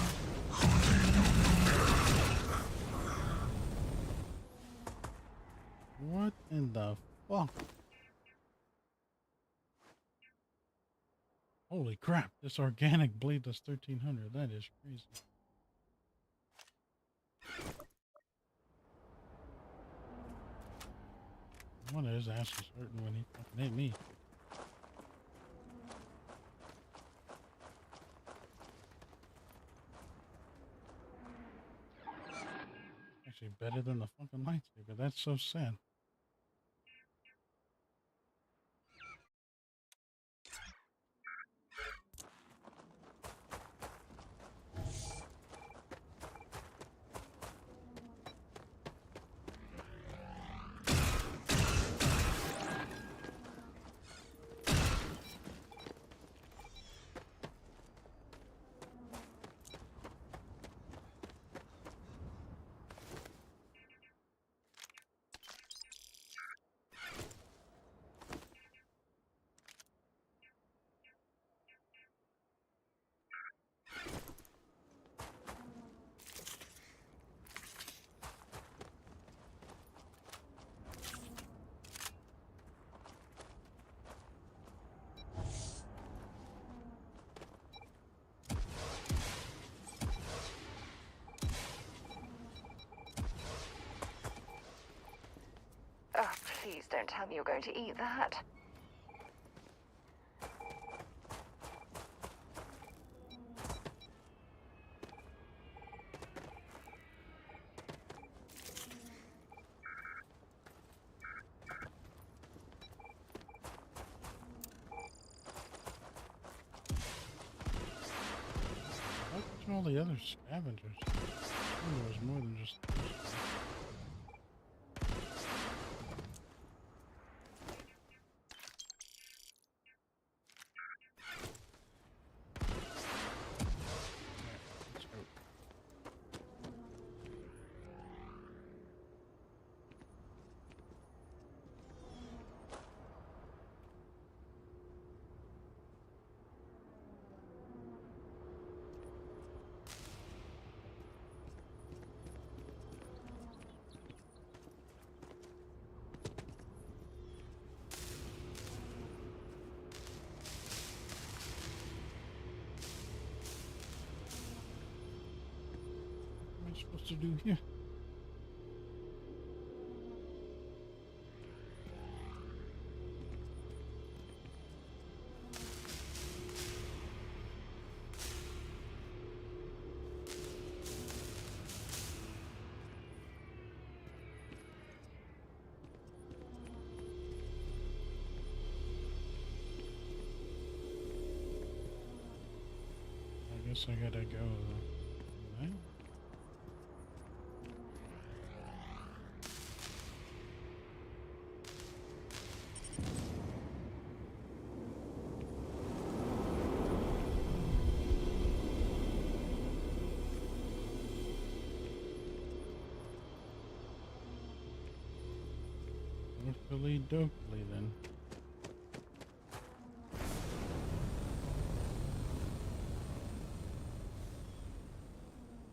What in the fuck? Holy crap, this organic blade does 1300. That is crazy. I wonder his ass was hurting when he fucking hit me. Actually better than the fucking lightsaber. That's so sad. Oh, please don't tell me you're going to eat that. What were all the other scavengers? There was more than just those guys. Let's go. What am I supposed to do here? I guess I gotta go. Right? Oakley dokley then.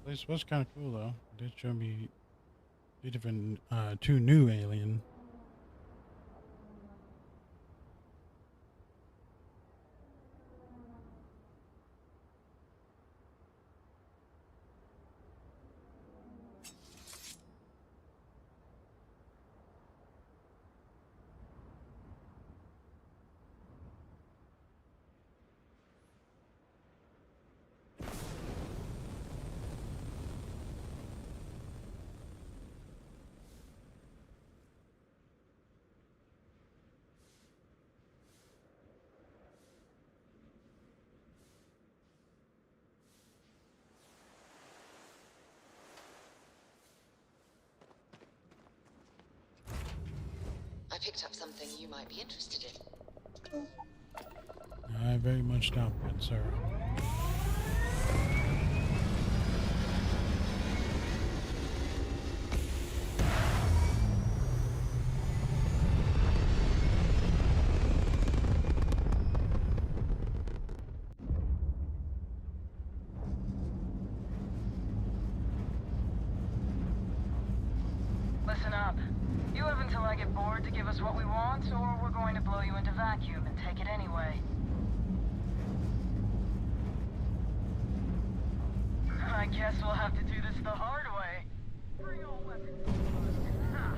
This was kind of cool though. It did show me two new alien. I picked up something you might be interested in. I very much doubt that, sir. Listen up. You have until I get bored to give us what we want, or we're going to blow you into vacuum and take it anyway. I guess we'll have to do this the hard way. Bring all weapons. Ha!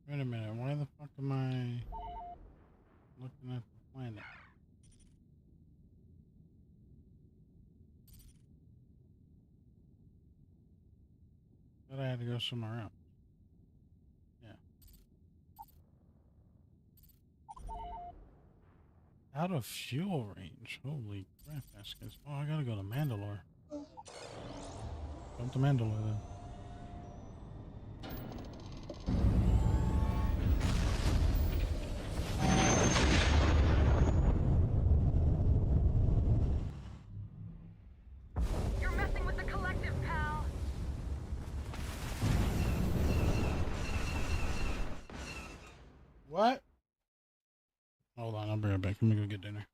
Wait a minute, why the fuck am I looking at the planet? Thought I had to go somewhere else. Yeah. Out of fuel range. Holy crap, that's good. Oh, I gotta go to Mandalore. Come to Mandalore then. You're messing with the collective, pal. What? Hold on, I'll be right back. Let me go get dinner.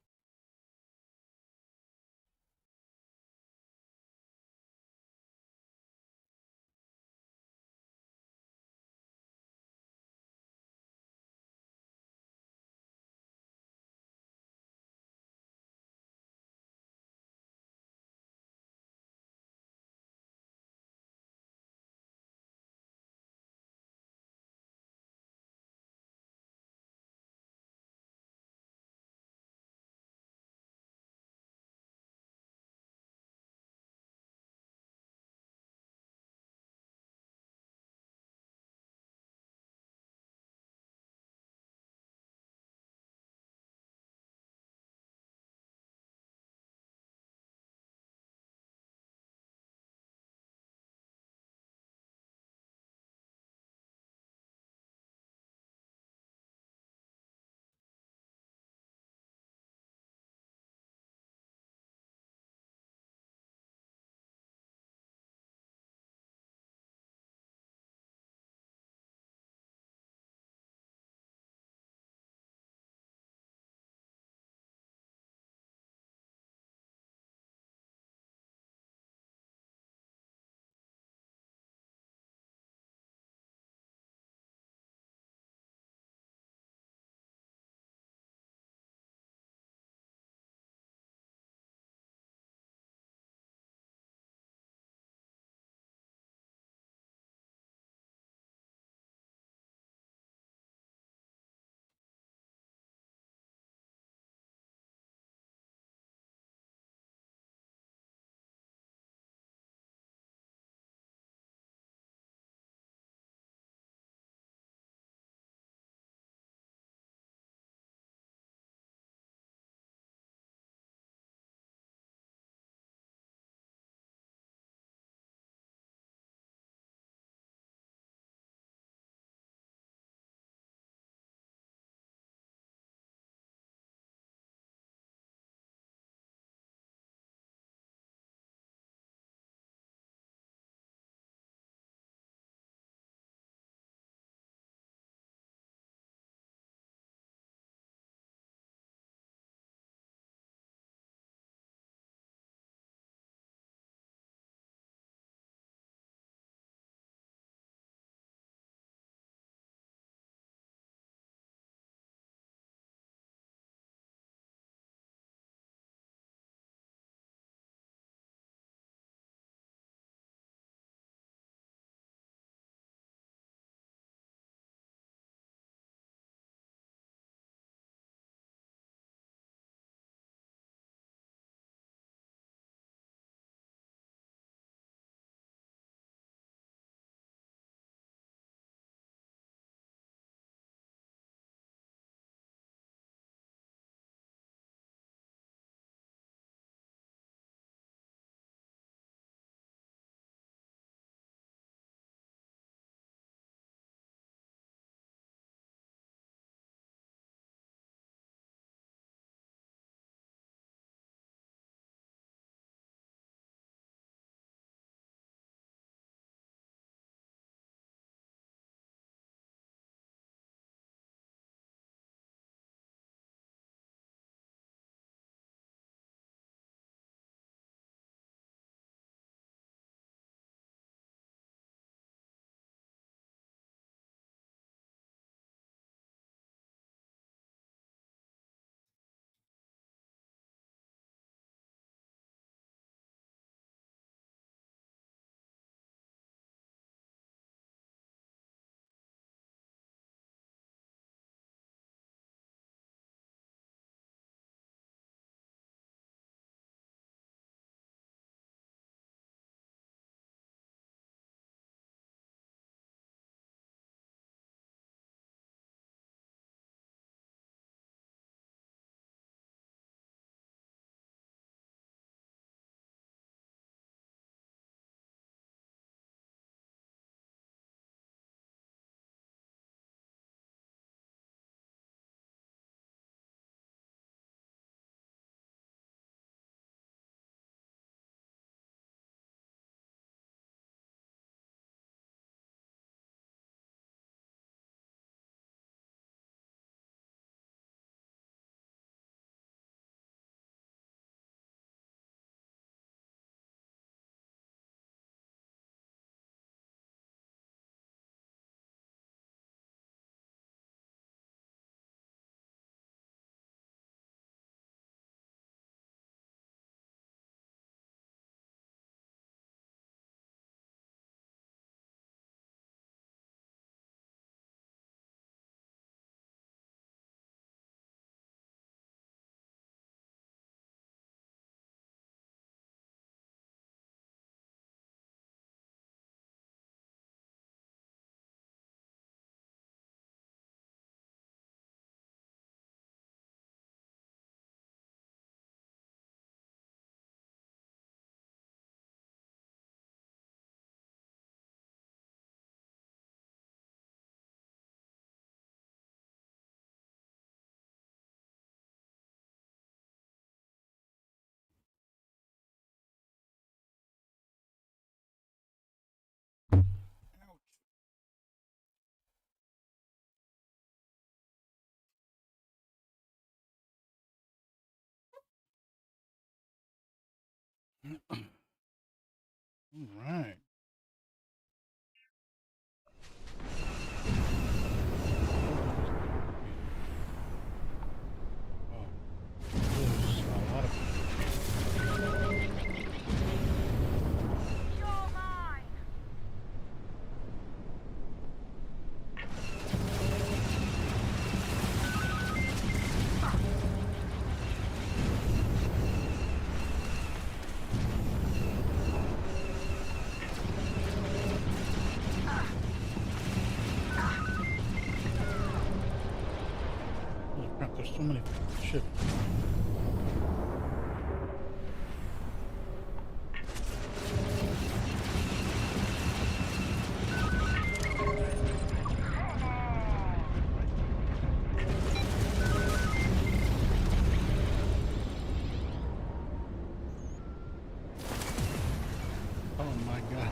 All right. Crap, there's so many shit. Oh my god.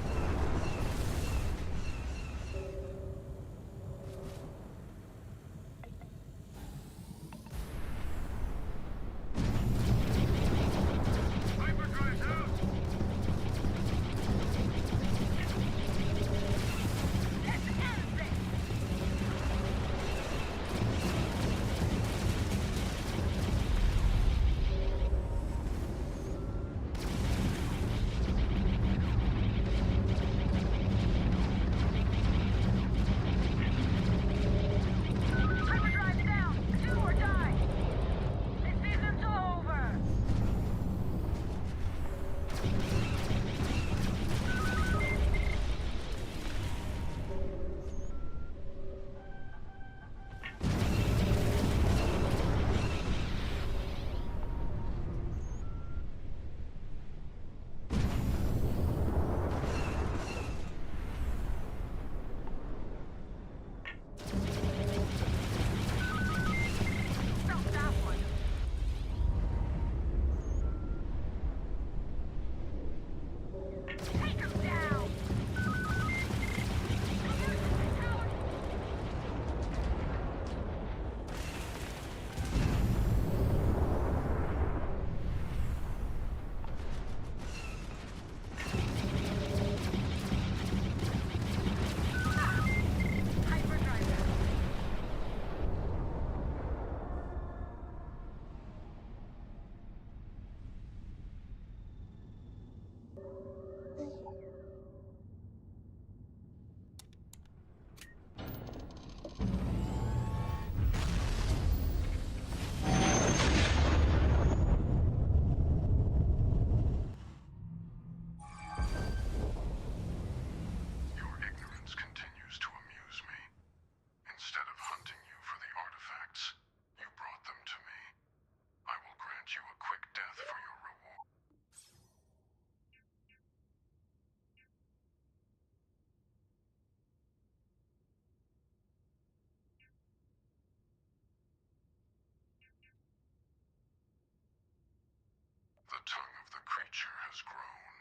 The tongue of the creature has grown.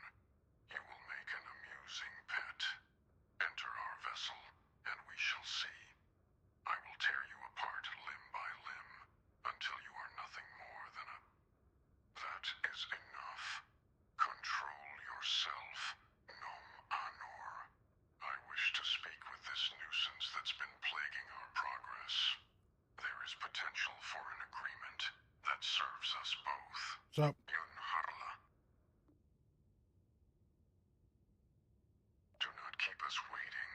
You will make an amusing pet. Enter our vessel, and we shall see. I will tear you apart limb by limb, until you are nothing more than a... That is enough. Control yourself, Nom Anor. I wish to speak with this nuisance that's been plaguing our progress. There is potential for an agreement that serves us both. What's up? Do not keep us waiting.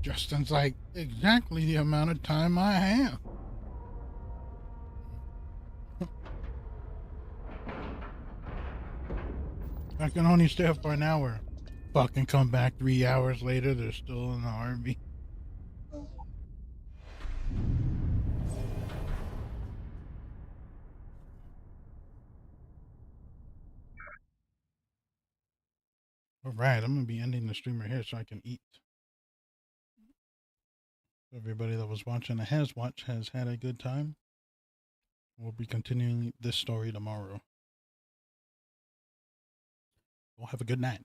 Justin's like, exactly the amount of time I have. I can only stay up for an hour. Fucking come back 3 hours later, they're still in the RV. Alright, I'm gonna be ending the stream right here so I can eat. Everybody that was watching and has watched has had a good time. We'll be continuing this story tomorrow. Well, have a good night.